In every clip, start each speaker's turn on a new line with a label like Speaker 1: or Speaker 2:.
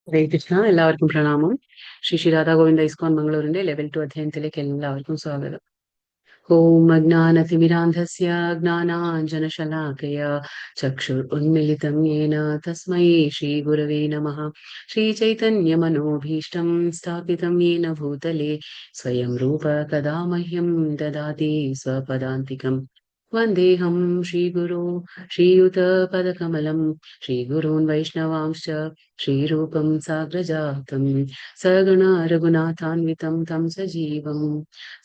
Speaker 1: ഹരേ കൃഷ്ണ. എല്ലാവർക്കും പ്രണാമം. ശ്രീ രാധാ ഗോവിന്ദ ഇസ്കോൺ മംഗളൂരിന്റെ ലെവൽ 2 അധ്യയനത്തിലേക്ക് എല്ലാവർക്കും സ്വാഗതം. ഓം അജ്ഞാനതിമിരാന്ധസ്യ ജ്ഞാനാഞ്ജനശലാകയ ചക്ഷുരുന്മിലിതം യേന തസ്മൈ ശ്രീഗുരവേ നമഃ. ശ്രീചൈതന്യമനോഭീഷ്ടം സ്ഥാപിതം യേന ഭൂതലേ സ്വയം രൂപ കഥാ മഹ്യം ദദാതി സ്വപദാന്തികം. വന്ദേഹം ശ്രീഗുരു ശ്രീയുതപദകമലം ശ്രീഗുरून् वैष्णवांश्च श्रीरूपं साग्रजातं सगणा रघुनाथान्वितं तं सजीवं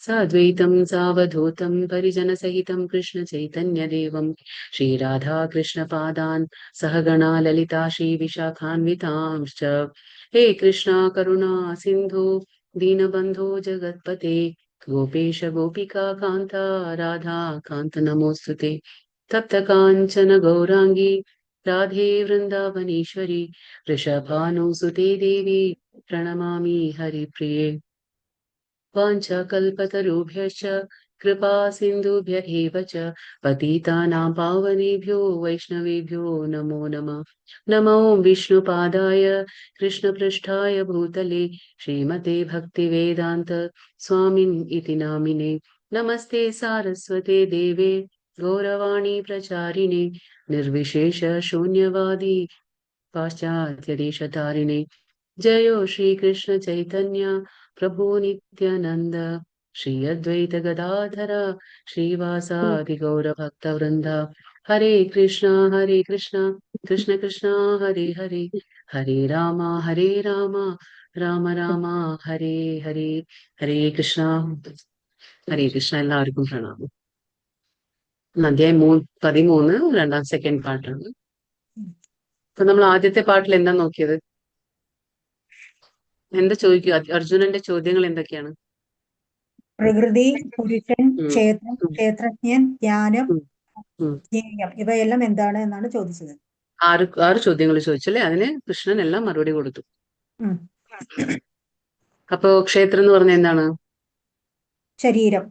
Speaker 1: साद्वैतं सावधूतं परिजनसहितं कृष्णचैतन्यदेवं श्रीराधाकृष्णपादान् सहगणा ललिता श्रीविशाखान्वितांश्च। हे कृष्णा करुणा सिन्धु दीनबन्धो जगत्पते गोपेश गोपिका कान्ता राधा कान्त नमोऽस्तुते। तप्त काञ्चन गौराङ्गी राधे वृन्दावनेश्वरी वृषभानुसुते देवी प्रणमामि हरिप्रिये। वाञ्छाकल्पतरुभ्यश्च कृपा सिन्धुभ्य एव च पतितानां पावनेभ्यो वैष्णवेभ्यो नमो नमः। नमो विष्णुपादाय कृष्णपृष्ठाय भूतले श्रीमते भक्तिवेदान्त स्वामिन् इति नामिने। नमस्ते सारस्वते देवे गौरवाणी प्रचारिणे निर्विशेष शून्यवादी पाश्चात्यदेशतारिणे। जयो श्रीकृष्ण चैतन्य प्रभु नित्यानंद श्री अद्वैत गदाधर श्रीवासादि गौरभक्तवृंद। हरे कृष्णा कृष्ण कृष्ण हरे हरे हरे राम राम राम हरे हरे। हरे कृष्ण എല്ലാവർക്കും പ്രണാമം. അധ്യായം 13 രണ്ടാം സെക്കൻഡ് പാർട്ടാണ്. അപ്പൊ നമ്മൾ ആദ്യത്തെ പാർട്ടിൽ എന്താ നോക്കിയത്? എന്താ ചോദിക്കുക? അർജുനന്റെ ചോദ്യങ്ങൾ എന്തൊക്കെയാണ്?
Speaker 2: പ്രകൃതി, പുരുഷൻ, ക്ഷേത്രം, ക്ഷേത്രജ്ഞൻ, ജ്ഞാനം, ജ്ഞേയം ഇവയെല്ലാം എന്താണ് എന്നാണ് ചോദിച്ചത്.
Speaker 1: ആറ് ചോദ്യങ്ങൾ ചോദിച്ചല്ലേ? അതിന് കൃഷ്ണൻ എല്ലാം മറുപടി കൊടുത്തു. അപ്പോ ക്ഷേത്രം എന്ന് പറഞ്ഞ എന്താണ്?
Speaker 2: ശരീരം.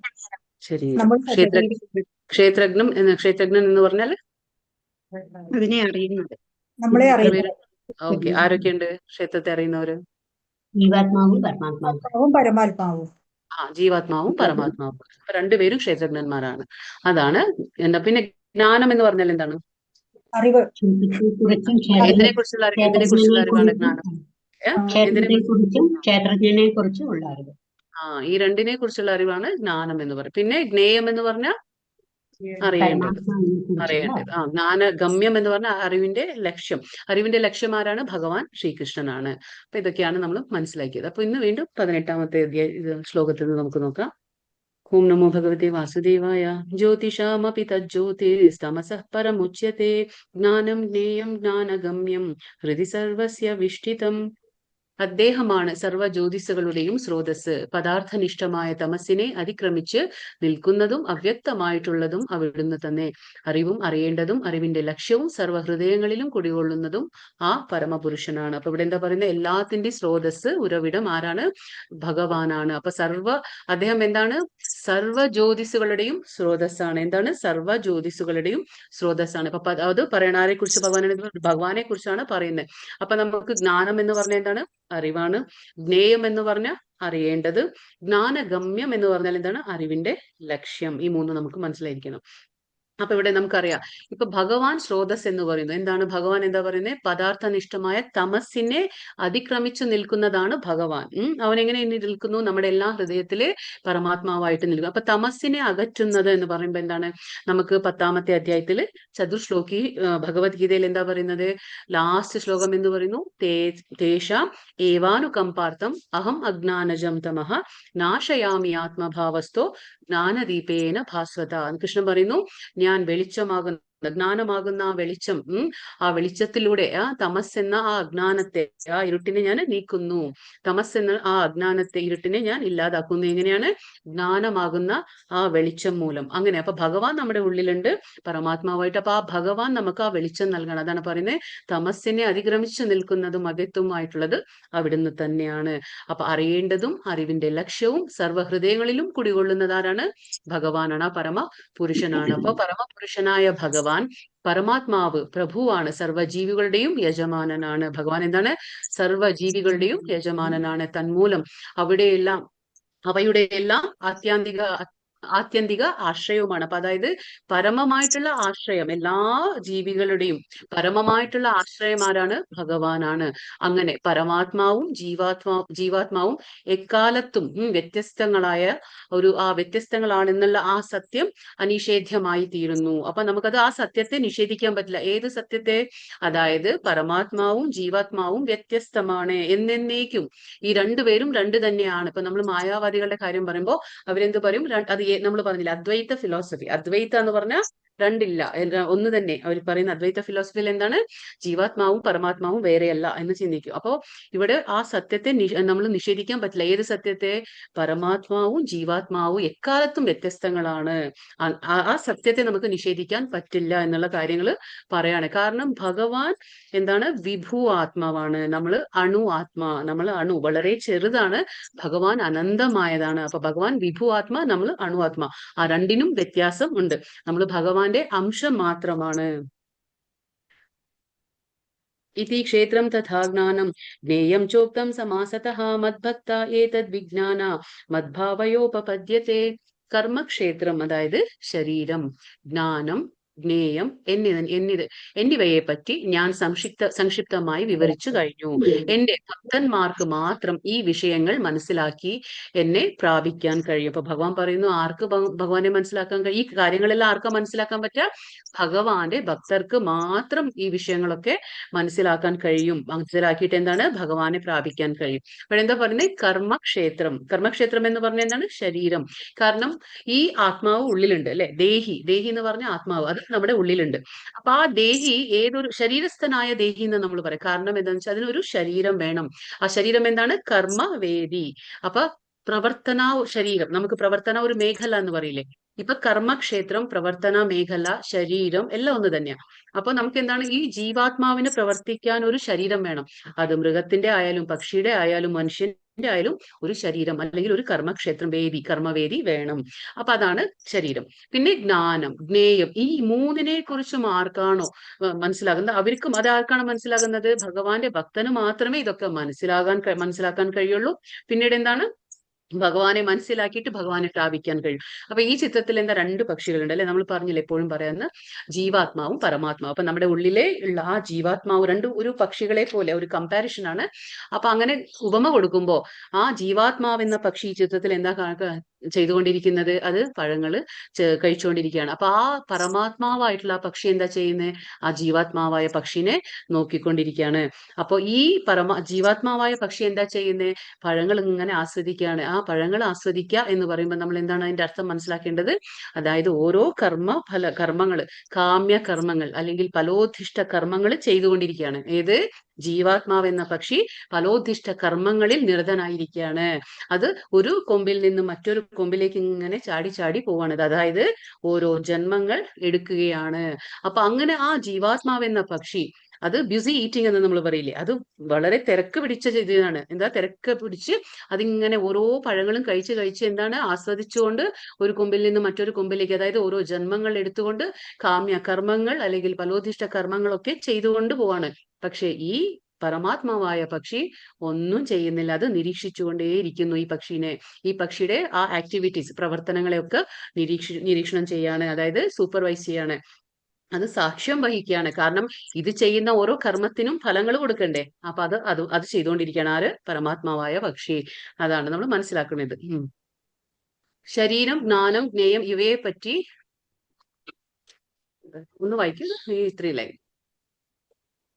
Speaker 1: ക്ഷേത്രജ്ഞൻ എന്ന് പറഞ്ഞാല്
Speaker 3: അതിനെ അറിയുന്നത്,
Speaker 2: നമ്മളെ അറിയുന്നത്.
Speaker 1: ഓക്കെ, ആരൊക്കെയുണ്ട് ക്ഷേത്രത്തെ അറിയുന്നവര്?
Speaker 3: ജീവാത്മാവും പരമാത്മാവും.
Speaker 2: പരമാത്മാവും.
Speaker 1: ജീവാത്മാവും പരമാത്മാവും. അപ്പൊ രണ്ടുപേരും ക്ഷേത്രജ്ഞന്മാരാണ്. അതാണ് എന്താ. പിന്നെ ജ്ഞാനം എന്ന് പറഞ്ഞാൽ എന്താണ്?
Speaker 2: അറിവ്.
Speaker 1: എന്തിനെ കുറിച്ചുള്ള അറിവാണ് ജ്ഞാനം?
Speaker 3: ക്ഷേത്രജ്ഞനെ കുറിച്ചും ഉള്ള അറിവ്.
Speaker 1: ഈ രണ്ടിനെ കുറിച്ചുള്ള അറിവാണ് ജ്ഞാനം എന്ന് പറയും. പിന്നെ ജ്ഞേയം എന്ന് പറഞ്ഞാൽ അറിയേണ്ടത്. ജ്ഞാനഗമ്യം എന്ന് പറഞ്ഞാൽ അറിവിന്റെ ലക്ഷ്യം. അറിവിന്റെ ലക്ഷ്യം ആരാണ്? ഭഗവാൻ ശ്രീകൃഷ്ണനാണ്. അപ്പൊ ഇതൊക്കെയാണ് നമ്മൾ മനസ്സിലാക്കിയത്. അപ്പൊ ഇന്ന് വീണ്ടും 18ാമത്തെ ശ്ലോകത്തിൽ നിന്ന് നമുക്ക് നോക്കാം. ഓം നമോ ഭഗവതേ വാസുദേവായ. ജ്യോതിഷാമപി തജ്ജ്യോതിസ്തമസഃ പരമുച്യത്തെ ജ്ഞാനം ജ്ഞേയം ജ്ഞാനഗമ്യം ഹൃദി സർവസ്യ വിഷ്ഠിതം. അദ്ദേഹമാണ് സർവ്വ ജ്യോതിസുകളുടെയും സ്രോതസ്. പദാർത്ഥനിഷ്ഠമായ തമസിനെ അതിക്രമിച്ച് നിൽക്കുന്നതും അവ്യക്തമായിട്ടുള്ളതും അവിടുന്ന് തന്നെ. അറിവും അറിയേണ്ടതും അറിവിന്റെ ലക്ഷ്യവും സർവ്വഹൃദയങ്ങളിലും കുടികൊള്ളുന്നതും ആ പരമപുരുഷനാണ്. അപ്പൊ ഇവിടെ എന്താ പറയുന്നത്? എല്ലാത്തിന്റെയും സ്രോതസ്, ഉറവിടം ആരാണ്? ഭഗവാനാണ്. അപ്പൊ അദ്ദേഹം എന്താണ്? സർവ്വ ജ്യോതിസുകളുടെയും സ്രോതസ്സാണ്. എന്താണ്? സർവ്വ ജ്യോതിസുകളുടെയും സ്രോതസ്സാണ്. അപ്പൊ അത് പറയണ ആരെ കുറിച്ച്? ഭഗവാനെ കുറിച്ചാണ് പറയുന്നത്. അപ്പൊ നമുക്ക് ജ്ഞാനം എന്ന് പറഞ്ഞാൽ എന്താണ്? അറിവാണ്. ജ്ഞേയം എന്ന് പറഞ്ഞാൽ അറിയേണ്ടത്. ജ്ഞാനഗമ്യം എന്ന് പറഞ്ഞാൽ എന്താണ്? അറിവിന്റെ ലക്ഷ്യം. ഈ മൂന്ന് നമുക്ക് മനസ്സിലായിരിക്കണം. അപ്പൊ ഇവിടെ നമുക്കറിയാം, ഇപ്പൊ ഭഗവാൻ സ്രോതസ് എന്ന് പറയുന്നത് എന്താണ്? ഭഗവാൻ എന്താ പറയുന്നത്? പദാർത്ഥനിഷ്ഠമായ തമസിനെ അതിക്രമിച്ചു നിൽക്കുന്നതാണ് ഭഗവാൻ. അവൻ എങ്ങനെ നിൽക്കുന്നു? നമ്മുടെ എല്ലാ ഹൃദയത്തിലെ പരമാത്മാവായിട്ട് നിൽക്കും. അപ്പൊ തമസിനെ അകറ്റുന്നത് എന്ന് പറയുമ്പോൾ എന്താണ്? നമുക്ക് 10ാമത്തെ അധ്യായത്തില് ചതുർശ്ലോകി ഭഗവത്ഗീതയിൽ എന്താ പറയുന്നത്? ലാസ്റ്റ് ശ്ലോകം എന്ന് പറയുന്നു, തേഷാം ഏവാനുകമ്പാർത്ഥം അഹം അജ്ഞാനജം തമഃ നാശയാമി ആത്മഭാവസ്ഥോ ജ്ഞാനദീപേന ഭാസ്വത. കൃഷ്ണൻ പറയുന്നു, ഞാൻ വെളിച്ചമാകുന്ന, ജ്ഞാനമാകുന്ന ആ വെളിച്ചം, ആ വെളിച്ചത്തിലൂടെ തമസ് എന്ന ആ അജ്ഞാനത്തെ, ആ ഇരുട്ടിനെ ഞാൻ നീക്കുന്നു. തമസ് എന്ന ആ അജ്ഞാനത്തെ, ഇരുട്ടിനെ ഞാൻ ഇല്ലാതാക്കുന്നു. എങ്ങനെയാണ്? ജ്ഞാനമാകുന്ന ആ വെളിച്ചം മൂലം. അങ്ങനെ അപ്പൊ ഭഗവാൻ നമ്മുടെ ഉള്ളിലുണ്ട് പരമാത്മാവായിട്ട്. അപ്പൊ ആ ഭഗവാൻ നമുക്ക് ആ വെളിച്ചം നൽകണം. അതാണ് പറയുന്നത്, തമസ്സിനെ അതിക്രമിച്ചു നിൽക്കുന്നതും അവ്യക്തവുമായിട്ടുള്ളത് അവിടുന്ന് തന്നെയാണ്. അപ്പൊ അറിയേണ്ടതും അറിവിന്റെ ലക്ഷ്യവും സർവ്വഹൃദയങ്ങളിലും കുടികൊള്ളുന്നത് ആരാണ്? ഭഗവാനാണ്. ആ പരമ പുരുഷനാണ്. അപ്പൊ പരമപുരുഷനായ ഭഗവാൻ ഭഗവാൻ പരമാത്മാവ് പ്രഭുവാണ്, സർവ്വജീവികളുടെയും യജമാനനാണ്. ഭഗവാൻ എന്താണ്? സർവ്വജീവികളുടെയും യജമാനനാണ്. തന്മൂലം അവിടെയെല്ലാം അവയുടെ എല്ലാം ആത്യന്തിക ആശ്രയവുമാണ്. അപ്പൊ അതായത് പരമമായിട്ടുള്ള ആശ്രയം, എല്ലാ ജീവികളുടെയും പരമമായിട്ടുള്ള ആശ്രയം ആരാണ്? ഭഗവാനാണ്. അങ്ങനെ പരമാത്മാവും ജീവാത്മാവും എക്കാലത്തും വ്യത്യസ്തങ്ങളായ വ്യത്യസ്തങ്ങളാണെന്നുള്ള ആ സത്യം അനിഷേധ്യമായി തീരുന്നു. അപ്പൊ നമുക്കത് ആ സത്യത്തെ നിഷേധിക്കാൻ പറ്റില്ല. ഏത് സത്യത്തെ? അതായത് പരമാത്മാവും ജീവാത്മാവും വ്യത്യസ്തമാണ് എന്നേക്കും. ഈ രണ്ടുപേരും രണ്ട് തന്നെയാണ്. ഇപ്പൊ നമ്മൾ മായാവാദികളുടെ കാര്യം പറയുമ്പോൾ അവരെന്ത് പറയും? അത് നമ്മൾ പറഞ്ഞില്ല, അദ്വൈത ഫിലോസഫി. അദ്വൈത എന്ന് പറഞ്ഞാൽ രണ്ടില്ല, ഒന്ന് തന്നെ. അവർ പറയുന്ന അദ്വൈത ഫിലോസഫിയിൽ എന്താണ്? ജീവാത്മാവും പരമാത്മാവും വേറെയല്ല എന്ന് ചിന്തിക്കും. അപ്പോ ഇവിടെ ആ സത്യത്തെ നമ്മൾ നിഷേധിക്കാൻ പറ്റില്ല. ഏത് സത്യത്തെ? പരമാത്മാവും ജീവാത്മാവും എക്കാലത്തും വ്യത്യസ്തങ്ങളാണ്. ആ സത്യത്തെ നമുക്ക് നിഷേധിക്കാൻ പറ്റില്ല എന്നുള്ള കാര്യങ്ങൾ പറയാണ്. കാരണം ഭഗവാൻ എന്താണ്? വിഭു ആത്മാവാണ്. നമ്മൾ അണു വളരെ ചെറുതാണ്, ഭഗവാൻ അനന്തമായതാണ്. അപ്പൊ ഭഗവാൻ വിഭു ആത്മ, നമ്മൾ അണു ആത്മ. ആ രണ്ടിനും വ്യത്യാസം ഉണ്ട്. നമ്മൾ ഭഗവാന്റെ അംശം മാത്രമാണ്. ഇതി ക്ഷേത്രം തഥാ ജ്ഞാനം ജ്ഞേയം ചോക്തം സമാസതഃ മദ്ഭക്ത ഏതദ് വിജ്ഞാന മദ്ഭാവയോപപദ്യത്തെ. കർമ്മക്ഷേത്രം അതായത് ശരീരം, ജ്ഞാനം, ജ്ഞേയം എന്നിവയെ പറ്റി ഞാൻ സംക്ഷിപ്തമായി വിവരിച്ചു കഴിഞ്ഞു. എന്റെ ഭക്തന്മാർക്ക് മാത്രം ഈ വിഷയങ്ങൾ മനസ്സിലാക്കി എന്നെ പ്രാപിക്കാൻ കഴിയും. അപ്പൊ ഭഗവാൻ പറയുന്നു, ആർക്ക് ഭഗവാനെ മനസ്സിലാക്കാൻ കഴിയും? ഈ കാര്യങ്ങളെല്ലാം ആർക്കാ മനസ്സിലാക്കാൻ പറ്റുക? ഭഗവാന്റെ ഭക്തർക്ക് മാത്രം ഈ വിഷയങ്ങളൊക്കെ മനസ്സിലാക്കാൻ കഴിയും. മനസ്സിലാക്കിയിട്ട് എന്താണ്? ഭഗവാനെ പ്രാപിക്കാൻ കഴിയും. അപ്പോഴെന്താ പറയുന്നത്? കർമ്മക്ഷേത്രം എന്ന് പറഞ്ഞാൽ എന്താണ്? ശരീരം. കാരണം ഈ ആത്മാവ് ഉള്ളിലുണ്ട് അല്ലെ? ദേഹി എന്ന് പറഞ്ഞ ആത്മാവ്, അത് നമ്മുടെ ഉള്ളിലുണ്ട്. അപ്പൊ ആ ദേഹി ഏതൊരു ശരീരസ്ഥനായ ദേഹി എന്ന് നമ്മൾ പറയും. കാരണം എന്താണെന്ന് വെച്ചാൽ അതിനൊരു ശരീരം വേണം. ആ ശരീരം എന്താണ്? കർമ്മവേദി. അപ്പൊ ശരീരം, നമുക്ക് പ്രവർത്തന ഒരു മേഖല എന്ന് പറയില്ലേ? ഇപ്പൊ കർമ്മക്ഷേത്രം, പ്രവർത്തന മേഖല, ശരീരം എല്ലാം ഒന്ന് തന്നെയാണ്. അപ്പൊ നമുക്ക് എന്താണ്? ഈ ജീവാത്മാവിന് പ്രവർത്തിക്കാൻ ഒരു ശരീരം വേണം. അത് മൃഗത്തിന്റെ ആയാലും പക്ഷിയുടെ ആയാലും മനുഷ്യന്റെ ആയാലും ഒരു ശരീരം അല്ലെങ്കിൽ ഒരു കർമ്മവേദി വേണം. അപ്പൊ അതാണ് ശരീരം. പിന്നെ ജ്ഞാനം, ജ്ഞേയം, ഈ മൂന്നിനെ കുറിച്ചും ആർക്കാണോ മനസ്സിലാകുന്നത് അവർക്കും. അതാർക്കാണ് മനസ്സിലാകുന്നത്? ഭഗവാന്റെ ഭക്തന് മാത്രമേ ഇതൊക്കെ മനസ്സിലാക്കാൻ കഴിയുള്ളൂ. പിന്നീട് എന്താണ്? ഭഗവാനെ മനസ്സിലാക്കിയിട്ട് ഭഗവാനെ പ്രാപിക്കാൻ കഴിയും. അപ്പൊ ഈ ചിത്രത്തിൽ എന്താ? രണ്ട് പക്ഷികളുണ്ട് അല്ലെ? നമ്മൾ പറഞ്ഞില്ല, എപ്പോഴും പറയുന്ന ജീവാത്മാവും പരമാത്മാവും. അപ്പൊ നമ്മുടെ ഉള്ളിലെ ഉള്ള ആ ജീവാത്മാവ് രണ്ടും ഒരു പക്ഷികളെ പോലെ ഒരു കമ്പാരിഷൻ ആണ്. അപ്പൊ അങ്ങനെ ഉപമ കൊടുക്കുമ്പോ ആ ജീവാത്മാവ് എന്ന പക്ഷി ഈ ചിത്രത്തിൽ എന്താ ചെയ്തുകൊണ്ടിരിക്കുന്നത്? അത് പഴങ്ങള് കഴിച്ചുകൊണ്ടിരിക്കുകയാണ്. അപ്പൊ ആ പരമാത്മാവായിട്ടുള്ള ആ പക്ഷി എന്താ ചെയ്യുന്നത്? ആ ജീവാത്മാവായ പക്ഷിനെ നോക്കിക്കൊണ്ടിരിക്കുകയാണ്. അപ്പൊ ഈ ജീവാത്മാവായ പക്ഷി എന്താ ചെയ്യുന്നത്? പഴങ്ങൾ ഇങ്ങനെ ആസ്വദിക്കുകയാണ്. ആ പഴങ്ങൾ ആസ്വദിക്കുക എന്ന് പറയുമ്പോൾ നമ്മൾ എന്താണ് അതിന്റെ അർത്ഥം മനസ്സിലാക്കേണ്ടത്? അതായത് ഓരോ കർമ്മങ്ങള്, കാമ്യ കർമ്മങ്ങൾ അല്ലെങ്കിൽ ഫലോദ്ധിഷ്ട കർമ്മങ്ങൾ ചെയ്തുകൊണ്ടിരിക്കുകയാണ്. ഏത്? ജീവാത്മാവ് എന്ന പക്ഷി ഫലോദ്ധിഷ്ട കർമ്മങ്ങളിൽ നിരതനായിരിക്കുകയാണ്. അത് ഒരു കൊമ്പിൽ നിന്ന് മറ്റൊരു കൊമ്പിലേക്ക് ഇങ്ങനെ ചാടി പോവാണ്. അതായത് ഓരോ ജന്മങ്ങൾ എടുക്കുകയാണ്. അപ്പൊ അങ്ങനെ ആ ജീവാത്മാവ് എന്ന പക്ഷി അത് ബിസി ഈറ്റിംഗ് എന്ന് നമ്മൾ പറയില്ലേ? അത് വളരെ തിരക്ക് പിടിച്ച ഇതാണ്. എന്താ? തിരക്ക് പിടിച്ച് അതിങ്ങനെ ഓരോ പഴങ്ങളും കഴിച്ച് എന്താണ് ആസ്വദിച്ചുകൊണ്ട് ഒരു കൊമ്പിൽ നിന്ന് മറ്റൊരു കൊമ്പിലേക്ക്, അതായത് ഓരോ ജന്മങ്ങൾ എടുത്തുകൊണ്ട് കാമ്യ കർമ്മങ്ങൾ അല്ലെങ്കിൽ ഫലോദ്ധിഷ്ട കർമ്മങ്ങളൊക്കെ ചെയ്തുകൊണ്ട് പോവാണ്. പക്ഷെ ഈ പരമാത്മാവായ പക്ഷി ഒന്നും ചെയ്യുന്നില്ല. അത് നിരീക്ഷിച്ചുകൊണ്ടേയിരിക്കുന്നു ഈ പക്ഷിയുടെ ആ ആക്ടിവിറ്റീസ്, പ്രവർത്തനങ്ങളെയൊക്കെ നിരീക്ഷണം ചെയ്യാണ്. അതായത് സൂപ്പർവൈസ് ചെയ്യാണ്. അത് സാക്ഷ്യം വഹിക്കുകയാണ്. കാരണം ഇത് ചെയ്യുന്ന ഓരോ കർമ്മത്തിനും ഫലങ്ങൾ കൊടുക്കണ്ടേ? അപ്പൊ അത് ചെയ്തുകൊണ്ടിരിക്കുകയാണ്. ആര്? പരമാത്മാവായ പക്ഷി. അതാണ് നമ്മൾ മനസ്സിലാക്കുന്നത്. ശരീരം, ജ്ഞാനം, ജ്ഞേയം ഇവയെ പറ്റി ഒന്ന് വായിക്കും. ഈ 3 ലൈൻ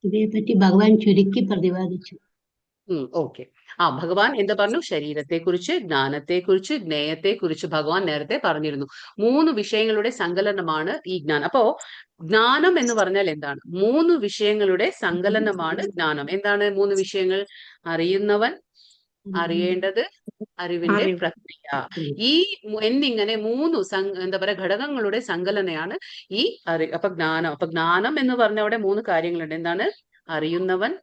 Speaker 3: ഇതേപ്പറ്റി ഭഗവാൻ ചുരുക്കി പ്രതിപാദിച്ചു.
Speaker 1: ഓക്കെ. ഭഗവാൻ എന്താ പറഞ്ഞു? ശരീരത്തെക്കുറിച്ച്, ജ്ഞാനത്തെക്കുറിച്ച്, ജ്ഞേയത്തെക്കുറിച്ച് ഭഗവാൻ നേരത്തെ പറഞ്ഞിരുന്നു. 3 വിഷയങ്ങളുടെ സങ്കലനമാണ് ഈ ജ്ഞാനം. അപ്പോ ജ്ഞാനം എന്ന് പറഞ്ഞാൽ എന്താണ്? 3 വിഷയങ്ങളുടെ സങ്കലനമാണ് ജ്ഞാനം. എന്താണ് 3 വിഷയങ്ങൾ? അറിയുന്നവൻ, അറിയേണ്ടത്, അറിവിന്റെ പ്രക്രിയ. ഈ എന്നിങ്ങനെ 3 എന്താ പറയാ ഘടകങ്ങളുടെ സങ്കലനയാണ് ഈ അപ്പൊ ജ്ഞാനം. അപ്പൊ ജ്ഞാനം എന്ന് പറഞ്ഞ അവിടെ 3 കാര്യങ്ങളുണ്ട്. എന്താണ്? അറിയുന്നവൻ,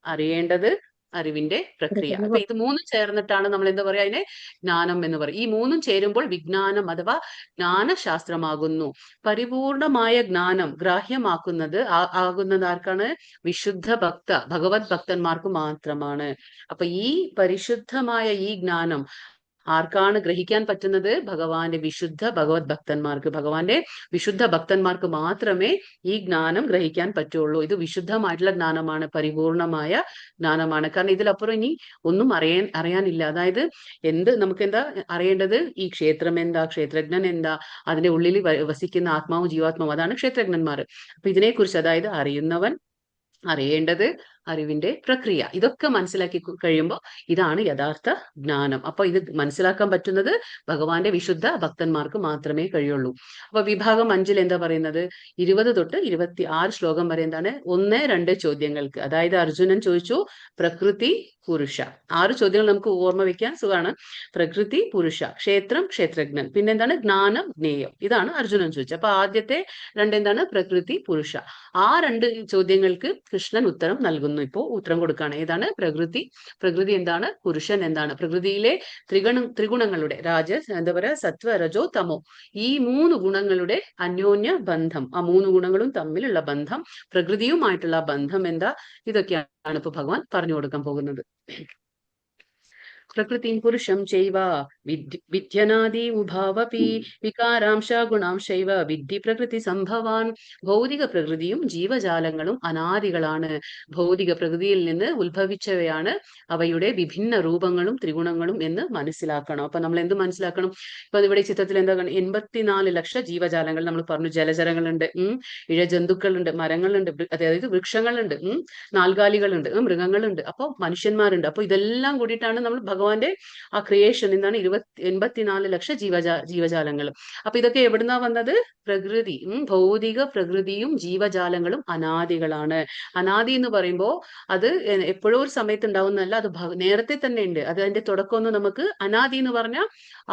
Speaker 1: അറിയേണ്ടത്, അറിവിന്റെ പ്രക്രിയ. അപ്പൊ ഇത് മൂന്നും ചേർന്നിട്ടാണ് നമ്മൾ എന്താ പറയാ അതിനെ ജ്ഞാനം എന്ന് പറയും. ഈ മൂന്നും ചേരുമ്പോൾ വിജ്ഞാനം അഥവാ ജ്ഞാനശാസ്ത്രമാകുന്നു. പരിപൂർണമായ ജ്ഞാനം ഗ്രാഹ്യമാക്കുന്നത് ആകുന്നത് ആർക്കാണ്? വിശുദ്ധ ഭഗവത് ഭക്തന്മാർക്ക് മാത്രമാണ്. അപ്പൊ ഈ പരിശുദ്ധമായ ഈ ജ്ഞാനം ആർക്കാണ് ഗ്രഹിക്കാൻ പറ്റുന്നത്? ഭഗവാന്റെ വിശുദ്ധ ഭഗവത് ഭക്തന്മാർക്ക്. ഭഗവാന്റെ വിശുദ്ധ ഭക്തന്മാർക്ക് മാത്രമേ ഈ ജ്ഞാനം ഗ്രഹിക്കാൻ പറ്റുള്ളൂ. ഇത് വിശുദ്ധമായിട്ടുള്ള ജ്ഞാനമാണ്, പരിപൂർണമായ ജ്ഞാനമാണ്. കാരണം ഇതിലപ്പുറം ഇനി ഒന്നും അറിയാനില്ല. അതായത് നമുക്ക് എന്താ അറിയേണ്ടത്? ഈ ക്ഷേത്രം എന്താ, ക്ഷേത്രജ്ഞൻ എന്താ, അതിന്റെ ഉള്ളിൽ വസിക്കുന്ന ആത്മാവും ജീവാത്മാവും, അതാണ് ക്ഷേത്രജ്ഞന്മാർ. അപ്പൊ ഇതിനെക്കുറിച്ച്, അതായത് അറിയുന്നവൻ, അറിയേണ്ടത്, അറിവിന്റെ പ്രക്രിയ, ഇതൊക്കെ മനസ്സിലാക്കി കഴിയുമ്പോൾ ഇതാണ് യഥാർത്ഥ ജ്ഞാനം. അപ്പൊ ഇത് മനസ്സിലാക്കാൻ പറ്റുന്നത് ഭഗവാന്റെ വിശുദ്ധ ഭക്തന്മാർക്ക് മാത്രമേ കഴിയുള്ളൂ. അപ്പൊ വിഭാഗം 5 എന്താ പറയുന്നത്? 20 തൊട്ട് 26 ശ്ലോകം വരെ എന്താണ്? 1, 2 ചോദ്യങ്ങൾക്ക്. അതായത് അർജുനൻ ചോദിച്ചു പ്രകൃതി, പുരുഷ. 6 ചോദ്യങ്ങൾ നമുക്ക് ഓർമ്മ വെക്കാൻ സുഖമാണ്. പ്രകൃതി, പുരുഷ, ക്ഷേത്രം, ക്ഷേത്രജ്ഞൻ, പിന്നെ എന്താണ്? ജ്ഞാനം, ജ്ഞേയം. ഇതാണ് അർജുനൻ ചോദിച്ചത്. അപ്പൊ ആദ്യത്തെ 2 എന്താണ്? പ്രകൃതി, പുരുഷ. ആ 2 ചോദ്യങ്ങൾക്ക് കൃഷ്ണൻ ഉത്തരം നൽകുന്നു. ഇപ്പോ ഉത്തരം കൊടുക്കുകയാണ്. ഏതാണ്? പ്രകൃതി എന്താണ്? പുരുഷൻ എന്താണ്? പ്രകൃതിയിലെ ത്രിഗുണങ്ങളുടെ എന്താ പറയാ, സത്വ, രജോ, തമോ, ഈ 3 ഗുണങ്ങളുടെ അന്യോന്യ ബന്ധം, ആ 3 ഗുണങ്ങളും തമ്മിലുള്ള ബന്ധം, പ്രകൃതിയുമായിട്ടുള്ള ബന്ധം എന്താ? ഇതൊക്കെയാണ് ഇപ്പൊ ഭഗവാൻ പറഞ്ഞു കൊടുക്കാൻ പോകുന്നത്. പ്രകൃതിം പുരുഷം ചൈവ വിദ്യനാദി ഉഭാവപി വികാരാംശ ഗുണാംശൈവ വിദ്ധി പ്രകൃതി സംഭവാൻ. ഭൗതിക പ്രകൃതിയും ജീവജാലങ്ങളും അനാദികളാണ്. ഭൗതിക പ്രകൃതിയിൽ നിന്ന് ഉത്ഭവിച്ചവയാണ് അവയുടെ വിഭിന്ന രൂപങ്ങളും ത്രിഗുണങ്ങളും എന്ന് മനസ്സിലാക്കണം. അപ്പൊ നമ്മൾ എന്ത് മനസ്സിലാക്കണം? ഇപ്പൊ ഇവിടെ ചിത്രത്തിൽ എന്താ 84 ലക്ഷം ജീവജാലങ്ങൾ നമ്മൾ പറഞ്ഞു. ജലചരങ്ങളുണ്ട്, ഇഴജന്തുക്കളുണ്ട്, മരങ്ങളുണ്ട്, അതായത് വൃക്ഷങ്ങളുണ്ട്, നാൽകാലികളുണ്ട്, മൃഗങ്ങളുണ്ട്, അപ്പൊ മനുഷ്യന്മാരുണ്ട്. അപ്പൊ ഇതെല്ലാം കൂടിയിട്ടാണ് നമ്മൾ ഭഗവാന്റെ ആ ക്രിയേഷൻ. എന്താണ്? 84 ലക്ഷം ജീവജാലങ്ങൾ. അപ്പൊ ഇതൊക്കെ എവിടുന്നാ വന്നത്? പ്രകൃതി, ഭൗതിക പ്രകൃതിയും ജീവജാലങ്ങളും അനാദികളാണ്. അനാദി എന്ന് പറയുമ്പോൾ അത് എപ്പോഴോ ഒരു സമയത്ത് ഉണ്ടാവുന്നതല്ല, അത് നേരത്തെ തന്നെ ഉണ്ട്. അത് അതിന്റെ തുടക്കമൊന്നും നമുക്ക്, അനാദി എന്ന് പറഞ്ഞാൽ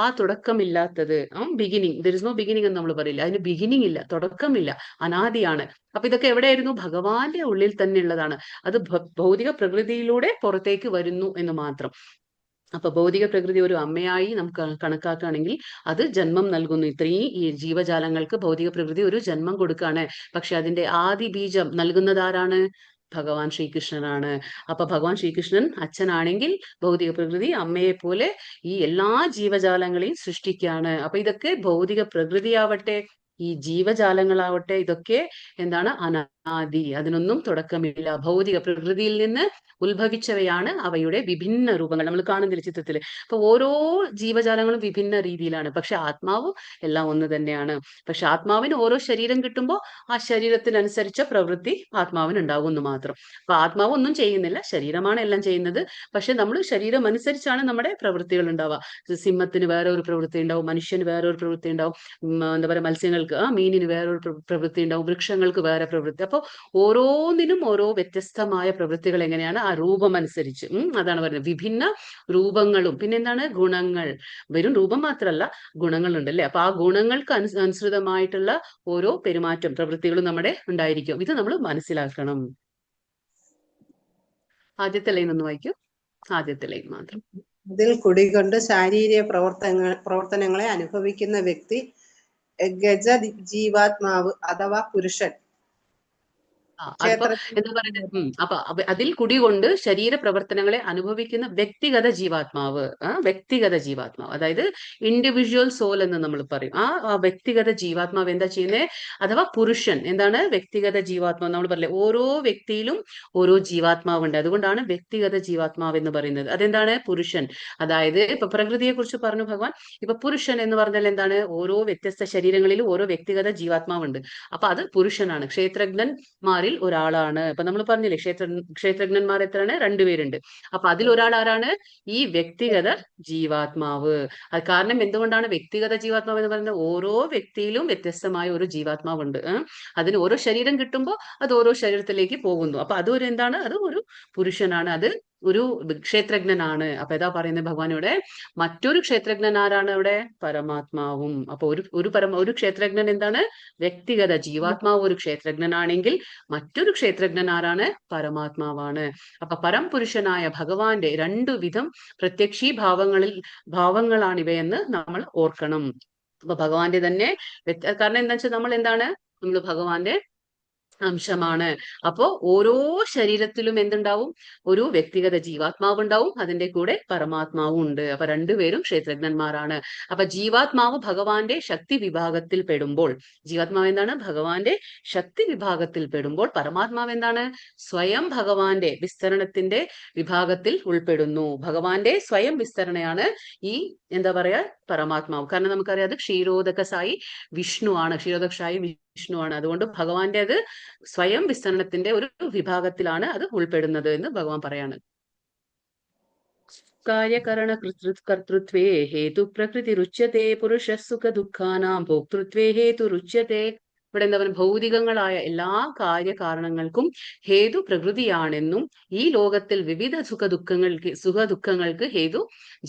Speaker 1: ആ തുടക്കമില്ലാത്തത്, beginning, there is no beginning എന്ന് നമ്മൾ പറയില്ല. അതിന് ബിഗിനിങ് ഇല്ല, തുടക്കമില്ല, അനാദിയാണ്. അപ്പൊ ഇതൊക്കെ എവിടെയായിരുന്നു? ഭഗവാന്റെ ഉള്ളിൽ തന്നെ ഉള്ളതാണ്. അത് ഭൗതിക പ്രകൃതിയിലൂടെ പുറത്തേക്ക് വരുന്നു എന്ന് മാത്രം. അപ്പൊ ഭൗതിക പ്രകൃതി ഒരു അമ്മയായി നമുക്ക് കണക്കാക്കുകയാണെങ്കിൽ അത് ജന്മം നൽകുന്നു. ഇത്രയും ഈ ജീവജാലങ്ങൾക്ക് ഭൗതിക പ്രകൃതി ഒരു ജന്മം കൊടുക്കുകയാണ്. പക്ഷെ അതിന്റെ ആദി ബീജം നൽകുന്നത് ആരാണ്? ഭഗവാൻ ശ്രീകൃഷ്ണനാണ്. അപ്പൊ ഭഗവാൻ ശ്രീകൃഷ്ണൻ അച്ഛനാണെങ്കിൽ ഭൗതിക പ്രകൃതി അമ്മയെ പോലെ ഈ എല്ലാ ജീവജാലങ്ങളെയും സൃഷ്ടിക്കുകയാണ്. അപ്പൊ ഇതൊക്കെ ഭൗതിക പ്രകൃതിയാവട്ടെ, ഈ ജീവജാലങ്ങളാവട്ടെ, ഇതൊക്കെ എന്താണ്? അനാദി, അതിനൊന്നും തുടക്കമില്ല. ഭൗതിക പ്രകൃതിയിൽ നിന്ന് ഉത്ഭവിച്ചവയാണ് അവയുടെ വിഭിന്ന രൂപങ്ങൾ. നമ്മൾ കാണുന്നില്ല ചിത്രത്തിൽ. അപ്പൊ ഓരോ ജീവജാലങ്ങളും വിഭിന്ന രീതിയിലാണ്, പക്ഷെ ആത്മാവ് എല്ലാം ഒന്ന് തന്നെയാണ്. പക്ഷെ ആത്മാവിന് ഓരോ ശരീരം കിട്ടുമ്പോൾ ആ ശരീരത്തിനനുസരിച്ച പ്രവൃത്തി ആത്മാവിന് ഉണ്ടാകുമെന്ന് മാത്രം. അപ്പൊ ആത്മാവ് ഒന്നും ചെയ്യുന്നില്ല, ശരീരമാണ് എല്ലാം ചെയ്യുന്നത്. പക്ഷെ നമ്മൾ ശരീരം അനുസരിച്ചാണ് നമ്മുടെ പ്രവൃത്തികൾ ഉണ്ടാവുക. സിംഹത്തിന് വേറെ ഒരു പ്രവൃത്തി ഉണ്ടാവും, മനുഷ്യന് വേറെ ഒരു പ്രവൃത്തി ഉണ്ടാവും, എന്താ പറയുക, മത്സ്യങ്ങൾക്ക്, മീനിന് വേറൊരു പ്രവൃത്തി ഉണ്ടാവും, വൃക്ഷങ്ങൾക്ക് വേറെ പ്രവൃത്തി. അപ്പൊ ഓരോന്നിനും ഓരോ വ്യത്യസ്തമായ പ്രവൃത്തികൾ. എങ്ങനെയാണ്? ആ രൂപം അനുസരിച്ച്. അതാണ് പറയുന്നത് വിഭിന്ന രൂപങ്ങളും. പിന്നെ എന്താണ്? ഗുണങ്ങൾ. വെറും രൂപം മാത്രമല്ല, ഗുണങ്ങളുണ്ട് അല്ലെ? അപ്പൊ ആ ഗുണങ്ങൾക്ക് അനുസൃതമായിട്ടുള്ള ഓരോ പെരുമാറ്റം, പ്രവൃത്തികളും നമ്മുടെ ഉണ്ടായിരിക്കും. ഇത് നമ്മൾ മനസ്സിലാക്കണം. ആദ്യത്തെ ലൈൻ ഒന്ന് വായിക്കൂ. ആദ്യത്തെ ലൈൻ മാത്രം.
Speaker 4: ഇതിൽ കുടികൊണ്ട് ശാരീരിക പ്രവർത്തനങ്ങളെ അനുഭവിക്കുന്ന വ്യക്തി ഗജ ജീവാത്മാവ് അഥവാ പുരുഷൻ.
Speaker 1: അപ്പൊ എന്താ പറയുന്നത്? അപ്പൊ അതിൽ കുടികൊണ്ട് ശരീര പ്രവർത്തനങ്ങളെ അനുഭവിക്കുന്ന വ്യക്തിഗത ജീവാത്മാവ്, വ്യക്തിഗത ജീവാത്മാവ്, അതായത് ഇൻഡിവിജ്വൽ സോൾ എന്ന് നമ്മൾ പറയും. ആ വ്യക്തിഗത ജീവാത്മാവ് എന്താ ചെയ്യുന്നത്? അഥവാ പുരുഷൻ എന്താണ്? വ്യക്തിഗത ജീവാത്മാവ്. നമ്മൾ പറയില്ലേ, ഓരോ വ്യക്തിയിലും ഓരോ ജീവാത്മാവുണ്ട്, അതുകൊണ്ടാണ് വ്യക്തിഗത ജീവാത്മാവ് എന്ന് പറയുന്നത്. അതെന്താണ്? പുരുഷൻ. അതായത് ഇപ്പൊ പ്രകൃതിയെ കുറിച്ച് പറഞ്ഞു ഭഗവാൻ. ഇപ്പൊ പുരുഷൻ എന്ന് പറഞ്ഞാൽ എന്താണ്? ഓരോ വ്യത്യസ്ത ശരീരങ്ങളിലും ഓരോ വ്യക്തിഗത ജീവാത്മാവുണ്ട്. അപ്പൊ അത് പുരുഷനാണ്. ക്ഷേത്രജ്ഞന്മാരിൽ ഒരാളാണ്. അപ്പൊ നമ്മൾ പറഞ്ഞില്ലേ, ക്ഷേത്രജ്ഞന്മാർ എത്രയാണ്? 2 പേരുണ്ട്. അപ്പൊ അതിൽ ഒരാൾ ആരാണ്? ഈ വ്യക്തിഗത ജീവാത്മാവ്. അത് കാരണം എന്തുകൊണ്ടാണ് വ്യക്തിഗത ജീവാത്മാവ് എന്ന് പറയുന്നത്? ഓരോ വ്യക്തിയിലും വ്യത്യസ്തമായ ഒരു ജീവാത്മാവുണ്ട്. അതിന് ഓരോ ശരീരം കിട്ടുമ്പോൾ അത് ഓരോ ശരീരത്തിലേക്ക് പോകുന്നു. അപ്പൊ അതൊരു എന്താണ്? അത് ഒരു പുരുഷനാണ്. അത് ഒരു ക്ഷേത്രജ്ഞനാണ്. അപ്പൊ ഏതാ പറയുന്നത് ഭഗവാൻ ഇവിടെ? മറ്റൊരു ക്ഷേത്രജ്ഞൻ ആരാണ് ഇവിടെ? പരമാത്മാവും. അപ്പൊ ഒരു ക്ഷേത്രജ്ഞൻ എന്താണ്? വ്യക്തിഗത ജീവാത്മാവ് ഒരു ക്ഷേത്രജ്ഞനാണെങ്കിൽ മറ്റൊരു ക്ഷേത്രജ്ഞൻ ആരാണ്? പരമാത്മാവാണ്. അപ്പൊ പരംപുരുഷനായ ഭഗവാന്റെ രണ്ടു വിധം ഭാവങ്ങളാണ് ഇവയെന്ന് നമ്മൾ ഓർക്കണം. അപ്പൊ ഭഗവാന്റെ തന്നെ കാരണം എന്താ വെച്ചാൽ നമ്മൾ ഭഗവാന്റെ അംശമാണ്. അപ്പോ ഓരോ ശരീരത്തിലും എന്തുണ്ടാവും? ഒരു വ്യക്തിഗത ജീവാത്മാവ് ഉണ്ടാവും, അതിന്റെ കൂടെ പരമാത്മാവും ഉണ്ട്. അപ്പൊ രണ്ടുപേരും ക്ഷേത്രജ്ഞന്മാരാണ്. അപ്പൊ ജീവാത്മാവ് ഭഗവാന്റെ ശക്തി വിഭാഗത്തിൽ പെടുമ്പോൾ, ജീവാത്മാവ് എന്താണ്? ഭഗവാന്റെ ശക്തി വിഭാഗത്തിൽ പെടുമ്പോൾ, പരമാത്മാവ് എന്താണ്? സ്വയം ഭഗവാന്റെ വിസ്തരണത്തിന്റെ വിഭാഗത്തിൽ ഉൾപ്പെടുന്നു. ഭഗവാന്റെ സ്വയം വിസ്തരണയാണ് ഈ എന്താ പറയാ പരമാത്മാവ്. കാരണം നമുക്കറിയാം അത് ക്ഷീരോദക സായി വിഷ്ണുവാണ്. ക്ഷീരോദക സായി വിഷ്ണുവാണ്. അതുകൊണ്ട് ഭഗവാന്റെ അത് സ്വയം വിസ്തരണത്തിന്റെ ഒരു വിഭാഗത്തിലാണ് അത് ഉൾപ്പെടുന്നത് എന്ന് ഭഗവാൻ പറയാണ്. കാര്യകരണ കർത്തൃത്വേ ഹേതു പ്രകൃതി രുച്യത്തെ പുരുഷ സുഖ ദുഃഖാനാം ഭോക്തൃത്വേ ഹേതു രുച്യത്തെ. ഇവിടെ എന്താ പറയുക? ഭൗതികങ്ങളായ എല്ലാ കാര്യകാരണങ്ങൾക്കും ഹേതു പ്രകൃതിയാണെന്നും ഈ ലോകത്തിൽ വിവിധ സുഖദുഃഖങ്ങൾക്ക് ഹേതു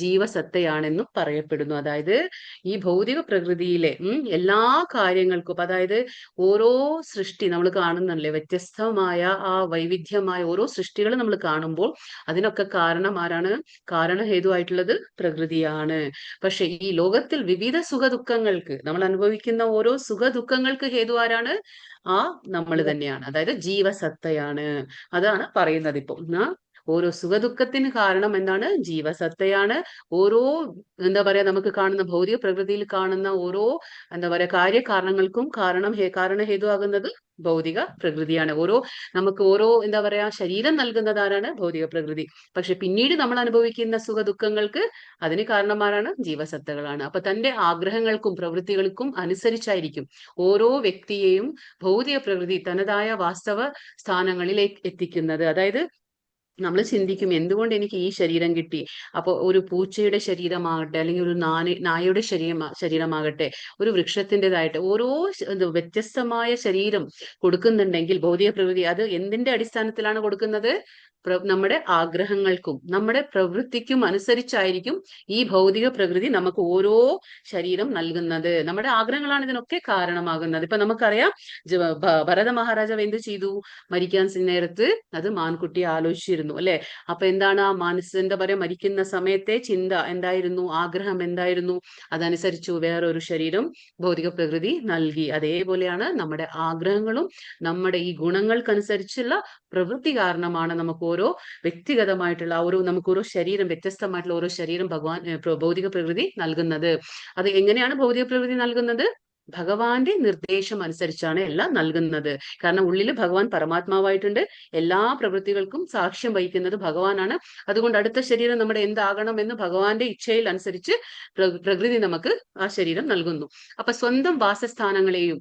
Speaker 1: ജീവസത്തയാണെന്നും പറയപ്പെടുന്നു. അതായത് ഈ ഭൗതിക പ്രകൃതിയിലെ എല്ലാ കാര്യങ്ങൾക്കും, അതായത് ഓരോ സൃഷ്ടി നമ്മൾ കാണുന്നല്ലേ, വ്യത്യസ്തമായ ആ വൈവിധ്യമായ ഓരോ സൃഷ്ടികൾ നമ്മൾ കാണുമ്പോൾ അതിനൊക്കെ കാരണം ആരാണ്? കാരണഹേതുവായിട്ടുള്ളത് പ്രകൃതിയാണ്. പക്ഷെ ഈ ലോകത്തിൽ വിവിധ സുഖദുഃഖങ്ങൾക്ക്, നമ്മൾ അനുഭവിക്കുന്ന ഓരോ സുഖദുഃഖങ്ങൾക്ക് ഹേതു ആരാണ്? നമ്മൾ തന്നെയാണ്. അതായത് ജീവസത്തയാണ്. അതാണ് പറയുന്നത് ഇപ്പൊ. ഓരോ സുഖദുഃഖത്തിന് കാരണം എന്താണ്? ജീവസത്തയാണ്. ഓരോ എന്താ പറയാ നമുക്ക് കാണുന്ന ഭൗതിക പ്രകൃതിയിൽ കാണുന്ന ഓരോ എന്താ പറയാ കാര്യകാരണങ്ങൾക്കും കാരണഹേതുവാകുന്നത് ഭൗതിക പ്രകൃതിയാണ്. നമുക്ക് ഓരോ എന്താ പറയാ ശരീരം നൽകുന്നത് ആരാണ്? ഭൗതിക പ്രകൃതി. പക്ഷെ പിന്നീട് നമ്മൾ അനുഭവിക്കുന്ന സുഖദുഃഖങ്ങൾക്ക് അതിന് കാരണന്മാരാണ് ജീവസത്തകളാണ്. അപ്പൊ തന്റെ ആഗ്രഹങ്ങൾക്കും പ്രവൃത്തികൾക്കും അനുസരിച്ചായിരിക്കും ഓരോ വ്യക്തിയെയും ഭൗതിക പ്രകൃതി തനതായ വാസ്തവ സ്ഥാനങ്ങളിലേക്ക് എത്തിക്കുന്നത്. അതായത് നമ്മൾ ചിന്തിക്കും, എന്തുകൊണ്ട് എനിക്ക് ഈ ശരീരം കിട്ടി? അപ്പൊ ഒരു പൂച്ചയുടെ ശരീരമാകട്ടെ, അല്ലെങ്കിൽ ഒരു നായയുടെ ശരീരമാകട്ടെ, ഒരു വൃക്ഷത്തിൻ്റെതായിട്ട് ഓരോ വ്യത്യസ്തമായ ശരീരം കൊടുക്കുന്നുണ്ടെങ്കിൽ ഭൗതിക പ്രകൃതി അത് എന്തിന്റെ അടിസ്ഥാനത്തിലാണ് കൊടുക്കുന്നത്? നമ്മുടെ ആഗ്രഹങ്ങൾക്കും നമ്മുടെ പ്രവൃത്തിക്കും അനുസരിച്ചായിരിക്കും ഈ ഭൗതിക പ്രകൃതി നമുക്ക് ഓരോ ശരീരം നൽകുന്നത്. നമ്മുടെ ആഗ്രഹങ്ങളാണ് ഇതിനൊക്കെ കാരണമാകുന്നത്. ഇപ്പൊ നമുക്കറിയാം ഭരത മഹാരാജാവ് എന്ത് ചെയ്തു? മരിക്കാൻ നേരത്ത് അത് മാൻകുട്ടിയെ ആലോചിച്ചിരുന്നു അല്ലെ? അപ്പൊ എന്താണ് ആ എന്താ പറയാ മരിക്കുന്ന സമയത്തെ ചിന്ത എന്തായിരുന്നു? ആഗ്രഹം എന്തായിരുന്നു? അതനുസരിച്ചു വേറൊരു ശരീരം ഭൗതിക പ്രകൃതി നൽകി. അതേപോലെയാണ് നമ്മുടെ ആഗ്രഹങ്ങളും നമ്മുടെ ഈ ഗുണങ്ങൾക്കനുസരിച്ചുള്ള പ്രവൃത്തി കാരണമാണ് നമുക്ക് ഓരോ വ്യക്തിഗതമായിട്ടുള്ള നമുക്ക് ഓരോ ശരീരം, വ്യത്യസ്തമായിട്ടുള്ള ഓരോ ശരീരം ഭൗതിക പ്രകൃതി നൽകുന്നത്. അത് എങ്ങനെയാണ് ഭൗതിക പ്രകൃതി നൽകുന്നത്? ഭഗവാന്റെ നിർദ്ദേശം അനുസരിച്ചാണ് എല്ലാം നൽകുന്നത്. കാരണം ഉള്ളിൽ ഭഗവാൻ പരമാത്മാവായിട്ടുണ്ട്. എല്ലാ പ്രവൃത്തികൾക്കും സാക്ഷ്യം വഹിക്കുന്നത് ഭഗവാനാണ്. അതുകൊണ്ട് അടുത്ത ശരീരം നമ്മുടെ എന്താകണം എന്ന് ഭഗവാന്റെ ഇച്ഛയിൽ അനുസരിച്ച് പ്രകൃതി നമുക്ക് ആ ശരീരം നൽകുന്നു. അപ്പൊ സ്വന്തം വാസസ്ഥാനങ്ങളെയും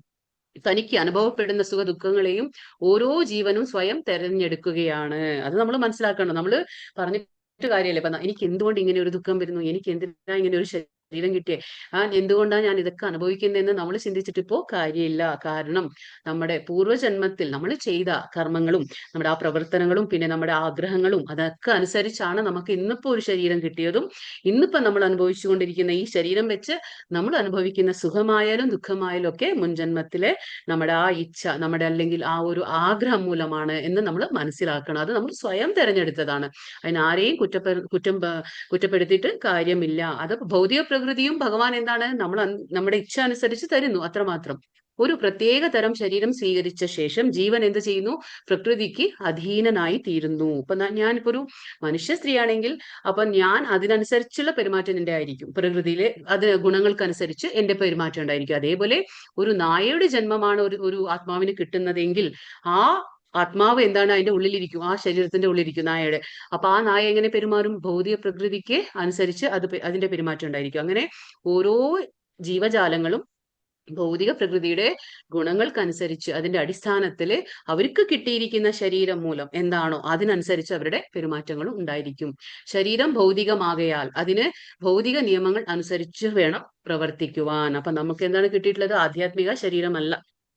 Speaker 1: തനിക്ക് അനുഭവപ്പെടുന്ന സുഖദുഃഖങ്ങളെയും ഓരോ ജീവനും സ്വയം തെരഞ്ഞെടുക്കുകയാണ്. അത് നമ്മൾ മനസ്സിലാക്കണം. നമ്മൾ പറഞ്ഞിട്ട് കാര്യമല്ലേ. ഇപ്പൊ എനിക്ക് എന്തുകൊണ്ട് ഇങ്ങനെ ഒരു ദുഃഖം വരുന്നു? എനിക്ക് എന്തിനാ ഇങ്ങനെ ഒരു ശരീരം കിട്ടിയേ? എന്തുകൊണ്ടാണ് ഞാൻ ഇതൊക്കെ അനുഭവിക്കുന്നതെന്ന് നമ്മൾ ചിന്തിച്ചിട്ട് ഇപ്പോ കാര്യമില്ല. കാരണം നമ്മുടെ പൂർവ്വജന്മത്തിൽ നമ്മൾ ചെയ്ത കർമ്മങ്ങളും നമ്മുടെ ആ പ്രവർത്തനങ്ങളും പിന്നെ നമ്മുടെ ആഗ്രഹങ്ങളും അതൊക്കെ അനുസരിച്ചാണ് നമുക്ക് ഇന്നിപ്പോ ഒരു ശരീരം കിട്ടിയതും ഇന്നിപ്പോ നമ്മൾ അനുഭവിച്ചുകൊണ്ടിരിക്കുന്ന ഈ ശരീരം വെച്ച് നമ്മൾ അനുഭവിക്കുന്ന സുഖമായാലും ദുഃഖമായാലും ഒക്കെ മുൻജന്മത്തിലെ നമ്മുടെ ആ ഇച്ഛ, നമ്മുടെ അല്ലെങ്കിൽ ആ ഒരു ആഗ്രഹം മൂലമാണ് എന്ന് നമ്മൾ മനസ്സിലാക്കണം. അത് നമ്മൾ സ്വയം തെരഞ്ഞെടുത്തതാണ്. അതിനാരെയും കുറ്റപ്പെടുത്തിയിട്ട് കാര്യമില്ല. അത് ഭൗതിക പ്രകൃതിയും ഭഗവാൻ എന്താണ് നമ്മുടെ ഇച്ഛ അനുസരിച്ച് തരുന്നു, അത്രമാത്രം. ഒരു പ്രത്യേക തരം ശരീരം സ്വീകരിച്ച ശേഷം ജീവൻ എന്ത് ചെയ്യുന്നു? പ്രകൃതിക്ക് അധീനനായി തീരുന്നു. ഇപ്പൊ ഞാനിപ്പോ ഒരു മനുഷ്യ സ്ത്രീയാണെങ്കിൽ അപ്പൊ ഞാൻ അതിനനുസരിച്ചുള്ള പെരുമാറ്റം എന്റെ ആയിരിക്കും. പ്രകൃതിയിലെ ഗുണങ്ങൾക്കനുസരിച്ച് എന്റെ പെരുമാറ്റം ഉണ്ടായിരിക്കും. അതേപോലെ ഒരു നായയുടെ ജന്മമാണ് ഒരു ആത്മാവിന് കിട്ടുന്നതെങ്കിൽ ആ ആത്മാവ് എന്താണ്? അതിന്റെ ഉള്ളിലിരിക്കും, ആ ശരീരത്തിന്റെ ഉള്ളിലിരിക്കും നായയുടെ. അപ്പൊ ആ നായ എങ്ങനെ പെരുമാറും? ഭൗതിക പ്രകൃതിക്ക് അനുസരിച്ച് അതിന്റെ പെരുമാറ്റം ഉണ്ടായിരിക്കും. അങ്ങനെ ഓരോ ജീവജാലങ്ങളും ഭൗതിക പ്രകൃതിയുടെ ഗുണങ്ങൾക്കനുസരിച്ച് അതിന്റെ അടിസ്ഥാനത്തിൽ അവർക്ക് കിട്ടിയിരിക്കുന്ന ശരീരം മൂലം എന്താണോ അതിനനുസരിച്ച് അവരുടെ പെരുമാറ്റങ്ങളും ഉണ്ടായിരിക്കും. ശരീരം ഭൗതികമാകയാൽ അതിന് ഭൗതിക നിയമങ്ങൾ അനുസരിച്ച് വേണം പ്രവർത്തിക്കുവാൻ. അപ്പൊ നമുക്ക് എന്താണ് കിട്ടിയിട്ടുള്ളത്? ആധ്യാത്മിക ശരീരമല്ല.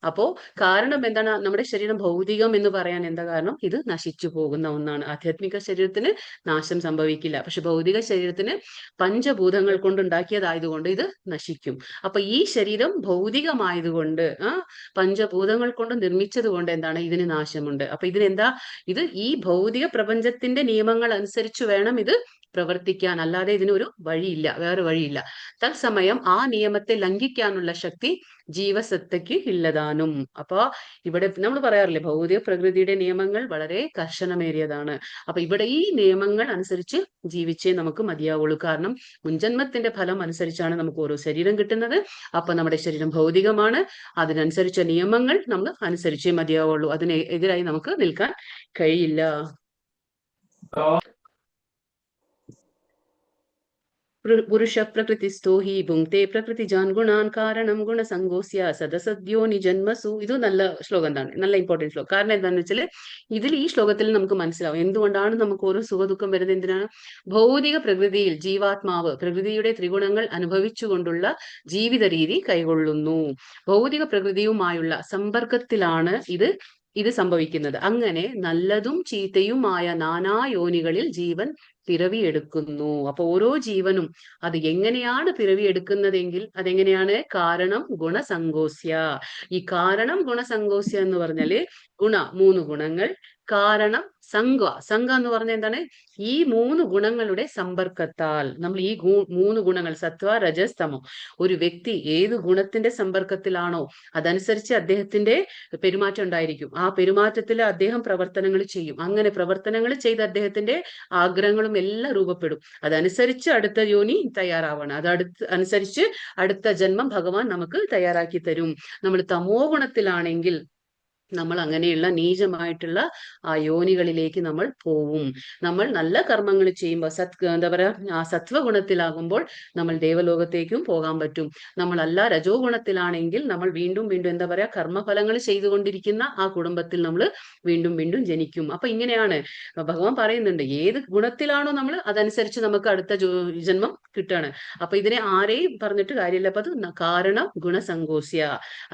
Speaker 1: അപ്പോ കാരണം എന്താണ്? നമ്മുടെ ശരീരം ഭൗതികം എന്ന് പറയാൻ എന്താ കാരണം? ഇത് നശിച്ചു പോകുന്ന ഒന്നാണ്. ആധ്യാത്മിക ശരീരത്തിന് നാശം സംഭവിക്കില്ല, പക്ഷെ ഭൗതിക ശരീരത്തിന് പഞ്ചഭൂതങ്ങൾ കൊണ്ടുണ്ടാക്കിയതായതുകൊണ്ട് ഇത് നശിക്കും. അപ്പൊ ഈ ശരീരം ഭൗതികമായതുകൊണ്ട് പഞ്ചഭൂതങ്ങൾ കൊണ്ട് നിർമ്മിച്ചത് കൊണ്ട് എന്താണ്? ഇതിന് നാശമുണ്ട്. അപ്പൊ ഇതിനെന്താ? ഇത് ഈ ഭൗതിക പ്രപഞ്ചത്തിന്റെ നിയമങ്ങൾ അനുസരിച്ച് വേണം ഇത് പ്രവർത്തിക്കാൻ, അല്ലാതെ ഇതിനൊരു വഴിയില്ല, വേറെ വഴിയില്ല. തത്സമയം ആ നിയമത്തെ ലംഘിക്കാനുള്ള ശക്തി ജീവസത്തയ്ക്ക് ഇല്ലതാനും. അപ്പൊ ഇവിടെ നമ്മൾ പറയാറില്ലേ, ഭൗതിക പ്രകൃതിയുടെ നിയമങ്ങൾ വളരെ കർശനമേറിയതാണ്. അപ്പൊ ഇവിടെ ഈ നിയമങ്ങൾ അനുസരിച്ച് ജീവിച്ചേ നമുക്ക് മതിയാവുള്ളൂ. കാരണം മുൻജന്മത്തിന്റെ ഫലം അനുസരിച്ചാണ് നമുക്ക് ഓരോ ശരീരം കിട്ടുന്നത്. അപ്പൊ നമ്മുടെ ശരീരം ഭൗതികമാണ്, അതിനനുസരിച്ച നിയമങ്ങൾ നമ്മൾ അനുസരിച്ചേ മതിയാവുള്ളൂ. അതിനെതിരായി നമുക്ക് നിൽക്കാൻ കഴിയില്ല. പുരുഷ പ്രകൃതിസ്ഥോ ഹി ഭുങ്ക്തേ പ്രകൃതിജാൻ ഗുണാൻ കാരണം ഗുണസംഗോസ്യ സദസദ്യോനി ജന്മസു. ഇത് നല്ല ശ്ലോകം തന്നെ, നല്ല ഇമ്പോർട്ടൻറ്റ് ശ്ലോകം. കാരണം എന്താണെന്ന് വെച്ചാൽ ഇതിൽ ഈ ശ്ലോകത്തിൽ നമുക്ക് മനസ്സിലാവും എന്തുകൊണ്ടാണ് നമുക്ക് ഓരോ സുഖദുഃഖം വരുന്നത്. എന്തിനാണ്? ഭൗതിക പ്രകൃതിയിൽ ജീവാത്മാവ് പ്രകൃതിയുടെ ത്രിഗുണങ്ങൾ അനുഭവിച്ചുകൊണ്ടുള്ള ജീവിത രീതി കൈകൊള്ളുന്നു. ഭൗതിക പ്രകൃതിയുമായുള്ള സമ്പർക്കത്തിലാണ് ഇത് സംഭവിക്കുന്നത്. അങ്ങനെ നല്ലതും ചീത്തയുമായ നാനാ യോനികളിൽ ജീവൻ പിറവിയെടുക്കുന്നു. അപ്പൊ ഓരോ ജീവനും അത് എങ്ങനെയാണ് പിറവിയെടുക്കുന്നതെങ്കിൽ അതെങ്ങനെയാണ്? കാരണം ഗുണസങ്കോസ്യ. ഈ കാരണം ഗുണസങ്കോസ്യ എന്ന് പറഞ്ഞാല് മൂന്ന് ഗുണങ്ങൾ, കാരണം സംഘ എന്ന് പറഞ്ഞാൽ എന്താണ്? ഈ മൂന്ന് ഗുണങ്ങളുടെ സമ്പർക്കത്താൽ നമ്മൾ ഈ മൂന്ന് ഗുണങ്ങൾ സത്വ രജസ് തമോ, ഒരു വ്യക്തി ഏത് ഗുണത്തിന്റെ സമ്പർക്കത്തിലാണോ അതനുസരിച്ച് അദ്ദേഹത്തിന്റെ പെരുമാറ്റം ഉണ്ടായിരിക്കും. ആ പെരുമാറ്റത്തിൽ അദ്ദേഹം പ്രവർത്തനങ്ങൾ ചെയ്യും. അങ്ങനെ പ്രവർത്തനങ്ങൾ ചെയ്ത് അദ്ദേഹത്തിന്റെ ആഗ്രഹങ്ങളും എല്ലാം രൂപപ്പെടും. അതനുസരിച്ച് അടുത്ത യോനി തയ്യാറാവണം. അനുസരിച്ച് അടുത്ത ജന്മം ഭഗവാൻ നമുക്ക് തയ്യാറാക്കി തരും. നമ്മൾ തമോ ഗുണത്തിലാണെങ്കിൽ നമ്മൾ അങ്ങനെയുള്ള നീചമായിട്ടുള്ള ആ യോനികളിലേക്ക് നമ്മൾ പോവും. നമ്മൾ നല്ല കർമ്മങ്ങൾ ചെയ്യുമ്പോൾ എന്താ പറയാ, ആ സത്വഗുണത്തിലാകുമ്പോൾ നമ്മൾ ദേവലോകത്തേക്കും പോകാൻ പറ്റും. നമ്മളല്ല രജോ ഗുണത്തിലാണെങ്കിൽ നമ്മൾ വീണ്ടും എന്താ പറയാ, കർമ്മഫലങ്ങൾ ചെയ്തുകൊണ്ടിരിക്കുന്ന ആ കുടുംബത്തിൽ നമ്മൾ വീണ്ടും ജനിക്കും. അപ്പൊ ഇങ്ങനെയാണ് ഭഗവാൻ പറയുന്നുണ്ട്, ഏത് ഗുണത്തിലാണോ നമ്മൾ അതനുസരിച്ച് നമുക്ക് അടുത്ത ജന്മം കിട്ടാണ്. അപ്പൊ ഇതിനെ ആരെയും പറഞ്ഞിട്ട് കാര്യമില്ല. അപ്പൊ അത് കാരണം ഗുണസങ്കോസ്യ,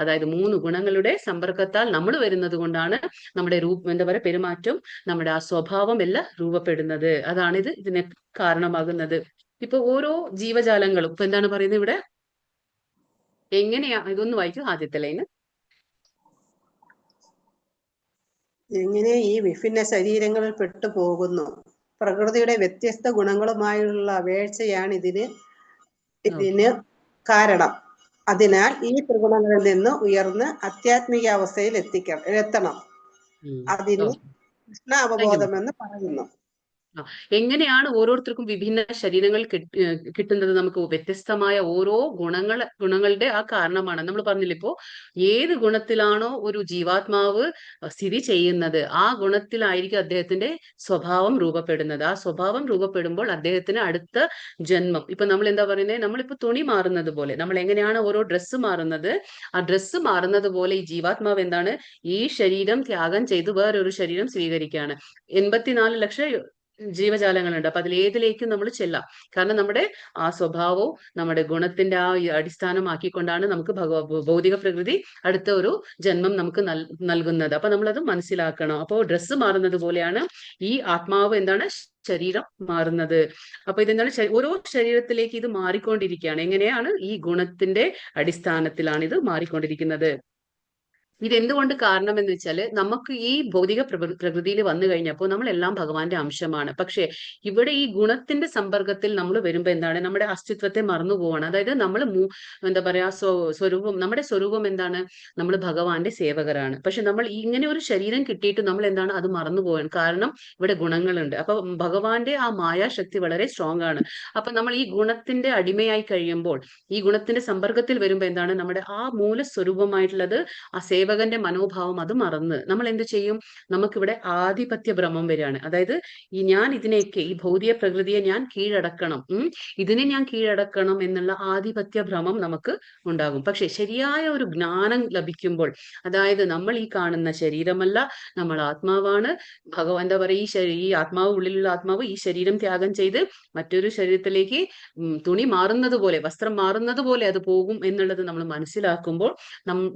Speaker 1: അതായത് മൂന്ന് ഗുണങ്ങളുടെ സമ്പർക്കത്താൽ നമ്മൾ വരുന്നത് കൊണ്ടാണ് നമ്മുടെ എന്താ പറയുക, പെരുമാറ്റം, നമ്മുടെ ആ സ്വഭാവം എല്ലാം രൂപപ്പെടുന്നത്. അതാണ് ഇതിന് കാരണമാകുന്നത്. ഇപ്പൊ ഓരോ ജീവജാലങ്ങളും ഇപ്പൊ എന്താണ് പറയുന്നത് ഇവിടെ, എങ്ങനെയാ ഇതൊന്ന് വായിക്കും ആദ്യത്തെ ലൈന്.
Speaker 4: എങ്ങനെ ഈ വിഭിന്ന ശരീരങ്ങളിൽ പെട്ടുപോകുന്നു. പ്രകൃതിയുടെ വ്യത്യസ്ത ഗുണങ്ങളുമായുള്ള വീഴ്ചയാണ് ഇതിന് കാരണം. അതിനാൽ ഈ ത്രിഗുണങ്ങളിൽ നിന്ന് ഉയർന്ന് ആധ്യാത്മിക അവസ്ഥയിൽ എത്തണം. അതിന് കൃഷ്ണ അവബോധം എന്ന് പറയുന്നു.
Speaker 1: എങ്ങനെയാണ് ഓരോരുത്തർക്കും വിഭിന്ന ശരീരങ്ങൾ കിട്ടുന്നത്? നമുക്ക് വ്യത്യസ്തമായ ഓരോ ഗുണങ്ങളുടെ ആ കാരണമാണ്. നമ്മൾ പറഞ്ഞില്ല, ഇപ്പോ ഏത് ഗുണത്തിലാണോ ഒരു ജീവാത്മാവ് സ്ഥിതി ചെയ്യുന്നത് ആ ഗുണത്തിലായിരിക്കും അദ്ദേഹത്തിന്റെ സ്വഭാവം രൂപപ്പെടുന്നത്. ആ സ്വഭാവം രൂപപ്പെടുമ്പോൾ അദ്ദേഹത്തിന് അടുത്ത ജന്മം, ഇപ്പൊ നമ്മൾ എന്താ പറയുന്നത്, നമ്മളിപ്പോ തുണി മാറുന്നത് പോലെ, നമ്മൾ എങ്ങനെയാണ് ഓരോ ഡ്രസ്സ് മാറുന്നത്, ആ ഡ്രസ്സ് മാറുന്നത് പോലെ ഈ ജീവാത്മാവ് എന്താണ്, ഈ ശരീരം ത്യാഗം ചെയ്ത് വേറൊരു ശരീരം സ്വീകരിക്കുകയാണ്. 84 ലക്ഷം ജീവജാലങ്ങളുണ്ട്. അപ്പൊ അതിലേതിലേക്കും നമ്മൾ ചെല്ലാം. കാരണം നമ്മുടെ ആ സ്വഭാവവും നമ്മുടെ ഗുണത്തിന്റെ ആ അടിസ്ഥാനമാക്കിക്കൊണ്ടാണ് നമുക്ക് ഭൗതിക പ്രകൃതി അടുത്ത ഒരു ജന്മം നമുക്ക് നൽകുന്നത്. അപ്പൊ നമ്മളത് മനസ്സിലാക്കണം. അപ്പോൾ ഡ്രസ്സ് മാറുന്നത് പോലെയാണ് ഈ ആത്മാവ് എന്താണ്, ശരീരം മാറുന്നത്. അപ്പൊ ഇതെന്താണ്, ഓരോ ശരീരത്തിലേക്ക് ഇത് മാറിക്കൊണ്ടിരിക്കുകയാണ്. എങ്ങനെയാണ്? ഈ ഗുണത്തിന്റെ അടിസ്ഥാനത്തിലാണ് ഇത് മാറിക്കൊണ്ടിരിക്കുന്നത്. ഇതെന്തുകൊണ്ട് കാരണം എന്ന് വെച്ചാല്, നമുക്ക് ഈ ഭൗതിക പ്രകൃതിയിൽ വന്നു കഴിഞ്ഞപ്പോൾ നമ്മളെല്ലാം ഭഗവാന്റെ അംശമാണ്. പക്ഷെ ഇവിടെ ഈ ഗുണത്തിന്റെ സമ്പർക്കത്തിൽ നമ്മൾ വരുമ്പോ എന്താണ്, നമ്മുടെ അസ്തിത്വത്തെ മറന്നു പോവാണ്. അതായത് നമ്മൾ എന്താ പറയാ, നമ്മുടെ സ്വരൂപം എന്താണ്, നമ്മൾ ഭഗവാന്റെ സേവകരാണ്. പക്ഷെ നമ്മൾ ഇങ്ങനെ ഒരു ശരീരം കിട്ടിയിട്ട് നമ്മൾ എന്താണ്, അത് മറന്നു പോവാണ്. കാരണം ഇവിടെ ഗുണങ്ങളുണ്ട്. അപ്പൊ ഭഗവാന്റെ ആ മായാശക്തി വളരെ സ്ട്രോങ് ആണ്. അപ്പൊ നമ്മൾ ഈ ഗുണത്തിന്റെ അടിമയായി കഴിയുമ്പോൾ, ഈ ഗുണത്തിന്റെ സമ്പർക്കത്തിൽ വരുമ്പോ എന്താണ്, നമ്മുടെ ആ മൂലസ്വരൂപമായിട്ടുള്ളത്, ആ സേവകന്റെ മനോഭാവം അത് മറന്ന് നമ്മൾ എന്ത് ചെയ്യും, നമുക്കിവിടെ ആധിപത്യ ഭ്രമം വരികയാണ്. അതായത് ഞാൻ ഇതിനെയൊക്കെ, ഈ ഭൗതിക പ്രകൃതിയെ ഞാൻ കീഴടക്കണം, ഇതിനെ ഞാൻ കീഴടക്കണം എന്നുള്ള ആധിപത്യ ഭ്രമം നമുക്ക് ഉണ്ടാകും. പക്ഷെ ശരിയായ ഒരു ജ്ഞാനം ലഭിക്കുമ്പോൾ, അതായത് നമ്മൾ ഈ കാണുന്ന ശരീരമല്ല, നമ്മൾ ആത്മാവാണ്. ഭഗവാൻ എന്താ പറയുക, ഈ ആത്മാവ്, ഉള്ളിലുള്ള ആത്മാവ് ഈ ശരീരം ത്യാഗം ചെയ്ത് മറ്റൊരു ശരീരത്തിലേക്ക് തുണി മാറുന്നത് പോലെ, വസ്ത്രം മാറുന്നത് പോലെ അത് പോകും എന്നുള്ളത് നമ്മൾ മനസ്സിലാക്കുമ്പോൾ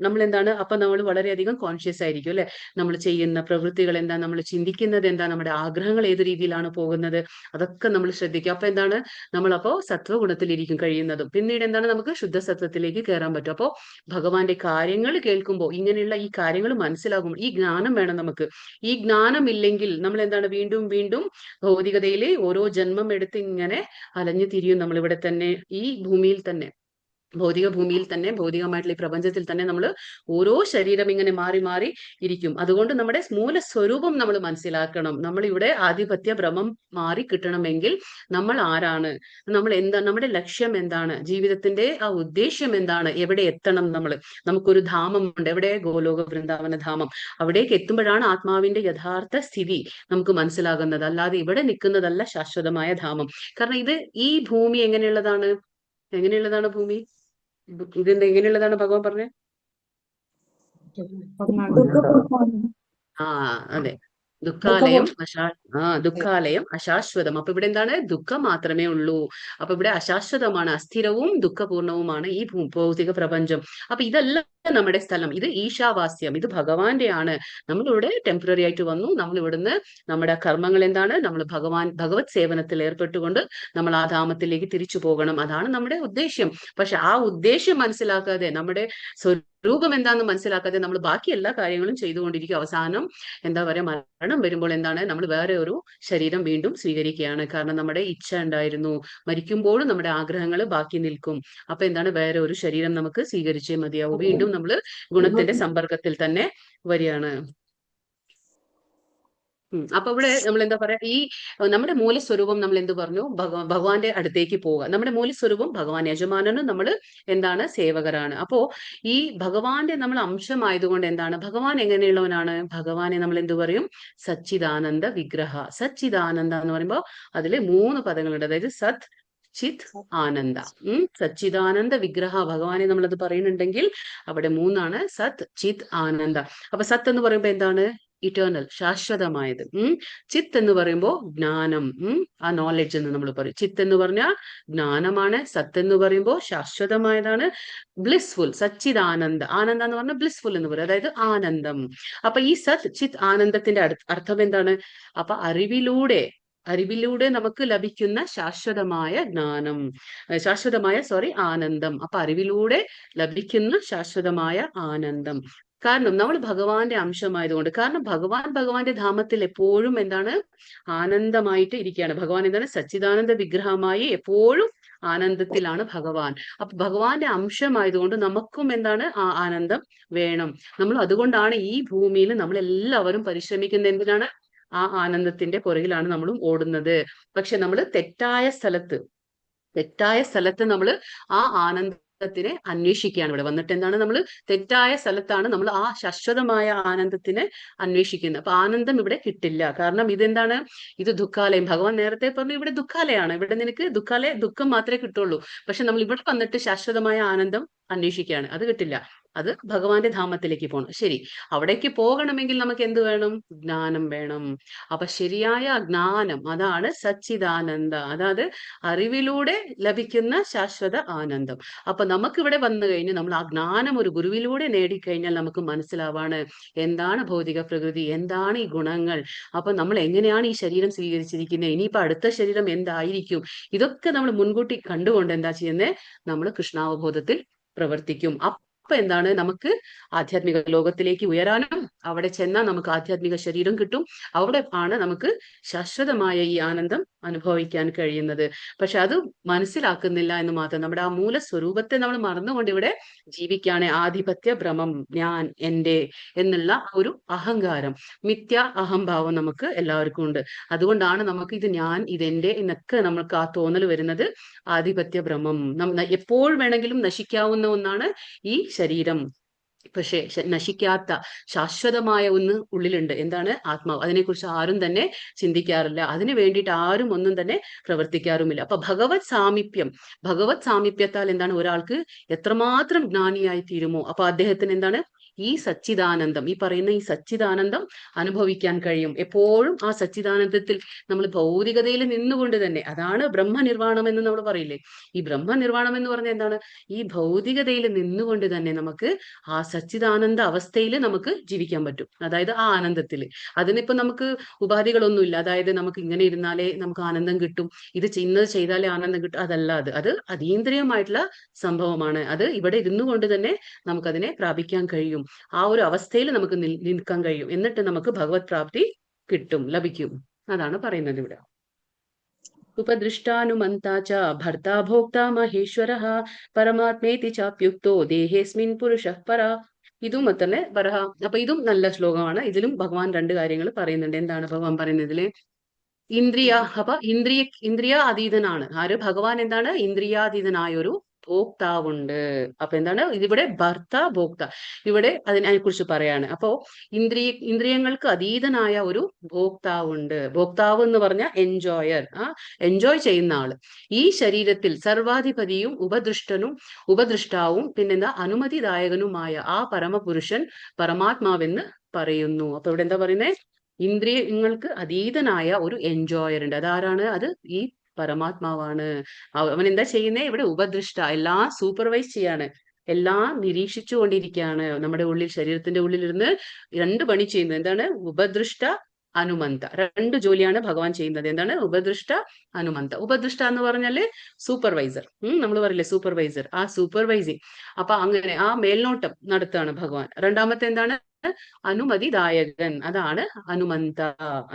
Speaker 1: നമ്മൾ എന്താണ്, അപ്പൊ നമ്മൾ നമ്മൾ വളരെയധികം കോൺഷ്യസ് ആയിരിക്കും അല്ലെ. നമ്മൾ ചെയ്യുന്ന പ്രവൃത്തികൾ എന്താ, നമ്മൾ ചിന്തിക്കുന്നത് എന്താ, നമ്മുടെ ആഗ്രഹങ്ങൾ ഏത് രീതിയിലാണ് പോകുന്നത്, അതൊക്കെ നമ്മൾ ശ്രദ്ധിക്കുക. അപ്പൊ എന്താണ്, നമ്മളപ്പോ സത്വഗുണത്തിലിരിക്കും കഴിയുന്നതും. പിന്നീട് എന്താണ്, നമുക്ക് ശുദ്ധസത്വത്തിലേക്ക് കയറാൻ പറ്റും. അപ്പോൾ ഭഗവാന്റെ കാര്യങ്ങൾ കേൾക്കുമ്പോൾ, ഇങ്ങനെയുള്ള ഈ കാര്യങ്ങൾ മനസ്സിലാകുമ്പോൾ ഈ ജ്ഞാനം വേണം നമുക്ക്. ഈ ജ്ഞാനം ഇല്ലെങ്കിൽ നമ്മൾ എന്താണ്, വീണ്ടും വീണ്ടും ഭൗതികതയിലെ ഓരോ ജന്മം എടുത്ത് ഇങ്ങനെ അലഞ്ഞു തിരിയും. നമ്മൾ ഇവിടെ തന്നെ ഈ ഭൂമിയിൽ തന്നെ, ഭൗതിക ഭൂമിയിൽ തന്നെ, ഭൗതികമായിട്ടുള്ള ഈ പ്രപഞ്ചത്തിൽ തന്നെ നമ്മൾ ഓരോ ശരീരം ഇങ്ങനെ മാറി മാറി ഇരിക്കും. അതുകൊണ്ട് നമ്മുടെ മൂല സ്വരൂപം നമ്മൾ മനസ്സിലാക്കണം. നമ്മൾ ഇവിടെ ആധിപത്യ ഭ്രമം മാറി കിട്ടണമെങ്കിൽ നമ്മൾ ആരാണ്, നമ്മൾ എന്താണ്, നമ്മുടെ ലക്ഷ്യം എന്താണ്, ജീവിതത്തിന്റെ ആ ഉദ്ദേശ്യം എന്താണ്, എവിടെ എത്തണം നമ്മൾ. നമുക്കൊരു ധാമമുണ്ട്, എവിടെ, ഗോലോക വൃന്ദാവന ധാമം. അവിടേക്ക് എത്തുമ്പോഴാണ് ആത്മാവിന്റെ യഥാർത്ഥ സ്ഥിതി നമുക്ക് മനസ്സിലാകുന്നത്. അല്ലാതെ ഇവിടെ നിൽക്കുന്നതല്ല ശാശ്വതമായ ധാമം. കാരണം ഈ ഭൂമി എങ്ങനെയുള്ളതാണ് ഭൂമി, ഇതെന്താ എങ്ങനെയുള്ളതാണ് ഭഗവാൻ പറഞ്ഞത്? അതെ, ദുഃഖാലയം അശാശ്വതം. അപ്പൊ ഇവിടെ എന്താണ്, ദുഃഖം മാത്രമേ ഉള്ളൂ. അപ്പൊ ഇവിടെ അശാശ്വതമാണ്, അസ്ഥിരവും ദുഃഖപൂർണവുമാണ് ഈ ഭൗതിക പ്രപഞ്ചം. അപ്പൊ ഇതല്ല നമ്മുടെ സ്ഥലം, ഇത് ഈശാവാസ്യം, ഇത് ഭഗവാന്റെ ആണ്. നമ്മളിവിടെ ടെമ്പററി ആയിട്ട് വന്നു. നമ്മൾ ഇവിടുന്ന് നമ്മുടെ കർമ്മങ്ങൾ എന്താണ്, നമ്മൾ ഭഗവത് സേവനത്തിൽ ഏർപ്പെട്ടുകൊണ്ട് നമ്മൾ ആ ധാമത്തിലേക്ക് തിരിച്ചു പോകണം. അതാണ് നമ്മുടെ ഉദ്ദേശ്യം. പക്ഷെ ആ ഉദ്ദേശ്യം മനസ്സിലാക്കാതെ, നമ്മുടെ സ്വരൂപം എന്താണെന്ന് മനസ്സിലാക്കാതെ നമ്മൾ ബാക്കി എല്ലാ കാര്യങ്ങളും ചെയ്തുകൊണ്ടിരിക്കും. അവസാനം എന്താ പറയാ, മരണം വരുമ്പോൾ എന്താണ്, നമ്മൾ വേറെ ഒരു ശരീരം വീണ്ടും സ്വീകരിക്കുകയാണ്. കാരണം നമ്മുടെ ഇച്ഛ ഉണ്ടായിരുന്നു, മരിക്കുമ്പോഴും നമ്മുടെ ആഗ്രഹങ്ങൾ ബാക്കി നിൽക്കും. അപ്പൊ എന്താണ്, വേറെ ഒരു ശരീരം നമുക്ക് സ്വീകരിച്ചേ മതിയാവും. വീണ്ടും നമ്മൾ ഗുണത്തിന്റെ സമ്പർക്കത്തിൽ തന്നെ വരികയാണ്. അപ്പൊ ഇവിടെ നമ്മൾ എന്താ പറയാ, ഈ നമ്മുടെ മൂലസ്വരൂപം നമ്മൾ എന്ത് പറഞ്ഞു, ഭഗവാന്റെ അടുത്തേക്ക് പോവുക. നമ്മുടെ മൂലസ്വരൂപം ഭഗവാൻ യജമാനനും നമ്മൾ എന്താണ്, സേവകരാണ്. അപ്പോ ഈ ഭഗവാന്റെ നമ്മൾ അംശമായതുകൊണ്ട് എന്താണ്, ഭഗവാൻ എങ്ങനെയുള്ളവനാണ്, ഭഗവാനെ നമ്മൾ എന്ത് പറയും, സച്ചിദാനന്ദ വിഗ്രഹ. സച്ചിദാനന്ദ എന്ന് പറയുമ്പോൾ അതില് 3 പദങ്ങളുണ്ട്. അതായത് സത്, ചിത്, ആനന്ദ. സച്ചിദാനന്ദ വിഗ്രഹ ഭഗവാനെ നമ്മളത് പറയുന്നുണ്ടെങ്കിൽ അവിടെ 3 സത്, ചിത്, ആനന്ദ. അപ്പൊ സത്ത് എന്ന് പറയുമ്പോ എന്താണ്, ഇറ്റേണൽ, ശാശ്വതമായത്. ചിത്ത് എന്ന് പറയുമ്പോൾ ജ്ഞാനം, ആ നോളജ് എന്ന് നമ്മൾ പറയും. ചിത്ത് എന്ന് പറഞ്ഞാൽ ജ്ഞാനമാണ്. സത്ത് എന്ന് പറയുമ്പോൾ ശാശ്വതമായതാണ്. ബ്ലിസ്ഫുൾ, സച്ചിദാനന്ദ. ആനന്ദ എന്ന് പറഞ്ഞാൽ ബ്ലിസ്ഫുൾ എന്ന് പറയും, അതായത് ആനന്ദം. അപ്പൊ ഈ സത്, ചിത്, ആനന്ദത്തിന്റെ അർത്ഥം എന്താണ്, അപ്പൊ അറിവിലൂടെ നമുക്ക് ലഭിക്കുന്ന ശാശ്വതമായ ജ്ഞാനം, ആനന്ദം. അപ്പൊ അറിവിലൂടെ ലഭിക്കുന്ന ശാശ്വതമായ ആനന്ദം. കാരണം നമ്മൾ ഭഗവാന്റെ അംശമായതുകൊണ്ട്, കാരണം ഭഗവാന്റെ ധാമത്തിൽ എപ്പോഴും എന്താണ്, ആനന്ദമായിട്ട് ഇരിക്കുകയാണ്. ഭഗവാൻ എന്താണ്, സച്ചിദാനന്ദ വിഗ്രഹമായി എപ്പോഴും ആനന്ദത്തിലാണ് ഭഗവാൻ. അപ്പൊ ഭഗവാന്റെ അംശമായതുകൊണ്ട് നമുക്കും എന്താണ്, ആ ആനന്ദം വേണം. നമ്മൾ അതുകൊണ്ടാണ് ഈ ഭൂമിയിൽ നമ്മൾ എല്ലാവരും പരിശ്രമിക്കുന്നത്. എന്തിനാണ്, ആ ആനന്ദത്തിന്റെ പുറകിലാണ് നമ്മളും ഓടുന്നത്. പക്ഷെ നമ്മൾ തെറ്റായ സ്ഥലത്ത് നമ്മൾ ആ ആനന്ദത്തിനെ അന്വേഷിക്കുകയാണ്. ഇവിടെ വന്നിട്ട് എന്താണ്, നമ്മൾ തെറ്റായ സ്ഥലത്താണ് നമ്മൾ ആ ശാശ്വതമായ ആനന്ദത്തിനെ അന്വേഷിക്കുന്നത്. അപ്പൊ ആനന്ദം ഇവിടെ കിട്ടില്ല. കാരണം ഇതെന്താണ്, ഇത് ദുഃഖാലയം. ഭഗവാൻ നേരത്തെ പറഞ്ഞു ഇവിടെ ദുഃഖാലയാണ്, ഇവിടെ നിനക്ക് ദുഃഖം മാത്രമേ കിട്ടുള്ളൂ. പക്ഷെ നമ്മൾ ഇവിടെ വന്നിട്ട് ശാശ്വതമായ ആനന്ദം അന്വേഷിക്കുകയാണ്, അത് കിട്ടില്ല. അത് ഭഗവാന്റെ ധാമത്തിലേക്ക് പോകണം. ശരി, അവിടേക്ക് പോകണമെങ്കിൽ നമുക്ക് എന്ത് വേണം, ജ്ഞാനം വേണം. അപ്പൊ ശരിയായ ജ്ഞാനം, അതാണ് സച്ചിദാനന്ദ, അതായത് അറിവിലൂടെ ലഭിക്കുന്ന ശാശ്വത ആനന്ദം. അപ്പൊ നമുക്കിവിടെ വന്നു കഴിഞ്ഞ് നമ്മൾ ആ ജ്ഞാനം ഒരു ഗുരുവിലൂടെ നേടിക്കഴിഞ്ഞാൽ നമുക്ക് മനസ്സിലാവാണ് എന്താണ് ഭൗതിക പ്രകൃതി, എന്താണ് ഈ ഗുണങ്ങൾ. അപ്പൊ നമ്മൾ എങ്ങനെയാണ് ഈ ശരീരം സ്വീകരിച്ചിരിക്കുന്നത്, ഇനിയിപ്പോ അടുത്ത ശരീരം എന്തായിരിക്കും, ഇതൊക്കെ നമ്മൾ മുൻകൂട്ടി കണ്ടുകൊണ്ട് എന്താ ചെയ്യുന്നത്, നമ്മൾ കൃഷ്ണാവബോധത്തിൽ പ്രവർത്തിക്കും. അപ്പൊ എന്താണ്, നമുക്ക് ആധ്യാത്മിക ലോകത്തിലേക്ക് ഉയരാനും അവിടെ ചെന്നാൽ നമുക്ക് ആധ്യാത്മിക ശരീരം കിട്ടും. അവിടെ ആണ് നമുക്ക് ശാശ്വതമായ ഈ ആനന്ദം അനുഭവിക്കാൻ കഴിയുന്നത്. പക്ഷെ അത് മനസ്സിലാക്കുന്നില്ല എന്ന് മാത്രം. നമ്മുടെ ആ മൂല സ്വരൂപത്തെ നമ്മൾ മറന്നുകൊണ്ട് ഇവിടെ ജീവിക്കുകയാണ്. ആധിപത്യ ഭ്രമം, ഞാൻ, എൻ്റെ എന്നുള്ള ഒരു അഹങ്കാരം, മിഥ്യ അഹംഭാവം നമുക്ക് എല്ലാവർക്കും ഉണ്ട്. അതുകൊണ്ടാണ് നമുക്ക് ഇത് ഞാൻ, ഇതെന്റെ എന്നൊക്കെ നമുക്ക് ആ തോന്നൽ വരുന്നത്. ആധിപത്യ ഭ്രമം, എപ്പോൾ വേണമെങ്കിലും നശിക്കാവുന്ന ഒന്നാണ് ഈ ശരീരം. പക്ഷെ നശിക്കാത്ത ശാശ്വതമായ ഒന്ന് ഉള്ളിലുണ്ട്. എന്താണ്, ആത്മാവ്. അതിനെക്കുറിച്ച് ആരും തന്നെ ചിന്തിക്കാറില്ല. അതിനു വേണ്ടിയിട്ട് ആരും ഒന്നും തന്നെ പ്രവർത്തിക്കാറുമില്ല. അപ്പൊ ഭഗവത് സാമീപ്യത്താൽ എന്താണ്, ഒരാൾക്ക് എത്രമാത്രം ജ്ഞാനിയായി തീരുമോ അപ്പൊ അദ്ദേഹത്തിന് എന്താണ്, ഈ സച്ചിദാനന്ദം, ഈ പറയുന്ന ഈ സച്ചിദാനന്ദം അനുഭവിക്കാൻ കഴിയും. എപ്പോഴും ആ സച്ചിദാനന്ദത്തിൽ നമ്മൾ ഭൗതികതയിൽ നിന്നുകൊണ്ട് തന്നെ, അതാണ് ബ്രഹ്മനിർവാണം എന്ന് നമ്മൾ പറയില്ലേ. ഈ ബ്രഹ്മനിർവാണം എന്ന് പറഞ്ഞാൽ എന്താണ്? ഈ ഭൗതികതയിൽ നിന്നുകൊണ്ട് തന്നെ നമുക്ക് ആ സച്ചിദാനന്ദ അവസ്ഥയിൽ നമുക്ക് ജീവിക്കാൻ പറ്റും. അതായത് ആ ആനന്ദത്തിൽ. അതിനിപ്പോ നമുക്ക് ഉപാധികളൊന്നുമില്ല. അതായത് നമുക്ക് ഇങ്ങനെ ഇരുന്നാലേ നമുക്ക് ആനന്ദം കിട്ടും, ഇത് ഇന്നത് ചെയ്താലേ ആനന്ദം കിട്ടും, അതല്ല. അത് അതീന്ദ്രിയമായിട്ടുള്ള സംഭവമാണ്. അത് ഇവിടെ ഇരുന്നു കൊണ്ട് തന്നെ നമുക്കതിനെ പ്രാപിക്കാൻ കഴിയും. ആ ഒരു അവസ്ഥയിൽ നമുക്ക് നിൽക്കാൻ കഴിയും. എന്നിട്ട് നമുക്ക് ഭഗവത് പ്രാപ്തി കിട്ടും, ലഭിക്കും. അതാണ് പറയുന്നത് ഇവിടെ. ഉപദൃഷ്ടാനുമന്താ ച ഭർത്താ ഭോക്താ മഹേശ്വരഃ പരമാത്മേതി ചാപ്യുക്തോ ദേഹേസ്മിൻ പുരുഷഃ പരഃ. ഇതും തന്നെ പരഹ. അപ്പൊ ഇതും നല്ല ശ്ലോകമാണ്. ഇതിലും ഭഗവാൻ രണ്ട് കാര്യങ്ങൾ പറയുന്നുണ്ട്. എന്താണ് ഭഗവാൻ പറയുന്നതില്? ഇന്ദ്രിയ അതീതനാണ് ആര്? ഭഗവാൻ. എന്താണ്? ഇന്ദ്രിയാതീതനായ ഒരു ഭോക്താവുണ്ട്. അപ്പൊ എന്താണ് ഇതിവിടെ? ഭർത്ത ഭോക്ത. ഇവിടെ അതിനെ കുറിച്ച് പറയാണ്. അപ്പോ ഇന്ദ്രിയങ്ങൾക്ക് അതീതനായ ഒരു ഭോക്താവുണ്ട്. ഭോക്താവ് എന്ന് പറഞ്ഞ എൻജോയർ, എൻജോയ് ചെയ്യുന്ന ആള്. ഈ ശരീരത്തിൽ സർവാധിപതിയും ഉപദൃഷ്ടാവും പിന്നെന്താ അനുമതിദായകനുമായ ആ പരമപുരുഷൻ പരമാത്മാവെന്ന് പറയുന്നു. അപ്പൊ ഇവിടെ എന്താ പറയുന്നത്? ഇന്ദ്രിയങ്ങൾക്ക് അതീതനായ ഒരു എൻജോയർ ഉണ്ട്. അതാരാണ്? അത് ഈ പരമാത്മാവാണ്. അവൻ എന്താ ചെയ്യുന്നേ? ഇവിടെ ഉപദൃഷ്ട, എല്ലാം സൂപ്പർവൈസ് ചെയ്യാണ്, എല്ലാം നിരീക്ഷിച്ചു കൊണ്ടിരിക്കുകയാണ്. നമ്മുടെ ഉള്ളിൽ, ശരീരത്തിന്റെ ഉള്ളിലിരുന്ന് രണ്ട് പണി ചെയ്യുന്നത്. എന്താണ്? ഉപദൃഷ്ട, അനുമന്ത. രണ്ട് ജോലിയാണ് ഭഗവാൻ ചെയ്യുന്നത്. എന്താണ്? ഉപദൃഷ്ട, അനുമന്ത. ഉപദൃഷ്ട എന്ന് പറഞ്ഞാല് സൂപ്പർവൈസർ. നമ്മൾ പറയില്ലേ സൂപ്പർവൈസർ, ആ സൂപ്പർവൈസിങ്. അപ്പൊ അങ്ങനെ ആ മേൽനോട്ടം നടത്തുകയാണ് ഭഗവാൻ. രണ്ടാമത്തെ എന്താണ്? അനുമതിദായകൻ, അതാണ് അനുമന്ത.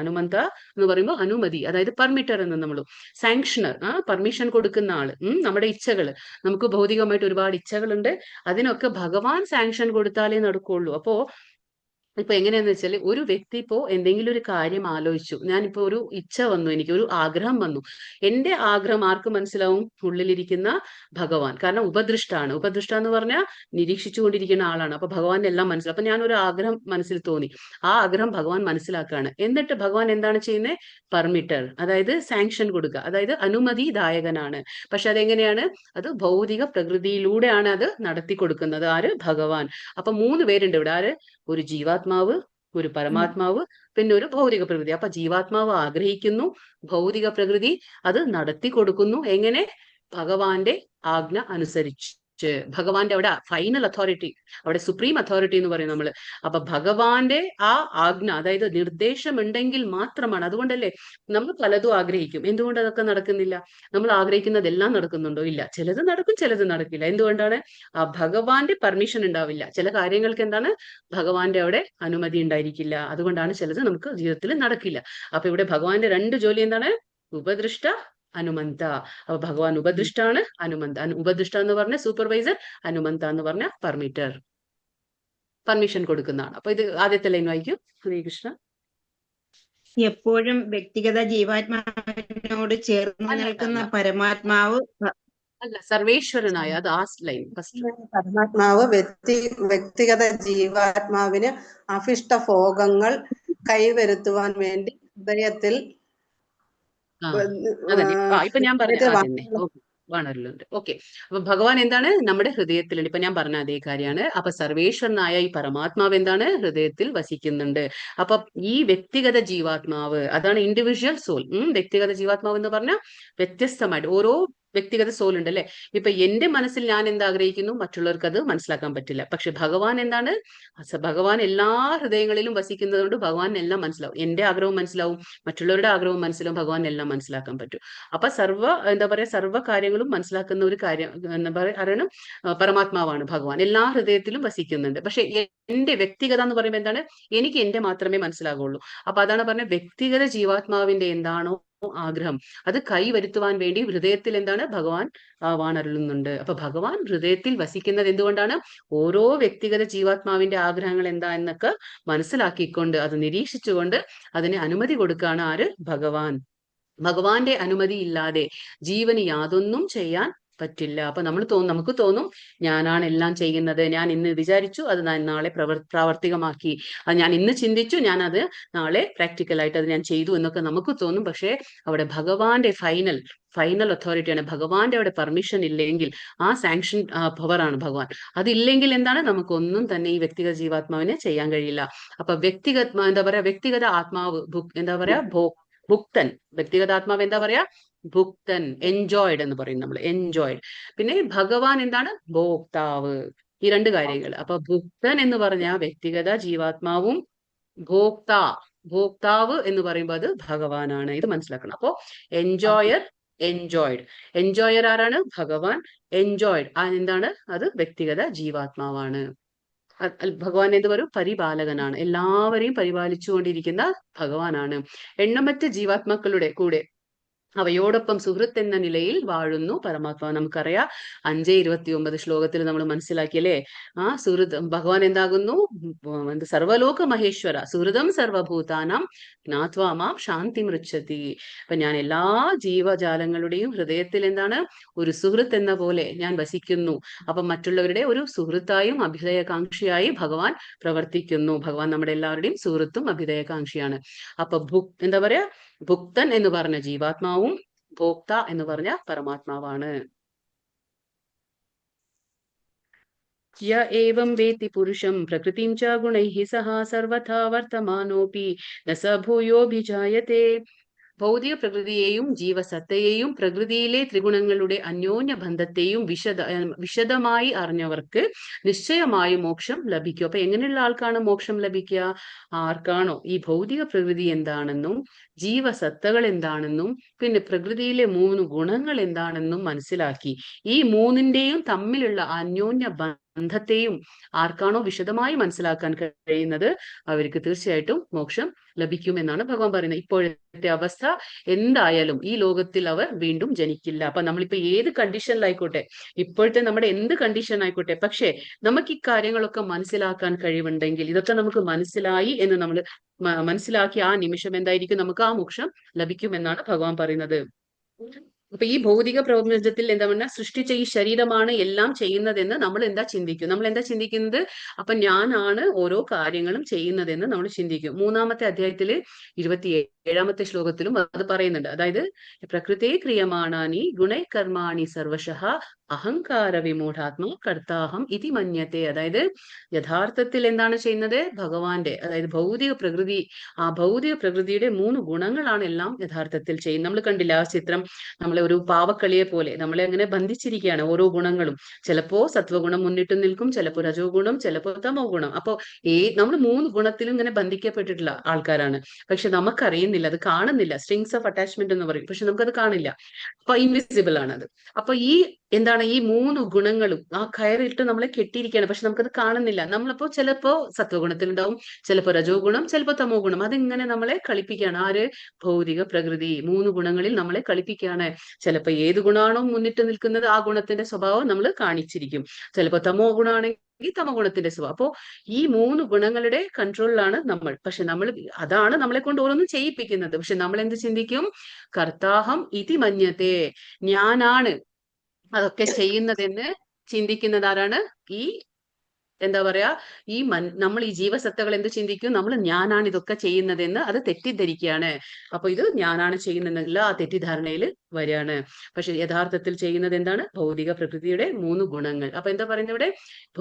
Speaker 1: അനുമന്ത എന്ന് പറയുമ്പോൾ അനുമതി, അതായത് പെർമിറ്റർ എന്ന് നമ്മൾ, സാങ്ഷണർ, പെർമിഷൻ കൊടുക്കുന്ന ആള്. നമ്മുടെ ഇച്ഛകള്, നമുക്ക് ഭൗതികമായിട്ട് ഒരുപാട് ഇച്ഛകളുണ്ട്, അതിനൊക്കെ ഭഗവാൻ സാങ്ഷൻ കൊടുത്താലേ നടക്കുള്ളൂ. അപ്പോ ഇപ്പൊ എങ്ങനെയാന്ന് വെച്ചാൽ, ഒരു വ്യക്തി ഇപ്പോ എന്തെങ്കിലും ഒരു കാര്യം ആലോചിച്ചു, ഞാനിപ്പോ ഒരു ഇച്ഛ വന്നു, എനിക്ക് ഒരു ആഗ്രഹം വന്നു. എന്റെ ആഗ്രഹം ആർക്ക് മനസ്സിലാവും? ഉള്ളിലിരിക്കുന്ന ഭഗവാൻ. കാരണം ഉപദൃഷ്ടാണ്. ഉപദൃഷ്ട എന്ന് പറഞ്ഞാൽ നിരീക്ഷിച്ചുകൊണ്ടിരിക്കുന്ന ആളാണ്. അപ്പൊ ഭഗവാൻ എല്ലാം മനസ്സിലാവും. അപ്പൊ ഞാനൊരു ആഗ്രഹം മനസ്സിൽ തോന്നി, ആ ആഗ്രഹം ഭഗവാൻ മനസ്സിലാക്കുകയാണ്. എന്നിട്ട് ഭഗവാൻ എന്താണ് ചെയ്യുന്നത്? പെർമിറ്റർ, അതായത് സാങ്ഷൻ കൊടുക്കുക, അതായത് അനുമതിദായകനാണ്. പക്ഷെ അതെങ്ങനെയാണ്? അത് ഭൗതിക പ്രകൃതിയിലൂടെയാണ് അത് നടത്തി കൊടുക്കുന്നത്. ആര്? ഭഗവാൻ. അപ്പൊ മൂന്ന് പേരുണ്ട് ഇവിടെ. ആര്? ഒരു ജീവാത്മാവ്, ഒരു പരമാത്മാവ്, പിന്നെ ഒരു ഭൗതിക പ്രകൃതി. അപ്പൊ ജീവാത്മാവ് ആഗ്രഹിക്കുന്നു, ഭൗതിക പ്രകൃതി അത് നടത്തി കൊടുക്കുന്നു. എങ്ങനെ? ഭഗവാന്റെ ആജ്ഞ അനുസരിച്ച്. ഭഗവാന്റെ അവിടെ ഫൈനൽ അതോറിറ്റി, അവിടെ സുപ്രീം അതോറിറ്റി എന്ന് പറയും നമ്മള്. അപ്പൊ ഭഗവാന്റെ ആ ആജ്ഞ, അതായത് നിർദ്ദേശം ഉണ്ടെങ്കിൽ മാത്രമാണ്. അതുകൊണ്ടല്ലേ നമ്മൾ പലതും ആഗ്രഹിക്കും. എന്തുകൊണ്ട് അതൊക്കെ നടക്കുന്നില്ല? നമ്മൾ ആഗ്രഹിക്കുന്നതെല്ലാം നടക്കുന്നുണ്ടോ? ഇല്ല. ചിലത് നടക്കും, ചിലത് നടക്കില്ല. എന്തുകൊണ്ടാണ്? ആ ഭഗവാന്റെ പെർമിഷൻ ഉണ്ടാവില്ല. ചില കാര്യങ്ങൾക്ക് എന്താണ്? ഭഗവാന്റെ അവിടെ അനുമതി ഉണ്ടായിരിക്കില്ല. അതുകൊണ്ടാണ് ചിലത് നമുക്ക് ജീവിതത്തിൽ നടക്കില്ല. അപ്പൊ ഇവിടെ ഭഗവാന്റെ രണ്ട് ജോലി എന്താണ്? ഉപദൃഷ്ട, അനുമന്ത. അപ്പൊ ഭഗവാൻ ഉപദൃഷ്ടാണ്, അനുമന്ത. ഉപദൃഷ്ട എന്ന് പറഞ്ഞ സൂപ്പർവൈസർ, അനുമന്ത എന്ന് പറഞ്ഞ പെർമിറ്റർ, പെർമിഷൻ കൊടുക്കുന്നതാണ്. അപ്പൊ ഇത് ആദ്യത്തെ ലൈൻ വായിക്കും. ഹരേ കൃഷ്ണ.
Speaker 5: എപ്പോഴും വ്യക്തിഗത ജീവാത്മാവിനോട് ചേർന്ന് നിൽക്കുന്ന പരമാത്മാവ്
Speaker 1: അല്ല, സർവേശ്വരനായ, അത് ആ ലൈൻ ഫസ്റ്റ്.
Speaker 4: പരമാത്മാവ് വ്യക്തിഗത ജീവാത്മാവിന് അഭിഷ്ട ഭോഗങ്ങൾ കൈവരുത്തുവാൻ വേണ്ടി ഹൃദയത്തിൽ
Speaker 1: ഇപ്പൊ ഞാൻ പറഞ്ഞുണ്ട്. ഓക്കെ. അപ്പൊ ഭഗവാൻ എന്താണ്? നമ്മുടെ ഹൃദയത്തിലുണ്ട്. ഇപ്പൊ ഞാൻ പറഞ്ഞ അതേ കാര്യമാണ്. അപ്പൊ സർവേശ്വരനായ ഈ പരമാത്മാവ് എന്താണ്? ഹൃദയത്തിൽ വസിക്കുന്നുണ്ട്. അപ്പൊ ഈ വ്യക്തിഗത ജീവാത്മാവ്, അതാണ് ഇൻഡിവിജ്വൽ സോൾ. വ്യക്തിഗത ജീവാത്മാവ് എന്ന് പറഞ്ഞാൽ വ്യത്യസ്തമായിട്ട് ഓരോ വ്യക്തിഗത സോൾ ഉണ്ട് അല്ലെ. ഇപ്പൊ എന്റെ മനസ്സിൽ ഞാൻ എന്താഗ്രഹിക്കുന്നു, മറ്റുള്ളവർക്ക് അത് മനസ്സിലാക്കാൻ പറ്റില്ല. പക്ഷെ ഭഗവാൻ എന്താണ്? ഭഗവാൻ എല്ലാ ഹൃദയങ്ങളിലും വസിക്കുന്നത് കൊണ്ട് ഭഗവാൻ എല്ലാം മനസ്സിലാവും. എന്റെ ആഗ്രഹവും മനസ്സിലാവും, മറ്റുള്ളവരുടെ ആഗ്രഹവും മനസ്സിലാവും, ഭഗവാൻ എല്ലാം മനസ്സിലാക്കാൻ പറ്റും. അപ്പൊ സർവ്വ കാര്യങ്ങളും മനസ്സിലാക്കുന്ന ഒരു കാര്യം എന്താ പറയണം, പരമാത്മാവാണ് ഭഗവാൻ. എല്ലാ ഹൃദയത്തിലും വസിക്കുന്നുണ്ട്. പക്ഷെ എന്റെ വ്യക്തിഗത എന്ന് പറയുമ്പോൾ എന്താണ്? എനിക്ക് എന്റെ മാത്രമേ മനസ്സിലാകുള്ളൂ. അപ്പൊ അതാണ് പറഞ്ഞ വ്യക്തിഗത ജീവാത്മാവിന്റെ എന്താണോ ആഗ്രഹം, അത് കൈവരുത്തുവാൻ വേണ്ടി ഹൃദയത്തിൽ എന്താണ്? ഭഗവാൻ വാണരുളുന്നുണ്ട്. അപ്പൊ ഭഗവാൻ ഹൃദയത്തിൽ വസിക്കുന്നത് എന്തുകൊണ്ടാണ്? ഓരോ വ്യക്തിഗത ജീവാത്മാവിന്റെ ആഗ്രഹങ്ങൾ എന്താ എന്നൊക്കെ മനസ്സിലാക്കിക്കൊണ്ട്, അത് നിരീക്ഷിച്ചുകൊണ്ട് അതിന് അനുമതി കൊടുക്കുകയാണ് ആര്? ഭഗവാൻ. ഭഗവാന്റെ അനുമതി ഇല്ലാതെ ജീവന് യാതൊന്നും ചെയ്യാൻ പറ്റില്ല. അപ്പൊ നമുക്ക് തോന്നും ഞാനാണ് എല്ലാം ചെയ്യുന്നത്, ഞാൻ ഇന്ന് വിചാരിച്ചു അത് ഞാൻ നാളെ പ്രാവർത്തികമാക്കി, അത് ഞാൻ ഇന്ന് ചിന്തിച്ചു ഞാൻ അത് നാളെ പ്രാക്ടിക്കലായിട്ട് അത് ഞാൻ ചെയ്തു എന്നൊക്കെ നമുക്ക് തോന്നും. പക്ഷേ അവിടെ ഭഗവാന്റെ ഫൈനൽ അതോറിറ്റിയാണ്. ഭഗവാന്റെ അവിടെ പെർമിഷൻ ഇല്ലെങ്കിൽ, ആ സാങ്ഷൻ പവറാണ് ഭഗവാൻ. അതില്ലെങ്കിൽ എന്താണ്, നമുക്കൊന്നും തന്നെ ഈ വ്യക്തിഗത ജീവാത്മാവിനെ ചെയ്യാൻ കഴിയില്ല. അപ്പൊ വ്യക്തിഗത ആത്മാവ് ഭുക്തൻ, വ്യക്തിഗത ആത്മാവ് എന്താ പറയാ, ഭുക്തൻ, എൻജോയ്ഡ് എന്ന് പറയും നമ്മൾ, എൻജോയ്ഡ്. പിന്നെ ഭഗവാൻ എന്താണ്, ഭോക്താവ്. ഈ രണ്ട് കാര്യങ്ങൾ. അപ്പൊ ഭുക്തൻ എന്ന് പറഞ്ഞ വ്യക്തിഗത ജീവാത്മാവും, ഭോക്താവ് എന്ന് പറയുമ്പോൾ അത് ഭഗവാനാണ്. ഇത് മനസ്സിലാക്കണം. അപ്പോ എൻജോയർ, എൻജോയർ ആരാണ്, ഭഗവാൻ. എൻജോയ്ഡ് എന്താണ്, അത് വ്യക്തിഗത ജീവാത്മാവാണ്. ഭഗവാൻ എന്ത് പറയും, പരിപാലകനാണ്, എല്ലാവരെയും പരിപാലിച്ചുകൊണ്ടിരിക്കുന്ന ഭഗവാനാണ്. എണ്ണമറ്റ ജീവാത്മാക്കളുടെ കൂടെ അവയോടൊപ്പം സുഹൃത്ത് എന്ന നിലയിൽ വാഴുന്നു പരമാത്മാവ്. നമുക്കറിയാം 5:29 ശ്ലോകത്തിൽ നമ്മൾ മനസ്സിലാക്കിയല്ലേ, ആ സുഹൃത്ത് ഭഗവാൻ എന്താകുന്നു, സർവലോക മഹേശ്വര, സുഹൃതം സർവഭൂതാനാം ജ്ഞാത്വാമാം ശാന്തി മൃച്ഛതി. അപ്പൊ ഞാൻ എല്ലാ ജീവജാലങ്ങളുടെയും ഹൃദയത്തിൽ എന്താണ്, ഒരു സുഹൃത്ത് എന്ന പോലെ ഞാൻ വസിക്കുന്നു. അപ്പൊ മറ്റുള്ളവരുടെ ഒരു സുഹൃത്തായും അഭ്യുദയകാംക്ഷിയായി ഭഗവാൻ പ്രവർത്തിക്കുന്നു. ഭഗവാൻ നമ്മുടെ എല്ലാവരുടെയും സുഹൃത്തും അഭ്യുദയകാംക്ഷിയാണ്. അപ്പൊ എന്താ പറയാ, ഭുക്തൻ എന്ന് പറഞ്ഞ ജീവാത്മാവും ഭോക്ത എന്ന് പറഞ്ഞ പരമാത്മാവാണ്. യ ഏവം വേത്തി പുരുഷം പ്രകൃതിം ച ഗുണൈഃ സഹ സർവഥാ വർത്തമാനോപി ന സ ഭൂയോഭിജായതേ. ഭൗതിക പ്രകൃതിയെയും ജീവസത്തയെയും പ്രകൃതിയിലെ ത്രിഗുണങ്ങളുടെ അന്യോന്യ ബന്ധത്തെയും വിശദമായി അറിഞ്ഞവർക്ക് നിശ്ചയമായും മോക്ഷം ലഭിക്കും. അപ്പൊ എങ്ങനെയുള്ള ആൾക്കാണ് മോക്ഷം ലഭിക്കുക, ആർക്കാണോ ഈ ഭൗതിക പ്രകൃതി എന്താണെന്നും ജീവസത്തകൾ എന്താണെന്നും പിന്നെ പ്രകൃതിയിലെ 3 ഗുണങ്ങൾ എന്താണെന്നും മനസ്സിലാക്കി ഈ മൂന്നിന്റെയും തമ്മിലുള്ള അന്യോന്യ ബന്ധത്തെയും ആർക്കാണോ വിശദമായി മനസ്സിലാക്കാൻ കഴിയുന്നത്, അവർക്ക് തീർച്ചയായിട്ടും മോക്ഷം ലഭിക്കുമെന്നാണ് ഭഗവാൻ പറയുന്നത്. ഇപ്പോഴത്തെ അവസ്ഥ എന്തായാലും ഈ ലോകത്തിൽ അവർ വീണ്ടും ജനിക്കില്ല. അപ്പൊ നമ്മളിപ്പോ ഏത് കണ്ടീഷനിലായിക്കോട്ടെ, ഇപ്പോഴത്തെ നമ്മുടെ എന്ത് കണ്ടീഷൻ ആയിക്കോട്ടെ, പക്ഷെ നമുക്ക് ഈ കാര്യങ്ങളൊക്കെ മനസ്സിലാക്കാൻ കഴിവുണ്ടെങ്കിൽ, ഇതൊക്കെ നമുക്ക് മനസ്സിലായി എന്ന് നമ്മൾ മനസ്സിലാക്കി ആ നിമിഷം എന്തായിരിക്കും, നമുക്ക് ആ മോക്ഷം ലഭിക്കുമെന്നാണ് ഭഗവാൻ പറയുന്നത്. അപ്പൊ ഈ ഭൗതിക പ്രപഞ്ചത്തിൽ എന്താ പറഞ്ഞാൽ സൃഷ്ടിച്ച ഈ ശരീരമാണ് എല്ലാം ചെയ്യുന്നതെന്ന് നമ്മൾ എന്താ ചിന്തിക്കുന്നത്, അപ്പൊ ഞാനാണ് ഓരോ കാര്യങ്ങളും ചെയ്യുന്നതെന്ന് നമ്മൾ ചിന്തിക്കും. 3-ാമത്തെ അധ്യായത്തില് 27-ാമത്തെ ശ്ലോകത്തിലും അത് പറയുന്നുണ്ട്. അതായത് പ്രകൃതേ ക്രിയമാണാനി ഗുണൈ കർമാണി സർവശഃ അഹങ്കാര വിമൂഢാത്മാ കർത്താഹം ഇതി മന്യത്തെ. അതായത് യഥാർത്ഥത്തിൽ എന്താണ് ചെയ്യുന്നത്, ഭഗവാന്റെ, അതായത് ഭൗതിക പ്രകൃതി, ആ ഭൗതിക പ്രകൃതിയുടെ 3 ഗുണങ്ങളാണ് എല്ലാം യഥാർത്ഥത്തിൽ ചെയ്യുന്നത്. നമ്മൾ കണ്ടില്ല ആ ചിത്രം, നമ്മളെ ഒരു പാവക്കളിയെ പോലെ നമ്മളെ അങ്ങനെ ബന്ധിച്ചിരിക്കുകയാണ് ഓരോ ഗുണങ്ങളും. ചിലപ്പോ സത്വഗുണം മുന്നിട്ട് നിൽക്കും, ചിലപ്പോ രജോ ഗുണം, ചിലപ്പോ തമോ ഗുണം. അപ്പൊ നമ്മൾ 3 ഗുണത്തിലും ഇങ്ങനെ ബന്ധിക്കപ്പെട്ടിട്ടുള്ള ആൾക്കാരാണ്. പക്ഷെ നമുക്കറിയുന്നില്ല, അത് കാണുന്നില്ല. സ്ട്രിങ്സ് ഓഫ് അറ്റാച്ച്മെന്റ് എന്ന് പറയും, പക്ഷെ നമുക്കത് കാണില്ല. അപ്പൊ ഇൻവിസിബിൾ ആണത്. അപ്പൊ ഈ 3 ഗുണങ്ങളും ആ കയറിട്ട് നമ്മളെ കെട്ടിയിരിക്കുകയാണ്, പക്ഷെ നമുക്കത് കാണുന്നില്ല. നമ്മളപ്പോ ചിലപ്പോ സത്വഗുണത്തിലുണ്ടാവും, ചിലപ്പോ രജോ ഗുണം, ചിലപ്പോ തമോ ഗുണം. അതിങ്ങനെ നമ്മളെ കളിപ്പിക്കുകയാണ്. ആര്, ഭൗതിക പ്രകൃതി 3 ഗുണങ്ങളിൽ നമ്മളെ കളിപ്പിക്കുകയാണ്. ചിലപ്പോ ഏത് ഗുണമാണോ മുന്നിട്ട് നിൽക്കുന്നത് ആ ഗുണത്തിന്റെ സ്വഭാവം നമ്മൾ കാണിച്ചിരിക്കും. ചിലപ്പോ തമോ ഗുണമാണെങ്കിൽ തമോ ഗുണത്തിന്റെ സ്വഭാവം. അപ്പോ ഈ 3 ഗുണങ്ങളുടെ കൺട്രോളിലാണ് നമ്മൾ. പക്ഷെ അതാണ് നമ്മളെ കൊണ്ട് ഓരോന്നും ചെയ്യിപ്പിക്കുന്നത്. പക്ഷെ നമ്മൾ എന്ത് ചിന്തിക്കും, കർത്താഹം ഇതി മന്യത്തെ, ഞാനാണ് അതൊക്കെ ചെയ്യുന്നതെന്ന് ചിന്തിക്കുന്നത് ആരാണ്, ഈ എന്താ പറയാ, നമ്മൾ ഈ ജീവസത്തകൾ എന്ത് ചിന്തിക്കും, ഞാനാണ് ഇതൊക്കെ ചെയ്യുന്നതെന്ന് അത് തെറ്റിദ്ധരിക്കുകയാണ്. അപ്പൊ ഇത് ഞാനാണ് ചെയ്യുന്നതെന്നല്ല ആ തെറ്റിദ്ധാരണയിൽ വരികയാണ്. പക്ഷെ യഥാർത്ഥത്തിൽ ചെയ്യുന്നത് എന്താണ്, ഭൗതിക പ്രകൃതിയുടെ 3 ഗുണങ്ങൾ. അപ്പൊ എന്താ പറയുന്നത് ഇവിടെ,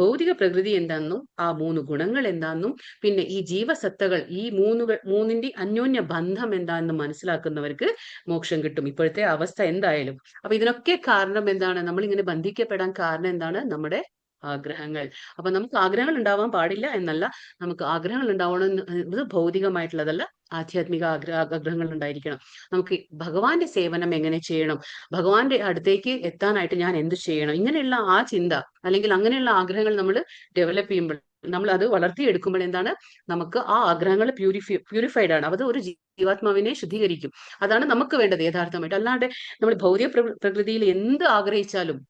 Speaker 1: ഭൗതിക പ്രകൃതി എന്താണെന്നും ആ 3 ഗുണങ്ങൾ എന്താണെന്നും പിന്നെ ഈ ജീവസത്തകൾ ഈ മൂന്നിന്റെ അന്യോന്യ ബന്ധം എന്താണെന്ന് മനസ്സിലാക്കുന്നവർക്ക് മോക്ഷം കിട്ടും. ഇപ്പോഴത്തെ അവസ്ഥ എന്തായാലും. അപ്പൊ ഇതിനൊക്കെ കാരണം എന്താണ്, നമ്മൾ ഇങ്ങനെ ബന്ധിക്കപ്പെടാൻ കാരണം എന്താണ്, നമ്മുടെ ആഗ്രഹങ്ങൾ. അപ്പൊ നമുക്ക് ആഗ്രഹങ്ങൾ ഉണ്ടാവാൻ പാടില്ല എന്നല്ല, നമുക്ക് ആഗ്രഹങ്ങൾ ഉണ്ടാവണം. ഇത് ഭൗതികമായിട്ടുള്ളതല്ല, ആധ്യാത്മിക ആഗ്രഹങ്ങൾ ഉണ്ടായിരിക്കണം. നമുക്ക് ഭഗവാന്റെ സേവനം എങ്ങനെ ചെയ്യണം, ഭഗവാന്റെ അടുത്തേക്ക് എത്താനായിട്ട് ഞാൻ എന്ത് ചെയ്യണം, ഇങ്ങനെയുള്ള ആ ചിന്ത അല്ലെങ്കിൽ അങ്ങനെയുള്ള ആഗ്രഹങ്ങൾ നമ്മൾ ഡെവലപ്പ് ചെയ്യുമ്പോൾ, നമ്മൾ അത് വളർത്തിയെടുക്കുമ്പോൾ എന്താണ്, നമുക്ക് ആ ആഗ്രഹങ്ങൾ പ്യൂരിഫൈഡ് ആണ്. അത് ഒരു ജീവാത്മാവിനെ ശുദ്ധീകരിക്കും. അതാണ് നമുക്ക് വേണ്ടത് യഥാർത്ഥമായിട്ട്. അല്ലാണ്ട് നമ്മൾ ഭൗതിക പ്രകൃതിയിൽ എന്ത് ആഗ്രഹിച്ചാലും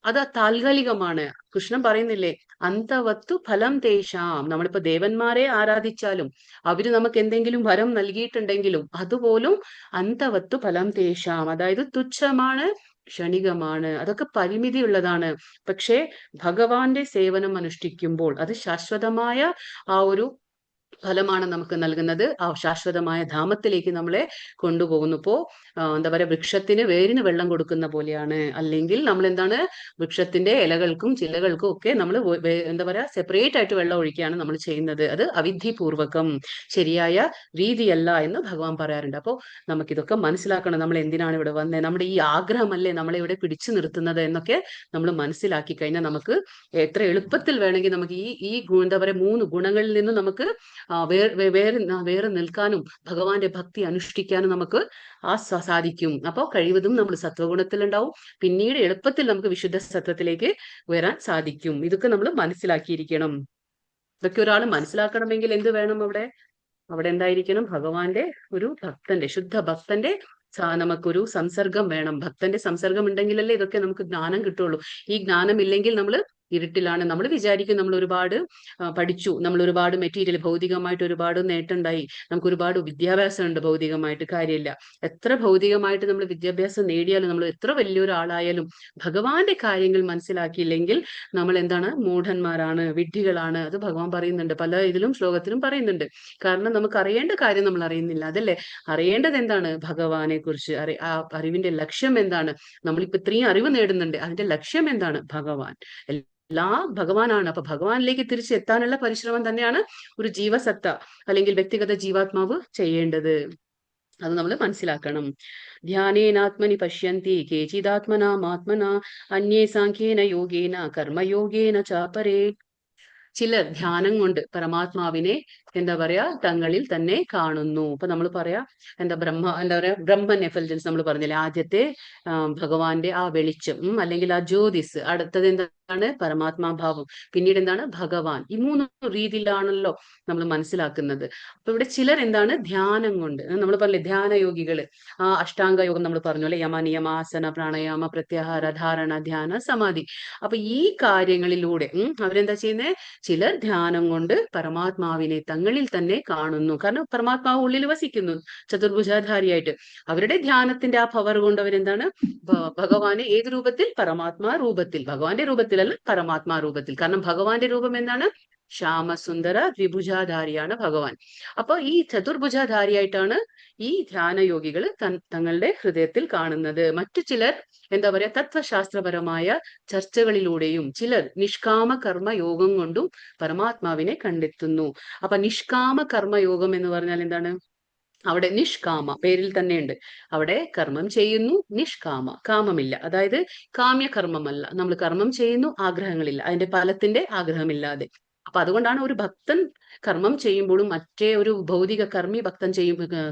Speaker 1: അത് താൽക്കാലികമാണ്. കൃഷ്ണൻ പറയുന്നില്ലേ, അന്തവത്തു ഫലം തേഷാം. നമ്മളിപ്പോ ദേവന്മാരെ ആരാധിച്ചാലും അവര് നമുക്ക് എന്തെങ്കിലും വരം നൽകിയിട്ടുണ്ടെങ്കിലും അതുപോലും അന്തവത്തു ഫലം തേഷാം, അതായത് തുച്ഛമാണ് ക്ഷണികമാണ്, അതൊക്കെ പരിമിതിയുള്ളതാണ്. പക്ഷേ ഭഗവാന്റെ സേവനം അനുഷ്ഠിക്കുമ്പോൾ അത് ശാശ്വതമായ ആ ഒരു ഫലമാണ് നമുക്ക് നൽകുന്നത്. ആ ശാശ്വതമായ ധാമത്തിലേക്ക് നമ്മളെ കൊണ്ടുപോകുന്നു. ഇപ്പോ എന്താ പറയാ, വൃക്ഷത്തിന് വേരിന് വെള്ളം കൊടുക്കുന്ന പോലെയാണ്. അല്ലെങ്കിൽ നമ്മൾ എന്താണ്, വൃക്ഷത്തിന്റെ ഇലകൾക്കും ചില്ലകൾക്കും ഒക്കെ നമ്മൾ എന്താ പറയാ, സെപ്പറേറ്റ് ആയിട്ട് വെള്ളം ഒഴിക്കുകയാണ് നമ്മൾ ചെയ്യുന്നത്. അത് അവിധിപൂർവകം, ശരിയായ രീതിയല്ല എന്ന് ഭഗവാൻ പറയാറുണ്ട്. അപ്പോൾ നമുക്കിതൊക്കെ മനസ്സിലാക്കണം. നമ്മൾ എന്തിനാണ് ഇവിടെ വന്നത്, നമ്മുടെ ഈ ആഗ്രഹമല്ലേ നമ്മളെ ഇവിടെ പിടിച്ചു നിർത്തുന്നത് എന്നൊക്കെ നമ്മൾ മനസ്സിലാക്കി കഴിഞ്ഞാൽ നമുക്ക് എത്ര എളുപ്പത്തിൽ വേണമെങ്കിൽ നമുക്ക് ഈ എന്താ പറയാ 3 ഗുണങ്ങളിൽ നിന്നും നമുക്ക് വേറെ നിൽക്കാനും ഭഗവാന്റെ ഭക്തി അനുഷ്ഠിക്കാനും നമുക്ക് സാധിക്കും. അപ്പോൾ കഴിവതും നമ്മൾ സത്വഗുണത്തിലുണ്ടാവും. പിന്നീട് എളുപ്പത്തിൽ നമുക്ക് വിശുദ്ധ സത്വത്തിലേക്ക് വരാൻ സാധിക്കും. ഇതൊക്കെ നമ്മൾ മനസ്സിലാക്കിയിരിക്കണം. ഇതൊക്കെ ഒരാൾ മനസ്സിലാക്കണമെങ്കിൽ എന്ത് വേണം? അവിടെ എന്തായിരിക്കണം? ഭഗവാന്റെ ഒരു ഭക്തന്റെ, ശുദ്ധ ഭക്തന്റെ നമുക്കൊരു സംസർഗം വേണം. ഭക്തന്റെ സംസർഗം ഉണ്ടെങ്കിലല്ലേ ഇതൊക്കെ നമുക്ക് ജ്ഞാനം കിട്ടുള്ളൂ. ഈ ജ്ഞാനം ഇല്ലെങ്കിൽ നമ്മൾ ഇരുട്ടിലാണ്. നമ്മൾ വിചാരിക്കും നമ്മൾ ഒരുപാട് പഠിച്ചു, നമ്മൾ ഒരുപാട് മെറ്റീരിയൽ, ഭൗതികമായിട്ട് ഒരുപാട് നേട്ടമുണ്ടായി, നമുക്ക് ഒരുപാട് വിദ്യാഭ്യാസം ഉണ്ട്, ഭൗതികമായിട്ട് കാര്യമില്ല. എത്ര ഭൗതികമായിട്ട് നമ്മൾ വിദ്യാഭ്യാസം നേടിയാലും, നമ്മൾ എത്ര വലിയൊരാളായാലും ഭഗവാന്റെ കാര്യങ്ങൾ മനസ്സിലാക്കിയില്ലെങ്കിൽ നമ്മൾ എന്താണ്? മൂഢന്മാരാണ്, വിഡ്ഢികളാണ്. അത് ഭഗവാൻ പറയുന്നുണ്ട്, പല ഇതിലും ശ്ലോകത്തിലും പറയുന്നുണ്ട്. കാരണം നമുക്ക് അറിയേണ്ട കാര്യം നമ്മൾ അറിയുന്നില്ല. അതല്ലേ അറിയേണ്ടത്? എന്താണ്? ഭഗവാനെ കുറിച്ച് ആ അറിവിന്റെ ലക്ഷ്യം എന്താണ്? നമ്മളിപ്പോ ഇത്രയും അറിവ് നേടുന്നുണ്ട്, അതിന്റെ ലക്ഷ്യം എന്താണ്? ഭഗവാൻ. എല്ലാം ഭഗവാനാണ്. അപ്പൊ ഭഗവാനിലേക്ക് തിരിച്ചെത്താനുള്ള പരിശ്രമം തന്നെയാണ് ഒരു ജീവസത്ത അല്ലെങ്കിൽ വ്യക്തിഗത ജീവാത്മാവ് ചെയ്യേണ്ടത്. അത് നമ്മൾ മനസ്സിലാക്കണം. ധ്യാനേനാത്മനി പശ്യന്തി കേചിദാത്മനാമാത്മന അന്യേ സാഖ്യേന യോഗേന കർമ്മയോഗേന ചാപരേ. ചിലർ ധ്യാനം കൊണ്ട് പരമാത്മാവിനെ എന്താ പറയാ തങ്ങളിൽ തന്നെ കാണുന്നു. ഇപ്പൊ നമ്മൾ പറയാ എന്താ പറയാ ബ്രഹ്മൻ എഫൽജൻസ് നമ്മൾ പറഞ്ഞില്ലേ, ആദ്യത്തെ ഭഗവാന്റെ ആ വെളിച്ചം, അല്ലെങ്കിൽ ആ ജ്യോതിസ്. അടുത്തത് എന്താണ്? പരമാത്മാഭാവം. പിന്നീട് എന്താണ്? ഭഗവാൻ. ഈ 3 രീതിയിലാണല്ലോ നമ്മൾ മനസ്സിലാക്കുന്നത്. അപ്പൊ ഇവിടെ ചിലർ എന്താണ്? ധ്യാനം കൊണ്ട്, നമ്മൾ പറഞ്ഞില്ലേ ധ്യാനയോഗികള്, ആ അഷ്ടാംഗ യോഗം നമ്മൾ പറഞ്ഞു അല്ലെ, യമ നിയമ ആസന പ്രാണായാമ പ്രത്യാഹാര ധാരണ ധ്യാന സമാധി. അപ്പൊ ഈ കാര്യങ്ങളിലൂടെ അവരെന്താ ചെയ്യുന്നത്? ചിലർ ധ്യാനം കൊണ്ട് പരമാത്മാവിനെ തങ്ങളിൽ തന്നെ കാണുന്നു. കാരണം പരമാത്മാവ് ഉള്ളിൽ വസിക്കുന്നു ചതുർഭുജാധാരിയായിട്ട്. അവരുടെ ധ്യാനത്തിന്റെ ആ പവർ കൊണ്ട് അവരെന്താണ്? ഭഗവാനെ ഏത് രൂപത്തിൽ? പരമാത്മാ രൂപത്തിൽ. ഭഗവാന്റെ രൂപത്തിലല്ല, പരമാത്മാ രൂപത്തിൽ. കാരണം ഭഗവാന്റെ രൂപം എന്താണ്? ശ്യാമസുന്ദര ദ്വിഭുജാധാരിയാണ് ഭഗവാൻ. അപ്പൊ ഈ ചതുർഭുജാധാരിയായിട്ടാണ് ഈ ധ്യാനയോഗികൾ തങ്ങളുടെ ഹൃദയത്തിൽ കാണുന്നത്. മറ്റു ചിലർ എന്താ പറയാ തത്വശാസ്ത്രപരമായ ചർച്ചകളിലൂടെയും, ചിലർ നിഷ്കാമ കർമ്മ യോഗം കൊണ്ടും പരമാത്മാവിനെ കണ്ടെത്തുന്നു. അപ്പൊ നിഷ്കാമ കർമ്മയോഗം എന്ന് പറഞ്ഞാൽ എന്താണ്? അവിടെ നിഷ്കാമ, പേരിൽ തന്നെയുണ്ട്. അവിടെ കർമ്മം ചെയ്യുന്നു, നിഷ്കാമ, കാമമില്ല. അതായത് കാമ്യകർമ്മമല്ല. നമ്മൾ കർമ്മം ചെയ്യുന്നു, ആഗ്രഹങ്ങളില്ല, അതിന്റെ ഫലത്തിന്റെ ആഗ്രഹമില്ലാതെ. അപ്പൊ അതുകൊണ്ടാണ് ഒരു ഭക്തൻ കർമ്മം ചെയ്യുമ്പോഴും മറ്റേ ഒരു ഭൗതിക കർമ്മി ഭക്തൻ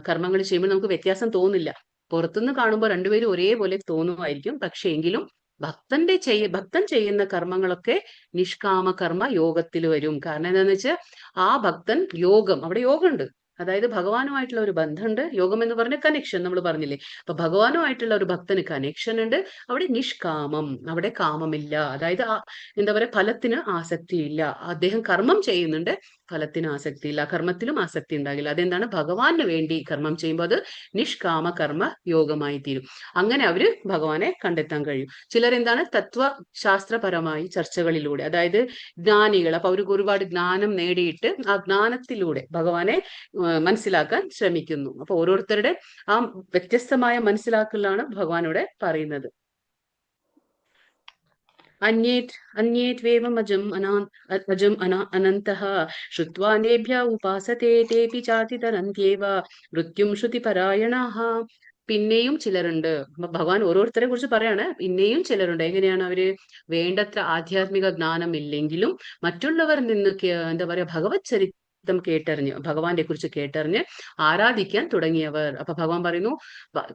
Speaker 1: കർമ്മങ്ങൾ ചെയ്യുമ്പോൾ നമുക്ക് വ്യത്യാസം തോന്നില്ല. പുറത്തുനിന്ന് കാണുമ്പോൾ രണ്ടുപേരും ഒരേപോലെ തോന്നുമായിരിക്കും. പക്ഷെ എങ്കിലും ഭക്തൻ ചെയ്യുന്ന കർമ്മങ്ങളൊക്കെ നിഷ്കാമ കർമ്മ യോഗത്തിൽ വരും. കാരണം എന്താണെന്ന് വെച്ചാൽ ആ ഭക്തൻ അവിടെ യോഗമുണ്ട്. അതായത് ഭഗവാനുമായിട്ടുള്ള ഒരു ബന്ധമുണ്ട്. യോഗം എന്ന് പറഞ്ഞ കണക്ഷൻ നമ്മൾ പറഞ്ഞില്ലേ. അപ്പൊ ഭഗവാനുമായിട്ടുള്ള ഒരു ഭക്തന് കണക്ഷൻ ഉണ്ട്. അവിടെ നിഷ്കാമം, അവിടെ കാമമില്ല. അതായത് എന്താ പറയാ ഫലത്തിന് ആസക്തിയില്ല. അദ്ദേഹം കർമ്മം ചെയ്യുന്നുണ്ട്, ഫലത്തിന് ആസക്തിയില്ല, കർമ്മത്തിലും ആസക്തി ഉണ്ടാകില്ല. അതെന്താണ്? ഭഗവാന് വേണ്ടി കർമ്മം ചെയ്യുമ്പോൾ അത് നിഷ്കാമ കർമ്മ യോഗമായി തീരും. അങ്ങനെ അവര് ഭഗവാനെ കണ്ടെത്താൻ കഴിയും. ചിലരെന്താണ്? തത്വശാസ്ത്രപരമായി ചർച്ചകളിലൂടെ, അതായത് ജ്ഞാനികൾ. അപ്പൊ അവർക്ക് ഒരുപാട് ജ്ഞാനം നേടിയിട്ട് ആ ജ്ഞാനത്തിലൂടെ ഭഗവാനെ മനസ്സിലാക്കാൻ ശ്രമിക്കുന്നു. അപ്പൊ ഓരോരുത്തരുടെ ആ വ്യത്യസ്തമായ മനസ്സിലാക്കലാണ് ഭഗവാനോടെ പറയുന്നത്. അന്യേത്വേവം അജം അനന്തഃ ശ്രുത്വാനേഭ്യ ഉപാസത്തെ തേപി ചാതി തരന്ത്യേവ മൃത്യും ശ്രുതിപരായണാഃ. പിന്നെയും ചിലരുണ്ട്. ഭഗവാൻ ഓരോരുത്തരെ കുറിച്ച് പറയാണ്. പിന്നെയും ചിലരുണ്ട്. എങ്ങനെയാണ്? അവര് വേണ്ടത്ര ആധ്യാത്മിക ജ്ഞാനം ഇല്ലെങ്കിലും മറ്റുള്ളവർ നിന്ന് എന്താ പറയാ ഭഗവത് ചരിത്രം കേട്ടറിഞ്ഞ്, ഭഗവാന്റെ കുറിച്ച് കേട്ടറിഞ്ഞ് ആരാധിക്കാൻ തുടങ്ങിയവർ. അപ്പൊ ഭഗവാൻ പറയുന്നു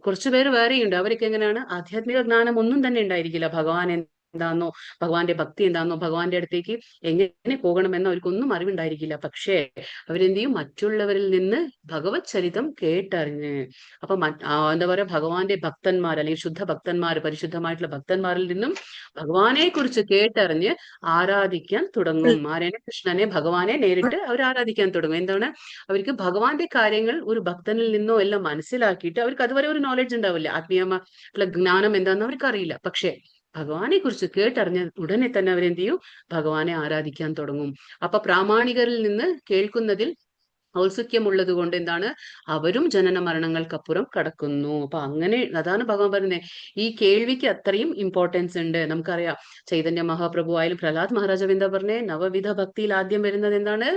Speaker 1: കുറച്ചുപേര് വേറെയുണ്ട്. അവർക്ക് എങ്ങനെയാണ്? ആധ്യാത്മിക ജ്ഞാനം ഒന്നും തന്നെ ഉണ്ടായിരിക്കില്ല. ഭഗവാൻ എന്താണെന്നോ ഭഗവാന്റെ ഭക്തി എന്താണെന്നോ ഭഗവാന്റെ അടുത്തേക്ക് എങ്ങനെ പോകണമെന്നോ അവർക്കൊന്നും അറിവുണ്ടായിരിക്കില്ല. പക്ഷേ അവരെന്ത് ചെയ്യും? മറ്റുള്ളവരിൽ നിന്ന് ഭഗവത് ചരിതം കേട്ടറിഞ്ഞ് അപ്പൊ എന്താ പറയാ ഭഗവാന്റെ ഭക്തന്മാർ അല്ലെങ്കിൽ ശുദ്ധ ഭക്തന്മാർ പരിശുദ്ധമായിട്ടുള്ള ഭക്തന്മാരിൽ നിന്നും ഭഗവാനെ കുറിച്ച് കേട്ടറിഞ്ഞ് ആരാധിക്കാൻ തുടങ്ങും. ആരെന്നെ? കൃഷ്ണനെ, ഭഗവാനെ നേരിട്ട് അവർ ആരാധിക്കാൻ തുടങ്ങും. എന്താണ്? അവർക്ക് ഭഗവാന്റെ കാര്യങ്ങൾ ഒരു ഭക്തനിൽ നിന്നോ എല്ലാം മനസ്സിലാക്കിയിട്ട് അവർക്ക് അതുവരെ ഒരു നോളജ് ഉണ്ടാവില്ല. ആത്മീയമായിട്ടുള്ള ജ്ഞാനം എന്താണെന്ന് അവർക്ക് അറിയില്ല. പക്ഷേ ഭഗവാനെ കുറിച്ച് കേട്ടറിഞ്ഞ ഉടനെ തന്നെ അവരെന്ത് ചെയ്യും? ഭഗവാനെ ആരാധിക്കാൻ തുടങ്ങും. അപ്പൊ പ്രാമാണികരിൽ നിന്ന് കേൾക്കുന്നതിൽ ഔത്സുക്യമുള്ളത് കൊണ്ട് എന്താണ്? അവരും ജനന മരണങ്ങൾക്കപ്പുറം കടക്കുന്നു. അപ്പൊ അങ്ങനെ അതാണ് ഭഗവാൻ പറയുന്നത്. ഈ കേൾവിക്ക് അത്രയും ഇമ്പോർട്ടൻസ് ഉണ്ട്. നമുക്കറിയാം ചൈതന്യ മഹാപ്രഭു ആയാലും പ്രഹ്ലാദ് മഹാരാജാവ് എന്താ പറഞ്ഞേ? നവവിധ ഭക്തിയിൽ ആദ്യം വരുന്നത് എന്താണ്?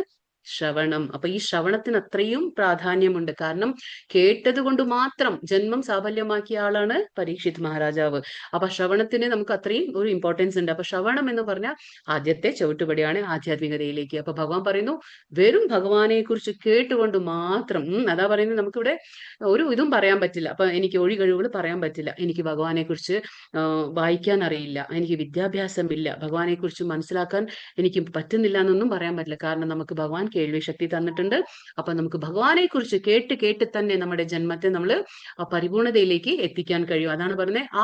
Speaker 1: ശ്രവണം. അപ്പൊ ഈ ശ്രവണത്തിന് അത്രയും പ്രാധാന്യമുണ്ട്. കാരണം കേട്ടത് കൊണ്ട് മാത്രം ജന്മം സാഫല്യമാക്കിയ ആളാണ് പരീക്ഷിത് മഹാരാജാവ്. അപ്പൊ ശ്രവണത്തിന് നമുക്ക് അത്രയും ഒരു ഇമ്പോർട്ടൻസ് ഉണ്ട്. അപ്പൊ ശ്രവണം എന്ന് പറഞ്ഞാൽ ആദ്യത്തെ ചവിട്ടുപടിയാണ് ആധ്യാത്മികതയിലേക്ക്. അപ്പൊ ഭഗവാൻ പറയുന്നു വെറും ഭഗവാനെ കുറിച്ച് കേട്ടുകൊണ്ട് മാത്രം അതാ പറയുന്നത് നമുക്കിവിടെ ഒരു ഇതും പറയാൻ പറ്റില്ല. അപ്പൊ എനിക്ക് ഒഴികഴിവുകൾ പറയാൻ പറ്റില്ല. എനിക്ക് ഭഗവാനെ കുറിച്ച് വായിക്കാൻ അറിയില്ല, എനിക്ക് വിദ്യാഭ്യാസമില്ല, ഭഗവാനെ കുറിച്ച് മനസ്സിലാക്കാൻ എനിക്ക് പറ്റുന്നില്ല എന്നൊന്നും പറയാൻ പറ്റില്ല. കാരണം നമുക്ക് ഭഗവാൻ കേൾവി ശക്തി തന്നിട്ടുണ്ട്. അപ്പൊ നമുക്ക് ഭഗവാനെ കുറിച്ച് കേട്ട് കേട്ട് തന്നെ നമ്മുടെ ജന്മത്തെ നമ്മൾ ആ പരിപൂർണതയിലേക്ക് എത്തിക്കാൻ കഴിയും. അതാണ് പറയുന്നത് ആ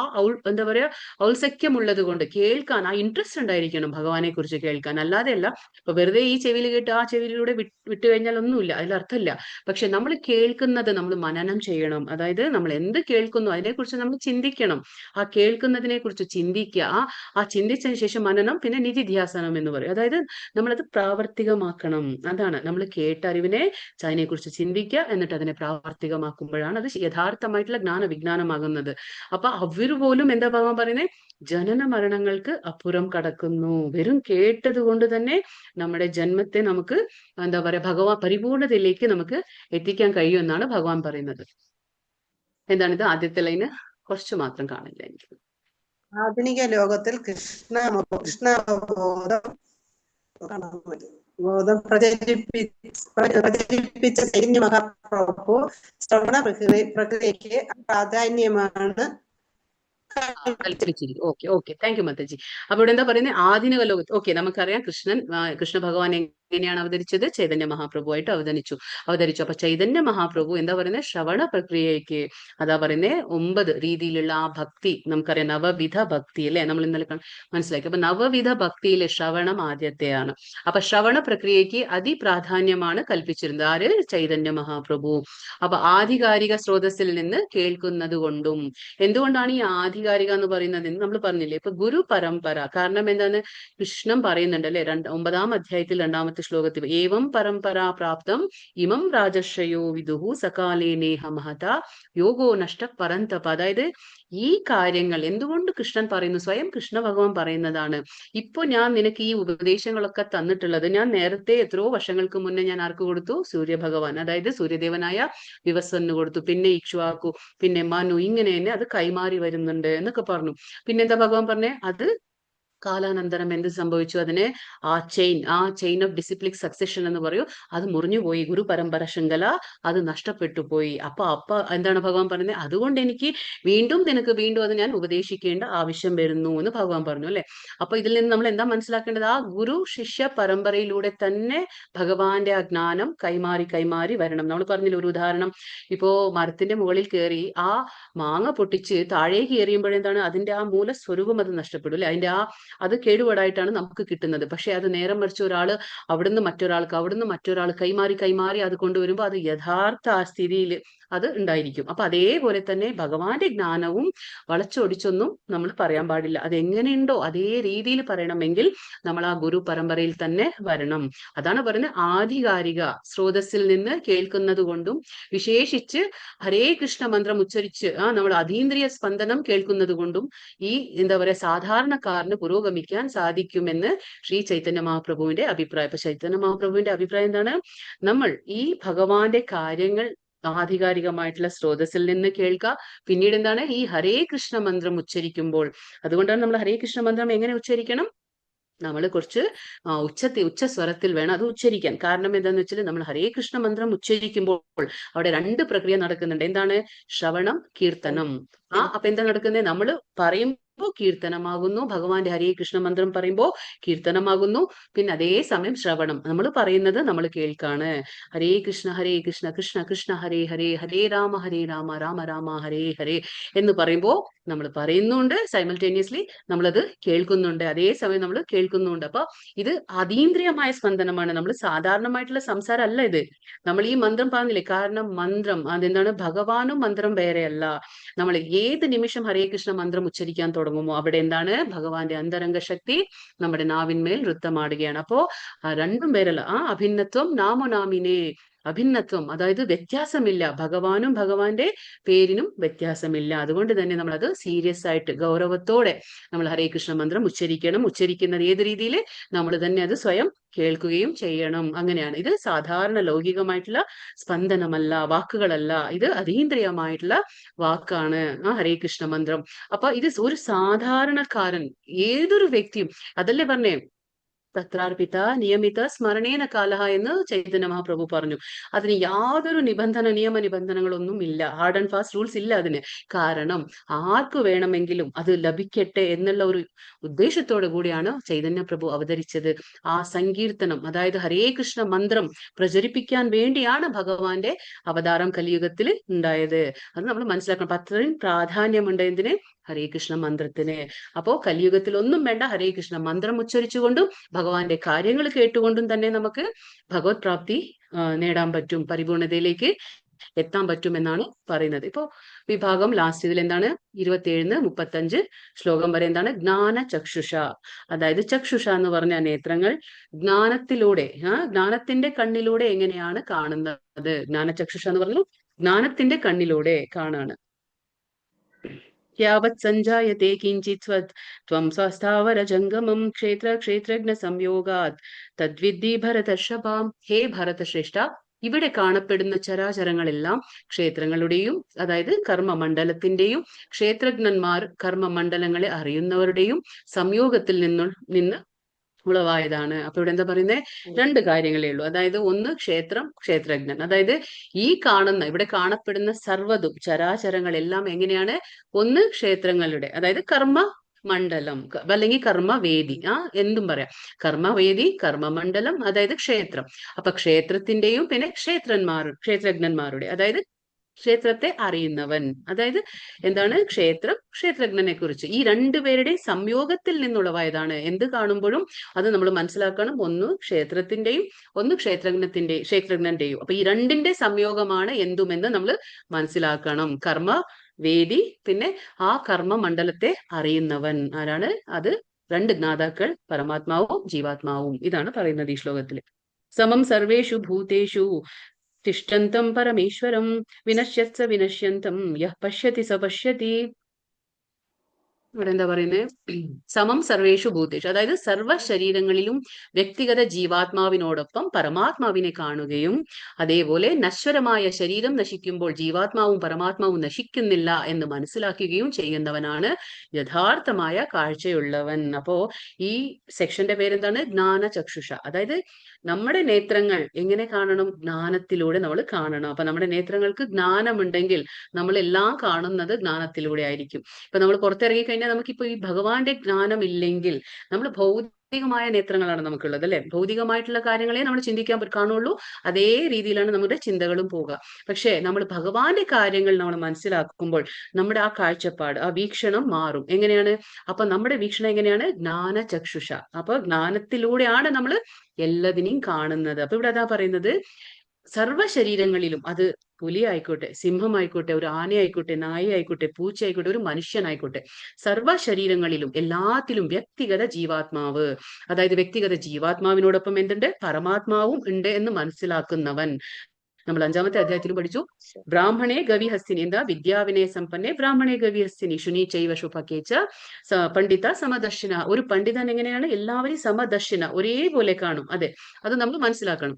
Speaker 1: എന്താ പറയാ ഔത്സക്യമുള്ളത് കൊണ്ട് കേൾക്കാൻ ആ ഇൻട്രസ്റ്റ് ഉണ്ടായിരിക്കണം ഭഗവാനെ കുറിച്ച് കേൾക്കാൻ. അല്ലാതെ അല്ല ഇപ്പൊ വെറുതെ ഈ ചെവിയിൽ കേട്ട് ആ ചെവിയിലൂടെ വിട്ടു കഴിഞ്ഞാൽ ഒന്നുമില്ല, അതിലർത്ഥമില്ല. പക്ഷെ നമ്മൾ കേൾക്കുന്നത് നമ്മൾ മനനം ചെയ്യണം. അതായത് നമ്മൾ എന്ത് കേൾക്കുന്നു അതിനെക്കുറിച്ച് നമ്മൾ ചിന്തിക്കണം. ആ കേൾക്കുന്നതിനെ കുറിച്ച് ചിന്തിക്കുക. ആ ചിന്തിച്ചതിന് ശേഷം മനനം, പിന്നെ നിധിധ്യാസനം എന്ന് പറയും. അതായത് നമ്മളത് പ്രാവർത്തികമാക്കണം. അതാണ് നമ്മൾ കേട്ട അറിവിനെ അതിനെക്കുറിച്ച് ചിന്തിക്കുക, എന്നിട്ട് അതിനെ പ്രാവർത്തികമാക്കുമ്പോഴാണ് അത് യഥാർത്ഥമായിട്ടുള്ള വിജ്ഞാനമാകുന്നത്. അപ്പൊ അവര് പോലും എന്താ ഭഗവാൻ പറയുന്നത്? ജനന മരണങ്ങൾക്ക് അപ്പുറം കടക്കുന്നു. വെറും കേട്ടത് കൊണ്ട് തന്നെ നമ്മുടെ ജന്മത്തെ നമുക്ക് എന്താ പറയാ ഭഗവാൻ പരിപൂർണതയിലേക്ക് നമുക്ക് എത്തിക്കാൻ കഴിയുമെന്നാണ് ഭഗവാൻ പറയുന്നത്. എന്താണിത്? ആദ്യത്തെ ലൈന് കുറച്ച് മാത്രം കാണില്ല എനിക്ക്.
Speaker 4: ആധുനിക ലോകത്തിൽ ബോധം പ്രചരിപ്പിച്ച ചൈതന്യ മഹാപ്രഭു ശ്രവണ പ്രക്രിയക്ക് പ്രാധാന്യമാണ്
Speaker 1: കൽപ്പിച്ചിരിക്കും. Okay okay, thank you Mataji. അപ്പൊ ഇവിടെ എന്താ പറയുന്നത്? ആധുനിക ലോകത്ത് ഓക്കെ നമുക്കറിയാം കൃഷ്ണ ഭഗവാൻ എങ്ങനെയാണ് അവതരിച്ചത്? ചൈതന്യ മഹാപ്രഭുവായിട്ട് അവതരിച്ചു. അപ്പൊ ചൈതന്യ മഹാപ്രഭു എന്താ പറയുന്നത്? ശ്രവണ പ്രക്രിയയ്ക്ക് അതാ പറയുന്നത് 9 രീതിയിലുള്ള ആ ഭക്തി നമുക്കറിയാം. നവവിധ ഭക്തി അല്ലെ നമ്മൾ ഇന്നലെ മനസ്സിലാക്കി. അപ്പൊ നവവിധ ഭക്തിയിലെ ശ്രവണം ആദ്യത്തെയാണ്. അപ്പൊ ശ്രവണ പ്രക്രിയയ്ക്ക് അതിപ്രാധാന്യമാണ് കൽപ്പിച്ചിരുന്നത്. ആര്? ചൈതന്യ മഹാപ്രഭു. അപ്പൊ ആധികാരിക സ്രോതസ്സിൽ നിന്ന് കേൾക്കുന്നത് കൊണ്ടും. എന്തുകൊണ്ടാണ് ഈ ആധികാരിക എന്ന് പറയുന്നത് നമ്മൾ പറഞ്ഞില്ലേ? ഇപ്പൊ ഗുരു പരമ്പര. കാരണം എന്താണ്? കൃഷ്ണൻ പറയുന്നുണ്ട് അല്ലെ 9-ാം അധ്യായത്തിൽ 2-ാമത്തെ ശ്ലോകത്തിൽ ഏവം പരമ്പരാ പ്രാപ്തം ഇമം രാജർഷയോ വിദുഹു സകാലേ നേഹ മഹത യോഗോ നഷ്ട പരന്തപ. അതായത് ഈ കാര്യങ്ങൾ എന്തുകൊണ്ട് കൃഷ്ണൻ പറയുന്നു? സ്വയം കൃഷ്ണ ഭഗവാൻ പറയുന്നതാണ്. ഇപ്പൊ ഞാൻ നിനക്ക് ഈ ഉപദേശങ്ങളൊക്കെ തന്നിട്ടുള്ളത് ഞാൻ നേരത്തെ എത്രയോ വർഷങ്ങൾക്ക് മുന്നേ ഞാൻ ആർക്ക് കൊടുത്തു? സൂര്യഭഗവാൻ, അതായത് സൂര്യദേവനായ വിവസ്വന് കൊടുത്തു. പിന്നെ ഇക്ഷ്വാക്കു, പിന്നെ മനു, ഇങ്ങനെ തന്നെ അത് കൈമാറി വരുന്നുണ്ട് എന്നൊക്കെ പറഞ്ഞു. പിന്നെന്താ ഭഗവാൻ പറഞ്ഞേ? അത് കാലാനന്തരം എന്ത് സംഭവിച്ചു? അതിനെ ആ ചെയിൻ ഓഫ് ഡിസിപ്ലിക് സക്സഷൻ എന്ന് പറയും, അത് മുറിഞ്ഞുപോയി. ഗുരു പരമ്പര ശൃംഖല അത് നഷ്ടപ്പെട്ടു പോയി. അപ്പൊ എന്താണ് ഭഗവാൻ പറയുന്നത്? അതുകൊണ്ട് എനിക്ക് നിനക്ക് വീണ്ടും അത് ഞാൻ ഉപദേശിക്കേണ്ട ആവശ്യം വരുന്നു എന്ന് ഭഗവാൻ പറഞ്ഞു അല്ലെ. അപ്പൊ ഇതിൽ നിന്ന് നമ്മൾ എന്താ മനസ്സിലാക്കേണ്ടത്? ആ ഗുരു ശിഷ്യ പരമ്പരയിലൂടെ തന്നെ ഭഗവാന്റെ ആ ജ്ഞാനം കൈമാറി വരണം. നമ്മൾ പറഞ്ഞില്ല ഒരു ഉദാഹരണം. ഇപ്പോ മരത്തിന്റെ മുകളിൽ കയറി ആ മാങ്ങ പൊട്ടിച്ച് താഴേക്ക് എറിയുമ്പോഴെന്താണ്? അതിന്റെ ആ മൂലസ്വരൂപം അത് നഷ്ടപ്പെടും അല്ലെ. അത് കേടുപാടായിട്ടാണ് നമുക്ക് കിട്ടുന്നത്. പക്ഷെ അത് നേരം മറിച്ച് ഒരാള് അവിടുന്ന് മറ്റൊരാൾ കൈമാറി അത് കൊണ്ടുവരുമ്പോ അത് യഥാർത്ഥ ആ സ്ഥിതിയിൽ അത് ഉണ്ടായിരിക്കും. അപ്പൊ അതേപോലെ തന്നെ ഭഗവാന്റെ ജ്ഞാനവും വളച്ചൊടിച്ചൊന്നും നമ്മൾ പറയാൻ പാടില്ല. അത് എങ്ങനെയുണ്ടോ അതേ രീതിയിൽ പറയണമെങ്കിൽ നമ്മൾ ആ ഗുരു പരമ്പരയിൽ തന്നെ വരണം. അതാണ് പറയുന്നത് ആധികാരിക സ്രോതസ്സിൽ നിന്ന് കേൾക്കുന്നത് കൊണ്ടും, വിശേഷിച്ച് ഹരേ കൃഷ്ണ മന്ത്രം ഉച്ചരിച്ച് നമ്മൾ അതീന്ദ്രിയ സ്പന്ദനം കേൾക്കുന്നത് കൊണ്ടും ഈ എന്താ പറയാ സാധാരണക്കാരന് പുരോഗമിക്കാൻ സാധിക്കുമെന്ന് ശ്രീ ചൈതന്യ മഹാപ്രഭുവിന്റെ അഭിപ്രായം. ഇപ്പൊ ചൈതന്യ മഹാപ്രഭുവിന്റെ അഭിപ്രായം എന്താണ്? നമ്മൾ ഈ ഭഗവാന്റെ കാര്യങ്ങൾ ആധികാരികമായിട്ടുള്ള സ്രോതസ്സിൽ നിന്ന് കേൾക്കുക. പിന്നീട് എന്താണ്? ഈ ഹരേ കൃഷ്ണ മന്ത്രം ഉച്ചരിക്കുമ്പോൾ, അതുകൊണ്ടാണ് നമ്മൾ ഹരേ കൃഷ്ണ മന്ത്രം എങ്ങനെ ഉച്ചരിക്കണം? നമ്മൾ കുറച്ച് ഉച്ചസ്വരത്തിൽ വേണം അത് ഉച്ചരിക്കാൻ. കാരണം എന്താന്ന് വെച്ചാൽ നമ്മൾ ഹരേ കൃഷ്ണ മന്ത്രം ഉച്ചരിക്കുമ്പോൾ അവിടെ 2 പ്രക്രിയ നടക്കുന്നുണ്ട്. എന്താണ്? ശ്രവണം, കീർത്തനം. അപ്പൊ എന്താ നടക്കുന്നത്? നമ്മൾ പറയും കീർത്തനമാകുന്നു. ഭഗവാന്റെ ഹരേ കൃഷ്ണ മന്ത്രം പറയുമ്പോൾ കീർത്തനമാകുന്നു. പിന്നെ അതേസമയം ശ്രവണം, നമ്മൾ പറയുന്നത് നമ്മൾ കേൾക്കാണ്. ഹരേ കൃഷ്ണ കൃഷ്ണ കൃഷ്ണ ഹരേ ഹരേ, ഹരേ രാമ രാമ രാമ ഹരേ ഹരേ എന്ന് പറയുമ്പോൾ നമ്മൾ പറയുന്നുണ്ട്, സൈമൾട്ടേനിയസ്ലി നമ്മളത് കേൾക്കുന്നുണ്ട്, അതേസമയം നമ്മൾ കേൾക്കുന്നുണ്ട്. അപ്പൊ ഇത് അതീന്ദ്രിയമായ സ്പന്ദനമാണ്. നമ്മൾ സാധാരണമായിട്ടുള്ള സംസാരം അല്ല ഇത്. നമ്മൾ ഈ മന്ത്രം പറഞ്ഞില്ലേ, കാരണം മന്ത്രം അതെന്താണ്, ഭഗവാനും മന്ത്രം വേറെയല്ല. നമ്മൾ ഏത് നിമിഷം ഹരേ കൃഷ്ണ മന്ത്രം ഉച്ചരിക്കാൻ തുടങ്ങുമോ അവിടെ എന്താണ്, ഭഗവാന്റെ അന്തരംഗ ശക്തി നമ്മുടെ നാവിന്മേൽ നൃത്തമാടുകയാണ്. അപ്പോ രണ്ടും പേരല്ല, അഭിന്നത്വം നാമോനാമിനെ, അഭിന്നത്വം അതായത് വ്യത്യാസമില്ല, ഭഗവാനും ഭഗവാന്റെ പേരിനും വ്യത്യാസമില്ല. അതുകൊണ്ട് തന്നെ നമ്മൾ അത് സീരിയസ് ആയിട്ട് ഗൗരവത്തോടെ നമ്മൾ ഹരേ കൃഷ്ണ മന്ത്രം ഉച്ചരിക്കണം. ഉച്ചരിക്കുന്നത് ഏത് രീതിയിൽ, നമ്മൾ തന്നെ അത് സ്വയം കേൾക്കുകയും ചെയ്യണം. അങ്ങനെയാണ്. ഇത് സാധാരണ ലൗകികമായിട്ടുള്ള സ്പന്ദനമല്ല, വാക്കുകളല്ല, ഇത് അതീന്ദ്രിയമായിട്ടുള്ള വാക്കാണ് ഹരേ കൃഷ്ണ മന്ത്രം. അപ്പൊ ഇത് ഒരു സാധാരണക്കാരൻ, ഏതൊരു വ്യക്തിയും, അതല്ലേ പറഞ്ഞേ തത്രാർപ്പിത നിയമിത സ്മരണേന കാലഹ എന്ന് ചൈതന്യ മഹാപ്രഭു പറഞ്ഞു. അതിന് യാതൊരു നിയമ നിബന്ധനകളൊന്നും ഇല്ല, ഹാർഡ് ആൻഡ് ഫാസ്റ്റ് റൂൾസ് ഇല്ല അതിന്. കാരണം ആർക്കു വേണമെങ്കിലും അത് ലഭിക്കട്ടെ എന്നുള്ള ഒരു ഉദ്ദേശത്തോടു കൂടിയാണ് ചൈതന്യ പ്രഭു അവതരിച്ചത്. ആ സങ്കീർത്തനം, അതായത് ഹരേ കൃഷ്ണ മന്ത്രം പ്രചരിപ്പിക്കാൻ വേണ്ടിയാണ് ഭഗവാന്റെ അവതാരം കലിയുഗത്തിൽ ഉണ്ടായത്. അത് നമ്മൾ മനസ്സിലാക്കണം. അപ്പൊ അത്രയും പ്രാധാന്യമുണ്ട് എന്തിന്, ഹരേ കൃഷ്ണ മന്ത്രത്തിന്. അപ്പോ കലിയുഗത്തിൽ ഒന്നും വേണ്ട, ഹരേ കൃഷ്ണ മന്ത്രം ഉച്ചരിച്ചുകൊണ്ടും ഭഗവാന്റെ കാര്യങ്ങൾ കേട്ടുകൊണ്ടും തന്നെ നമുക്ക് ഭഗവത് പ്രാപ്തി നേടാൻ പറ്റും, പരിപൂർണതയിലേക്ക് എത്താൻ പറ്റും എന്നാണ് പറയുന്നത്. ഇപ്പോ വിഭാഗം ലാസ്റ്റ് ഇതിൽ എന്താണ്, 27-35 ശ്ലോകം വരെ എന്താണ്, ജ്ഞാന ചക്ഷുഷ. അതായത് ചക്ഷുഷ എന്ന് പറഞ്ഞ നേത്രങ്ങൾ ജ്ഞാനത്തിലൂടെ, ജ്ഞാനത്തിന്റെ കണ്ണിലൂടെ എങ്ങനെയാണ് കാണുന്നത്. ജ്ഞാന ചക്ഷുഷ എന്ന് പറഞ്ഞു ജ്ഞാനത്തിന്റെ കണ്ണിലൂടെ കാണാണ്. യാവത് സഞ്ജായത്തെ കിഞ്ചിത് ത്വം സ്വസ്ഥാവര ജംഗമം ക്ഷേത്രജ്ഞ സംയോഗാത് തദ്വിദ്ധി ഭരതർഷഭാം. ഹേ ഭരതശ്രേഷ്ഠ, ഇവിടെ കാണപ്പെടുന്ന ചരാചരങ്ങളെല്ലാം ക്ഷേത്രങ്ങളുടെയും, അതായത് കർമ്മമണ്ഡലത്തിന്റെയും, ക്ഷേത്രജ്ഞന്മാർ കർമ്മമണ്ഡലങ്ങളെ അറിയുന്നവരുടെയും സംയോഗത്തിൽ നിന്ന് ഉളവായതാണ്. അപ്പൊ ഇവിടെ എന്താ പറയുന്നത്, രണ്ട് കാര്യങ്ങളേ ഉള്ളൂ. അതായത് ഒന്ന് ക്ഷേത്രം, ക്ഷേത്രജ്ഞൻ. അതായത് ഈ കാണുന്ന, ഇവിടെ കാണപ്പെടുന്ന സർവ്വതും ചരാചരങ്ങളെല്ലാം എങ്ങനെയാണ്, ഒന്ന് ക്ഷേത്രങ്ങളുടെ, അതായത് കർമ്മ മണ്ഡലം അല്ലെങ്കിൽ കർമ്മവേദി, എന്തും പറയാം, കർമ്മവേദി, കർമ്മമണ്ഡലം, അതായത് ക്ഷേത്രം. അപ്പൊ ക്ഷേത്രത്തിന്റെയും പിന്നെ ക്ഷേത്രജ്ഞന്മാരുടെ, അതായത് ക്ഷേത്രത്തെ അറിയുന്നവൻ, അതായത് എന്താണ്, ക്ഷേത്രം, ക്ഷേത്രജ്ഞനെ കുറിച്ച് ഈ രണ്ടുപേരുടെയും സംയോഗത്തിൽ നിന്നുള്ളവായതാണ്. എന്ത് കാണുമ്പോഴും അത് നമ്മൾ മനസ്സിലാക്കണം, ഒന്ന് ക്ഷേത്രത്തിന്റെയും ഒന്ന് ക്ഷേത്രജ്ഞന്റെയും. അപ്പൊ ഈ രണ്ടിന്റെ സംയോഗമാണ് എന്തുമെന്ന് നമ്മൾ മനസ്സിലാക്കണം. കർമ്മ വേദി, പിന്നെ ആ കർമ്മ മണ്ഡലത്തെ അറിയുന്നവൻ ആരാണ്, അത് രണ്ട് ജ്ഞാതാക്കൾ, പരമാത്മാവും ജീവാത്മാവും. ഇതാണ് പറയുന്നത് ഈ ശ്ലോകത്തില്. സമം സർവേഷു ഭൂതേഷു തിഷ്ഠന്തം പരമേശ്വരം വിനശ്യത്സ വിനശ്യന്തം യഃ പശ്യതി സ പശ്യതി. ഇവിടെ എന്താ പറയുന്നത്, സമം സർവേഷു ഭൂതേഷു, അതായത് സർവ ശരീരങ്ങളിലും വ്യക്തിഗത ജീവാത്മാവിനോടൊപ്പം പരമാത്മാവിനെ കാണുകയും, അതേപോലെ നശ്വരമായ ശരീരം നശിക്കുമ്പോൾ ജീവാത്മാവും പരമാത്മാവും നശിക്കുന്നില്ല എന്ന് മനസ്സിലാക്കുകയും ചെയ്യുന്നവനാണ് യഥാർത്ഥമായ കാഴ്ചയുള്ളവൻ. അപ്പോ ഈ സെക്ഷന്റെ പേരെന്താണ്, ജ്ഞാന ചക്ഷുഷ. അതായത് നമ്മുടെ നേത്രങ്ങൾ എങ്ങനെ കാണണം, ജ്ഞാനത്തിലൂടെ നമ്മൾ കാണണം. അപ്പൊ നമ്മുടെ നേത്രങ്ങൾക്ക് ജ്ഞാനമുണ്ടെങ്കിൽ നമ്മൾ എല്ലാം കാണുന്നത് ജ്ഞാനത്തിലൂടെ ആയിരിക്കും. ഇപ്പൊ നമ്മൾ പുറത്തിറങ്ങി കഴിഞ്ഞാൽ നമുക്കിപ്പോ ഈ ഭഗവാന്റെ ജ്ഞാനം ഇല്ലെങ്കിൽ നമ്മൾ ഭൗതികമായ നേത്രങ്ങളാണ് നമുക്കുള്ളത്, അല്ലെ, ഭൗതികമായിട്ടുള്ള കാര്യങ്ങളെ നമ്മൾ ചിന്തിക്കാൻ കാണുള്ളൂ. അതേ രീതിയിലാണ് നമ്മുടെ ചിന്തകളും പോവുക. പക്ഷെ നമ്മൾ ഭഗവാന്റെ കാര്യങ്ങൾ നമ്മൾ മനസ്സിലാക്കുമ്പോൾ നമ്മുടെ ആ കാഴ്ചപ്പാട്, ആ വീക്ഷണം മാറും. എങ്ങനെയാണ്, അപ്പൊ നമ്മുടെ വീക്ഷണം എങ്ങനെയാണ്, ജ്ഞാന ചക്ഷുഷ. അപ്പൊ ജ്ഞാനത്തിലൂടെയാണ് നമ്മൾ എല്ലാതിനെയും കാണുന്നത്. അപ്പൊ ഇവിടെ അതാ പറയുന്നത്, സർവ ശരീരങ്ങളിലും, അത് പുലി ആയിക്കോട്ടെ, സിംഹമായിക്കോട്ടെ, ഒരു ആനയായിക്കോട്ടെ, നായ ആയിക്കോട്ടെ, പൂച്ച ആയിക്കോട്ടെ, ഒരു മനുഷ്യനായിക്കോട്ടെ, സർവ ശരീരങ്ങളിലും എല്ലാത്തിലും വ്യക്തിഗത ജീവാത്മാവ്, അതായത് വ്യക്തിഗത ജീവാത്മാവിനോടൊപ്പം എന്തുണ്ട്, പരമാത്മാവും ഉണ്ട് എന്ന് മനസ്സിലാക്കുന്നവൻ. നമ്മൾ 5ാമത്തെ അധ്യായത്തിലും പഠിച്ചു, ബ്രാഹ്മണേ ഗവിഹസ്തിനി, എന്താ, വിദ്യാവിനയ സമ്പന്നെ ബ്രാഹ്മണേ ഗവിഹസ്തിനി ശുനി ചൈവ ശുഭകേച്ച പണ്ഡിത സമദർശന. ഒരു പണ്ഡിതൻ എങ്ങനെയാണ്, എല്ലാവരെയും സമദർശന, ഒരേപോലെ കാണും. അതെ, അത് നമ്മൾ മനസ്സിലാക്കണം.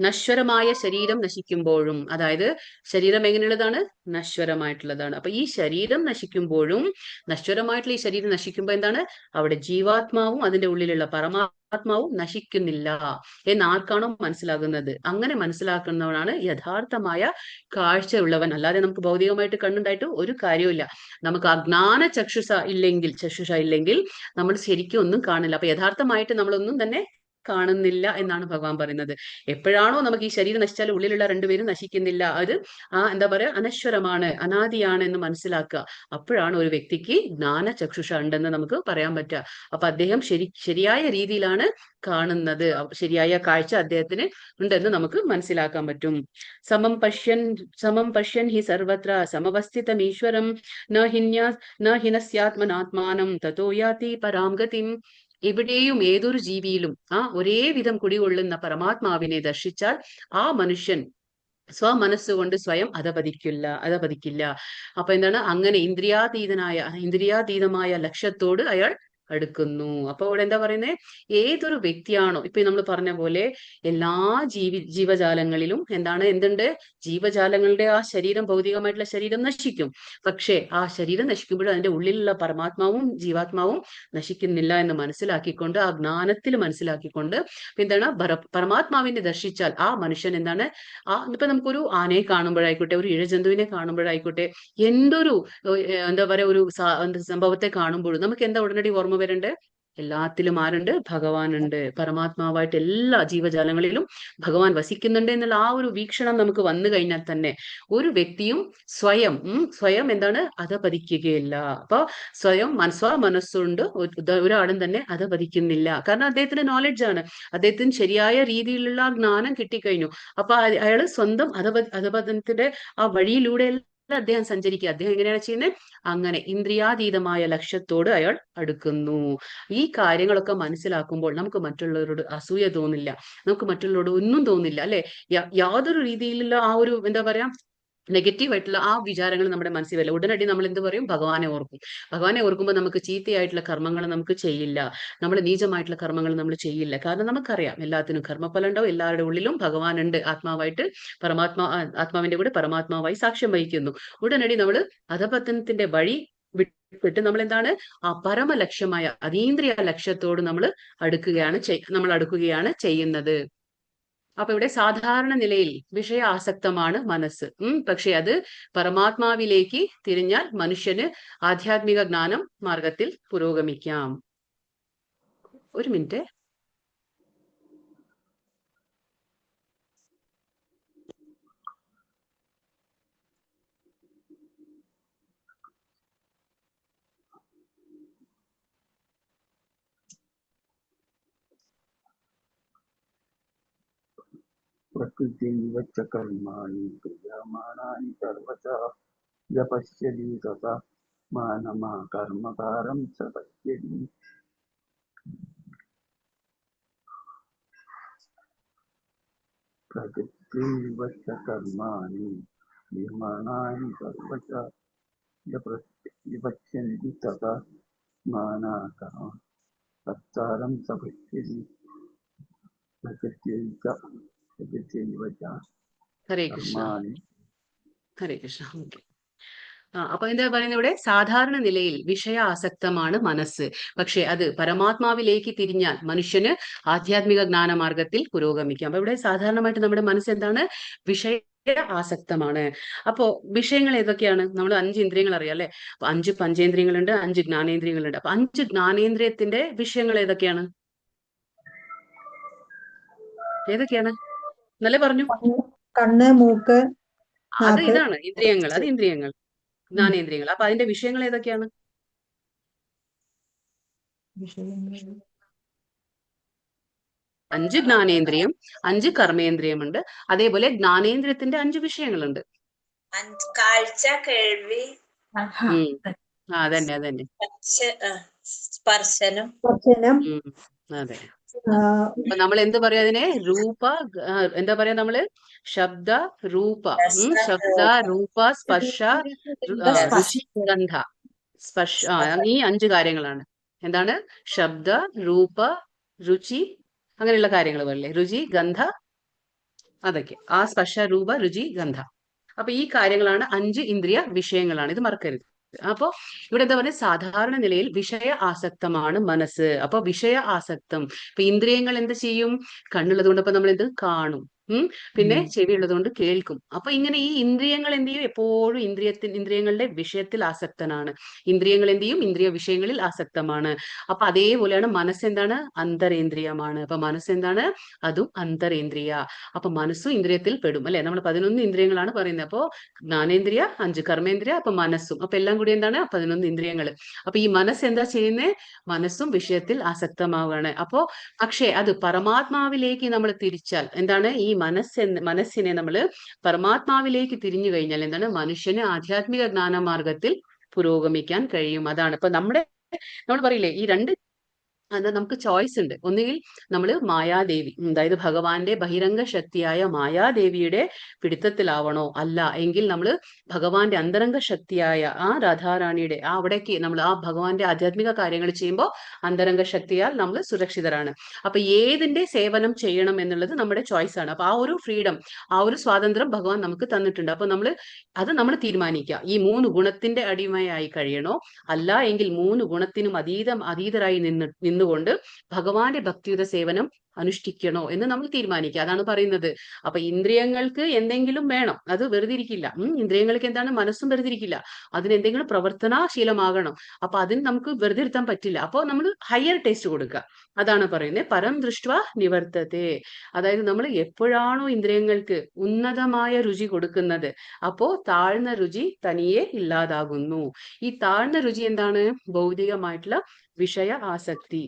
Speaker 1: നശ്വരമായ ശരീരം നശിക്കുമ്പോഴും, അതായത് ശരീരം എങ്ങനെയുള്ളതാണ്? നശ്വരമായിട്ടുള്ളതാണ്. അപ്പൊ ഈ ശരീരം നശിക്കുമ്പോഴും, നശ്വരമായിട്ടുള്ള ഈ ശരീരം നശിക്കുമ്പോൾ എന്താണ്? അവിടെ ജീവാത്മാവും അതിന്റെ ഉള്ളിലുള്ള പരമാത്മാവും നശിക്കുന്നില്ല എന്ന് ആർക്കാണോ മനസ്സിലാകുന്നത്, അങ്ങനെ മനസ്സിലാക്കുന്നവനാണ് യഥാർത്ഥമായ കാഴ്ചയുള്ളവൻ. അല്ലാതെ നമുക്ക് ഭൗതികമായിട്ട് കണ്ണുണ്ടായിട്ട് ഒരു കാര്യമില്ല. നമുക്ക് അജ്ഞാന ചക്ഷുഷ ഇല്ലെങ്കിൽ നമ്മൾ ശരിക്കും ഒന്നും കാണില്ല. അപ്പൊ യഥാർത്ഥമായിട്ട് നമ്മളൊന്നും തന്നെ കാണുന്നില്ല എന്നാണ് ഭഗവാൻ പറയുന്നത്. എപ്പോഴാണോ നമുക്ക് ഈ ശരീരം നശിച്ചാൽ ഉള്ളിലുള്ള രണ്ടുപേരും നശിക്കുന്നില്ല, അത് എന്താ പറയാ, അനശ്വരമാണ്, അനാദിയാണ് എന്ന് മനസ്സിലാക്കുക, അപ്പോഴാണ് ഒരു വ്യക്തിക്ക് ജ്ഞാന ചക്ഷുഷ ഉണ്ടെന്ന് നമുക്ക് പറയാൻ പറ്റുക. അപ്പൊ അദ്ദേഹം ശരിയായ രീതിയിലാണ് കാണുന്നത്, ശരിയായ കാഴ്ച അദ്ദേഹത്തിന് ഉണ്ടെന്ന് നമുക്ക് മനസ്സിലാക്കാൻ പറ്റും. സമം പശ്യൻ ഹി സർവത്ര സമവസ്ഥിതം ഈശ്വരം ന ഹിനസ്യാത്മനാത്മാനം തതോ യാതി പരാം ഗതിം. എവിടെയും ഏതൊരു ജീവിയിലും ഒരേ വിധം കുടികൊള്ളുന്ന പരമാത്മാവിനെ ദർശിച്ചാൽ ആ മനുഷ്യൻ സ്വമനസ്സുകൊണ്ട് സ്വയം അധപതിക്കില്ല. അപ്പൊ എന്താണ്? അങ്ങനെ ഇന്ദ്രിയാതീതമായ ലക്ഷ്യത്തോട് അയാൾ അടുക്കുന്നു. അപ്പൊ ഇവിടെ എന്താ പറയുന്നത്? ഏതൊരു വ്യക്തിയാണോ, ഇപ്പൊ നമ്മൾ പറഞ്ഞ പോലെ എല്ലാ ജീവജാലങ്ങളിലും എന്തുണ്ട്? ജീവജാലങ്ങളുടെ ആ ശരീരം, ഭൗതികമായിട്ടുള്ള ശരീരം നശിക്കും. പക്ഷെ ആ ശരീരം നശിക്കുമ്പോഴും അതിന്റെ ഉള്ളിലുള്ള പരമാത്മാവും ജീവാത്മാവും നശിക്കുന്നില്ല എന്ന് മനസ്സിലാക്കിക്കൊണ്ട്, ആ ജ്ഞാനത്തിൽ മനസ്സിലാക്കിക്കൊണ്ട് എന്താണ്? പരമാത്മാവിനെ ദർശിച്ചാൽ ആ മനുഷ്യൻ എന്താണ്? ഇപ്പൊ നമുക്കൊരു ആനയെ കാണുമ്പോഴായിക്കോട്ടെ, ഒരു ഇഴജന്തുവിനെ കാണുമ്പോഴായിക്കോട്ടെ, എന്തൊരു എന്താ പറയാ, ഒരു സംഭവത്തെ കാണുമ്പോഴും നമുക്ക് എന്താ ഉടനടി ഓർമ്മ വരണ്ടേ? എല്ലാത്തിലും ആരുണ്ട്? ഭഗവാനുണ്ട്. പരമാത്മാവായിട്ട് എല്ലാ ജീവജാലങ്ങളിലും ഭഗവാൻ വസിക്കുന്നുണ്ട് എന്നുള്ള ആ ഒരു വീക്ഷണം നമുക്ക് വന്നു കഴിഞ്ഞാൽ തന്നെ ഒരു വ്യക്തിയും സ്വയം എന്താണ്? അധപതിക്കുകയില്ല. അപ്പൊ മനസ്സുകൊണ്ട് ഒരാളും തന്നെ അധപതിക്കുന്നില്ല. കാരണം അദ്ദേഹത്തിന് നോളജ് ആണ്, അദ്ദേഹത്തിന് ശരിയായ രീതിയിലുള്ള ജ്ഞാനം കിട്ടിക്കഴിഞ്ഞു. അപ്പൊ അയാള് സ്വന്തം അധപതനത്തിന്റെ ആ വഴിയിലൂടെ അദ്ദേഹം സഞ്ചരിക്കുക. അദ്ദേഹം എങ്ങനെയാണ് ചെയ്യുന്നത്? അങ്ങനെ ഇന്ദ്രിയാതീതമായ ലക്ഷ്യത്തോട് അയാൾ അടുക്കുന്നു. ഈ കാര്യങ്ങളൊക്കെ മനസ്സിലാക്കുമ്പോൾ നമുക്ക് മറ്റുള്ളവരോട് അസൂയ തോന്നില്ല, നമുക്ക് മറ്റുള്ളവരോട് ഒന്നും തോന്നില്ല, അല്ലെ? യാതൊരു രീതിയിലുള്ള ആ ഒരു എന്താ പറയാ, നെഗറ്റീവ് ആയിട്ടുള്ള ആ വിചാരങ്ങൾ നമ്മുടെ മനസ്സിൽ വരില്ല. ഉടനടി നമ്മൾ എന്ത് പറയും? ഭഗവാനെ ഓർക്കും. ഭഗവാനെ ഓർക്കുമ്പോൾ നമുക്ക് ചീത്തയായിട്ടുള്ള കർമ്മങ്ങൾ നമുക്ക് ചെയ്യില്ല, നമ്മൾ നീചമായിട്ടുള്ള കർമ്മങ്ങൾ നമ്മൾ ചെയ്യില്ല. കാരണം നമുക്കറിയാം എല്ലാത്തിനും കർമ്മഫലം ഉണ്ടാവും, എല്ലാവരുടെ ഉള്ളിലും ഭഗവാൻ ഉണ്ട്, ആത്മാവായിട്ട് ആത്മാവിന്റെ കൂടെ പരമാത്മാവായി സാക്ഷ്യം വഹിക്കുന്നു. ഉടനടി നമ്മൾ അധപതനത്തിന്റെ വഴി വിട്ടിട്ട് നമ്മൾ എന്താണ്? ആ പരമലക്ഷ്യമായ അതീന്ദ്രിയ ലക്ഷ്യത്തോട് നമ്മൾ അടുക്കുകയാണ് ചെയ്യുന്നത്. അപ്പൊ ഇവിടെ സാധാരണ നിലയിൽ വിഷയാസക്തമാണ് മനസ്സ്. പക്ഷെ അത് പരമാത്മാവിലേക്ക് തിരിഞ്ഞാൽ മനുഷ്യന് ആധ്യാത്മിക ജ്ഞാനം മാർഗത്തിൽ പുരോഗമിക്കാം. ഒരു മിനിറ്റ്.
Speaker 6: प्रकृतिव च कर्माणि क्रियमाणानि सर्वथा य पश्यति तथा मानमा कर्मकारं च पश्यति. प्रकृतिव च कर्माणि क्रियमाणानि सर्वथा य पश्यति तथा माना कर्मकारं च पश्यति.
Speaker 1: ഹരേ കൃഷ്ണ. ഹരേ കൃഷ്ണ. ഓക്കെ. അപ്പൊ എന്താ പറയുന്നത് ഇവിടെ? സാധാരണ നിലയിൽ വിഷയാസക്തമാണ് മനസ്സ്. പക്ഷെ അത് പരമാത്മാവിലേക്ക് തിരിഞ്ഞാൽ മനുഷ്യന് ആധ്യാത്മിക ജ്ഞാനമാർഗത്തിൽ പുരോഗമിക്കാം. അപ്പൊ ഇവിടെ സാധാരണമായിട്ട് നമ്മുടെ മനസ്സ് എന്താണ്? ആസക്തമാണ്. അപ്പോ വിഷയങ്ങൾ ഏതൊക്കെയാണ്? നമ്മൾ 5 ഇന്ദ്രിയങ്ങൾ അറിയാം, അല്ലെ? 5 പഞ്ചേന്ദ്രിയങ്ങളുണ്ട്, 5 ജ്ഞാനേന്ദ്രിയങ്ങളുണ്ട്. അപ്പൊ 5 ജ്ഞാനേന്ദ്രിയത്തിന്റെ വിഷയങ്ങൾ ഏതൊക്കെയാണ്? നല്ല പറഞ്ഞു.
Speaker 2: കണ്ണ്, മൂക്ക്,
Speaker 1: അത് ഇതാണ് ഇന്ദ്രിയങ്ങൾ, അത് ഇന്ദ്രിയങ്ങൾ, ജ്ഞാനേന്ദ്രിയങ്ങൾ. അപ്പൊ അതിന്റെ വിഷയങ്ങൾ ഏതൊക്കെയാണ്? 5 ജ്ഞാനേന്ദ്രിയം, 5 കർമ്മേന്ദ്രിയമുണ്ട്. അതേപോലെ ജ്ഞാനേന്ദ്രിയത്തിന്റെ 5 വിഷയങ്ങളുണ്ട്.
Speaker 7: കാഴ്ച, കേൾവി,
Speaker 1: അതന്നെ
Speaker 7: സ്പർശനം.
Speaker 1: അതെ. അപ്പൊ നമ്മൾ എന്ത് പറയാ അതിനെ? രൂപ, എന്താ പറയാ നമ്മള്? ശബ്ദ, രൂപ, സ്പർശ, രുചി, ഗന്ധ. ഈ 5 കാര്യങ്ങളാണ്. എന്താണ്? ശബ്ദ, രൂപ, രുചി, അങ്ങനെയുള്ള കാര്യങ്ങൾ പറയില്ലേ? രുചി, ഗന്ധ, അതൊക്കെ ആ സ്പർശ രൂപ രുചി ഗന്ധ. അപ്പൊ ഈ കാര്യങ്ങളാണ് 5 ഇന്ദ്രിയ വിഷയങ്ങളാണ്. ഇത് മറക്കരുത്. അപ്പോ ഇവിടെ എന്താ പറയുക, സാധാരണ നിലയിൽ വിഷയ ആസക്തമാണ് മനസ്സ്. അപ്പൊ വിഷയ ആസക്തം. ഇപ്പൊ ഇന്ദ്രിയങ്ങൾ എന്ത് ചെയ്യും? കണ്ണുള്ളത് കൊണ്ട് ഇപ്പൊ നമ്മൾ എന്ത് കാണും, പിന്നെ ചെവി ഉള്ളതുകൊണ്ട് കേൾക്കും. അപ്പൊ ഇങ്ങനെ ഈ ഇന്ദ്രിയങ്ങൾ എന്ത് ചെയ്യും? എപ്പോഴും ഇന്ദ്രിയങ്ങളുടെ വിഷയത്തിൽ ആസക്തനാണ്. ഇന്ദ്രിയങ്ങൾ എന്ത് ചെയ്യും? ഇന്ദ്രിയ വിഷയങ്ങളിൽ ആസക്തമാണ്. അപ്പൊ അതേപോലെയാണ് മനസ്സെന്താണ്? അന്തരേന്ദ്രിയമാണ്. അപ്പൊ മനസ്സെന്താണ്? അതും അന്തരേന്ദ്രിയ. അപ്പൊ മനസ്സും ഇന്ദ്രിയത്തിൽ പെടും അല്ലെ? നമ്മൾ 11 ഇന്ദ്രിയങ്ങളാണ് പറയുന്നത്. അപ്പോ ജ്ഞാനേന്ദ്രിയ, 5 കർമ്മേന്ദ്രിയ, അപ്പൊ മനസ്സും, അപ്പൊ എല്ലാം കൂടി എന്താണ്? 11 ഇന്ദ്രിയങ്ങൾ. അപ്പൊ ഈ മനസ്സ് എന്താ ചെയ്യുന്നത്? മനസ്സും വിഷയത്തിൽ ആസക്തമാവുകയാണ്. അപ്പോ പക്ഷേ അത് പരമാത്മാവിലേക്ക് നമ്മൾ തിരിച്ചാൽ എന്താണ്? ഈ മനസ്സിനെ നമ്മൾ പരമാത്മാവിലേക്ക് തിരിഞ്ഞു കഴിഞ്ഞാൽ എന്താണ്? മനുഷ്യന് ആധ്യാത്മിക ജ്ഞാനമാർഗത്തിൽ പുരോഗമിക്കാൻ കഴിയും. അതാണ് ഇപ്പൊ നമ്മൾ പറയില്ലേ, ഈ രണ്ട് നമുക്ക് ചോയ്സ് ഉണ്ട്. ഒന്നുകിൽ നമ്മൾ മായാദേവി, അതായത് ഭഗവാന്റെ ബഹിരംഗ ശക്തിയായ മായാദേവിയുടെ പിടുത്തത്തിലാവണോ, അല്ല എങ്കിൽ നമ്മൾ ഭഗവാന്റെ അന്തരംഗ ശക്തിയായ ആ രാധാറാണിയുടെ അവിടേക്ക് നമ്മൾ ആ ഭഗവാന്റെ ആധ്യാത്മിക കാര്യങ്ങൾ ചെയ്യുമ്പോൾ അന്തരംഗ ശക്തിയാൽ നമ്മൾ സുരക്ഷിതരാണ്. അപ്പൊ ഏതിന്റെ സേവനം ചെയ്യണം എന്നുള്ളത് നമ്മുടെ ചോയ്സ് ആണ്. അപ്പൊ ആ ഒരു ഫ്രീഡം, ആ ഒരു സ്വാതന്ത്ര്യം ഭഗവാൻ നമുക്ക് തന്നിട്ടുണ്ട്. അപ്പൊ നമ്മൾ തീരുമാനിക്കുക, ഈ 3 ഗുണത്തിന്റെ അടിമയായി കഴിയണോ, അല്ല എങ്കിൽ 3 ഗുണത്തിനും അതീതരായി നിന്നുകൊണ്ട് ഭഗവാന്റെ ഭക്തിയുത സേവനം അനുഷ്ഠിക്കണോ എന്ന് നമ്മൾ തീരുമാനിക്കുക. അതാണ് പറയുന്നത്. അപ്പൊ ഇന്ദ്രിയങ്ങൾക്ക് എന്തെങ്കിലും വേണം, അത് വെറുതെ ഇരിക്കില്ല. ഇന്ദ്രിയങ്ങൾക്ക് എന്താണ്? മനസ്സും വെറുതെ ഇരിക്കില്ല, അതിന് എന്തെങ്കിലും പ്രവർത്തനാശീലമാകണം. അപ്പൊ അതിന് നമുക്ക് വെറുതെ ഇരുത്താൻ പറ്റില്ല. അപ്പോൾ നമ്മൾ ഹയർ ടേസ്റ്റ് കൊടുക്കുക. അതാണ് പറയുന്നത് പരം ദൃഷ്ട്വ നിവർത്തത്തെ. അതായത് നമ്മൾ എപ്പോഴാണോ ഇന്ദ്രിയങ്ങൾക്ക് ഉന്നതമായ രുചി കൊടുക്കുന്നത്, അപ്പോ താഴ്ന്ന രുചി തനിയെ ഇല്ലാതാകുന്നു. ഈ താഴ്ന്ന രുചി എന്താണ്? ഭൗതികമായിട്ടുള്ള വിഷയ ആസക്തി.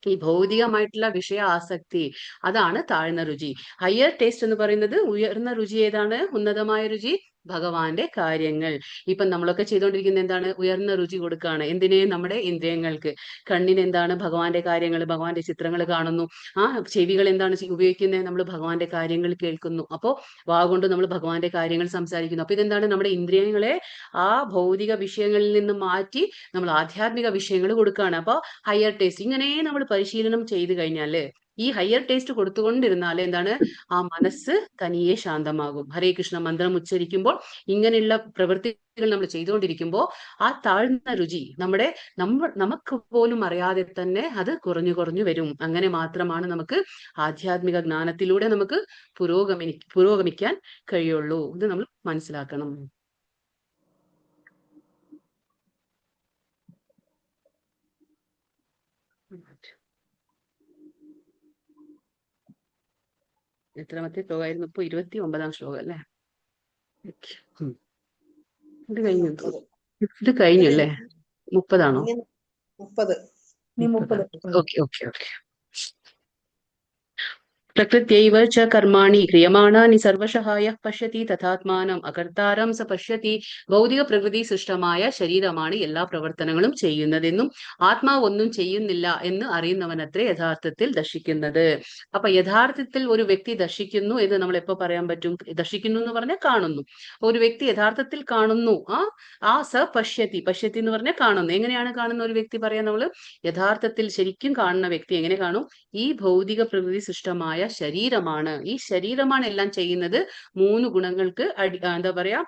Speaker 1: ഈ ഭൗതികമായിട്ടുള്ള വിഷയ ആസക്തി, അതാണ് താഴ്ന്ന രുചി. ഹയർ ടേസ്റ്റ് എന്ന് പറയുന്നത്, ഉയർന്ന രുചി ഏതാണ്? ഉന്നതമായ രുചി ഭഗവാന്റെ കാര്യങ്ങൾ. ഇപ്പം നമ്മളൊക്കെ ചെയ്തുകൊണ്ടിരിക്കുന്നത് എന്താണ്? ഉയർന്ന രുചി കൊടുക്കുകയാണ്. എന്തിന്? നമ്മുടെ ഇന്ദ്രിയങ്ങൾക്ക്. കണ്ണിന് എന്താണ്? ഭഗവാന്റെ കാര്യങ്ങൾ, ഭഗവാന്റെ ചിത്രങ്ങൾ കാണുന്നു. ആ ചെവികൾ എന്താണ് ഉപയോഗിക്കുന്നത്? നമ്മൾ ഭഗവാന്റെ കാര്യങ്ങൾ കേൾക്കുന്നു. അപ്പോൾ വാഗൊണ്ട് നമ്മൾ ഭഗവാന്റെ കാര്യങ്ങൾ സംസാരിക്കുന്നു. അപ്പൊ ഇതെന്താണ്? നമ്മുടെ ഇന്ദ്രിയങ്ങളെ ആ ഭൗതിക വിഷയങ്ങളിൽ നിന്ന് മാറ്റി നമ്മൾ ആധ്യാത്മിക വിഷയങ്ങൾ കൊടുക്കുകയാണ്. അപ്പൊ ഹയർ ടേസ്റ്റ് ഇങ്ങനെ നമ്മൾ പരിശീലനം ചെയ്തു കഴിഞ്ഞാല്, ഈ ഹയർ ടേസ്റ്റ് കൊടുത്തുകൊണ്ടിരുന്നാൽ എന്താണ്? ആ മനസ്സ് തനിയെ ശാന്തമാകും. ഹരേ കൃഷ്ണ മന്ത്രം ഉച്ചരിക്കുമ്പോൾ, ഇങ്ങനെയുള്ള പ്രവൃത്തികൾ നമ്മൾ ചെയ്തുകൊണ്ടിരിക്കുമ്പോൾ ആ താഴ്ന്ന രുചി നമുക്ക് പോലും അറിയാതെ തന്നെ അത് കുറഞ്ഞു കുറഞ്ഞു വരും. അങ്ങനെ മാത്രമാണ് നമുക്ക് ആധ്യാത്മിക ജ്ഞാനത്തിലൂടെ നമുക്ക് പുരോഗമിക്കാൻ കഴിയുള്ളൂ. ഇത് നമ്മൾ മനസ്സിലാക്കണം. എത്രാമത്തെ ശ്ലോകമായിരുന്നു? ഇപ്പൊ 29ാം ശ്ലോകം അല്ലേ? ഇത് കഴിഞ്ഞു അല്ലേ? 30ആണോ?
Speaker 4: 30.
Speaker 2: ഇനി 30.
Speaker 1: Okay okay okay. പ്രകൃത്യൈവ ച കർമാണി ക്രിയമാണാനി സർവശഃ യഃ പശ്യതി തഥാത്മാനം അകർത്താരം സ പശ്യതി. ഭൗതിക പ്രകൃതി സൃഷ്ടമായ ശരീരമാണ് എല്ലാ പ്രവർത്തനങ്ങളും ചെയ്യുന്നതെന്നും ആത്മാവ് ഒന്നും ചെയ്യുന്നില്ല എന്ന് അറിയുന്നവനത്രേ യഥാർത്ഥത്തിൽ ദർശിക്കുന്നത്. അപ്പൊ യഥാർത്ഥത്തിൽ ഒരു വ്യക്തി ദർശിക്കുന്നു എന്ന് നമ്മൾ എപ്പോ പറയാൻ പറ്റും? ദർശിക്കുന്നു എന്ന് പറഞ്ഞാൽ കാണുന്നു. ഒരു വ്യക്തി യഥാർത്ഥത്തിൽ കാണുന്നു. ആ സ പശ്യതി, പശ്യതി എന്ന് പറഞ്ഞാൽ കാണുന്നു. എങ്ങനെയാണ് കാണുന്ന ഒരു വ്യക്തി? പറയാം, നമ്മൾ യഥാർത്ഥത്തിൽ ശരിക്കും കാണുന്ന വ്യക്തി എങ്ങനെ കാണും? ഈ ഭൗതിക പ്രകൃതി സൃഷ്ടമായ ശരീരമാണ്, ഈ ശരീരമാണ് എല്ലാം ചെയ്യുന്നത്. 3 ഗുണങ്ങൾക്ക് എന്താ പറയാ,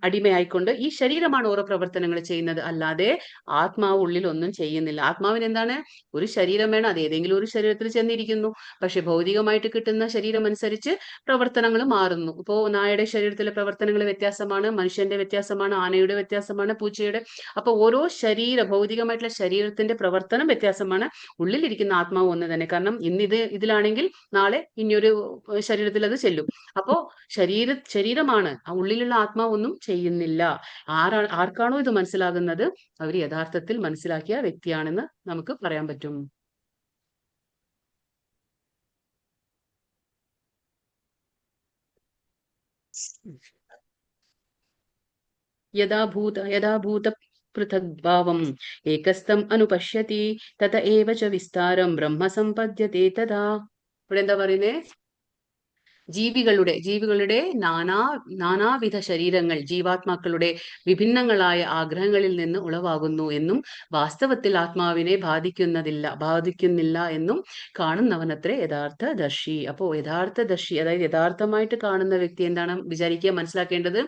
Speaker 1: അടിമയായിക്കൊണ്ട് ഈ ശരീരമാണ് ഓരോ പ്രവർത്തനങ്ങൾ ചെയ്യുന്നത്. അല്ലാതെ ആത്മാവ് ഉള്ളിൽ ഒന്നും ചെയ്യുന്നില്ല. ആത്മാവിന് എന്താണ്? ഒരു ശരീരം വേണം, അത് ഏതെങ്കിലും ഒരു ശരീരത്തിൽ ചെന്നിരിക്കുന്നു. പക്ഷെ ഭൗതികമായിട്ട് കിട്ടുന്ന ശരീരം അനുസരിച്ച് പ്രവർത്തനങ്ങൾ മാറുന്നു. ഇപ്പോ നായയുടെ ശരീരത്തിലെ പ്രവർത്തനങ്ങൾ വ്യത്യാസമാണ്, മനുഷ്യന്റെ വ്യത്യാസമാണ്, ആനയുടെ വ്യത്യാസമാണ്, പൂച്ചയുടെ. അപ്പൊ ഓരോ ഭൗതികമായിട്ടുള്ള ശരീരത്തിന്റെ പ്രവർത്തനം വ്യത്യാസമാണ്. ഉള്ളിലിരിക്കുന്ന ആത്മാവ് ഒന്ന് തന്നെ. കാരണം ഇതിലാണെങ്കിൽ നാളെ ഇനിയൊരു ശരീരത്തിൽ അത് ചെല്ലും. അപ്പോ ശരീരമാണ്, ആ ഉള്ളിലുള്ള ആത്മാവ് ഒന്നും ചെയ്യുന്നില്ല. ആർക്കാണോ ഇത് മനസ്സിലാകുന്നത്, അവർ യഥാർത്ഥത്തിൽ മനസ്സിലാക്കിയ വ്യക്തിയാണെന്ന് നമുക്ക് പറയാൻ പറ്റും. യഥാഭൂത പൃഥഗ്ഭാവം ഏകസ്ഥം അനുപശ്യതി തത ഏവ ച വിസ്താരം ബ്രഹ്മ സമ്പദ്യത്തെ തഥാ. ഇവിടെ എന്താ പറയുന്നേ? ജീവികളുടെ നാനാവിധ ശരീരങ്ങൾ ജീവാത്മാക്കളുടെ വിഭിന്നങ്ങളായ ആഗ്രഹങ്ങളിൽ നിന്ന് ഉളവാകുന്നു എന്നും വാസ്തവത്തിൽ ആത്മാവിനെ ബാധിക്കുന്നില്ല എന്നും കാണുന്നവനത്രേ യഥാർത്ഥ ദർശി. അപ്പോ യഥാർത്ഥ ദർശി, അതായത് യഥാർത്ഥമായിട്ട് കാണുന്ന വ്യക്തി എന്താണ് വിചാരിക്കുക, മനസ്സിലാക്കേണ്ടത്?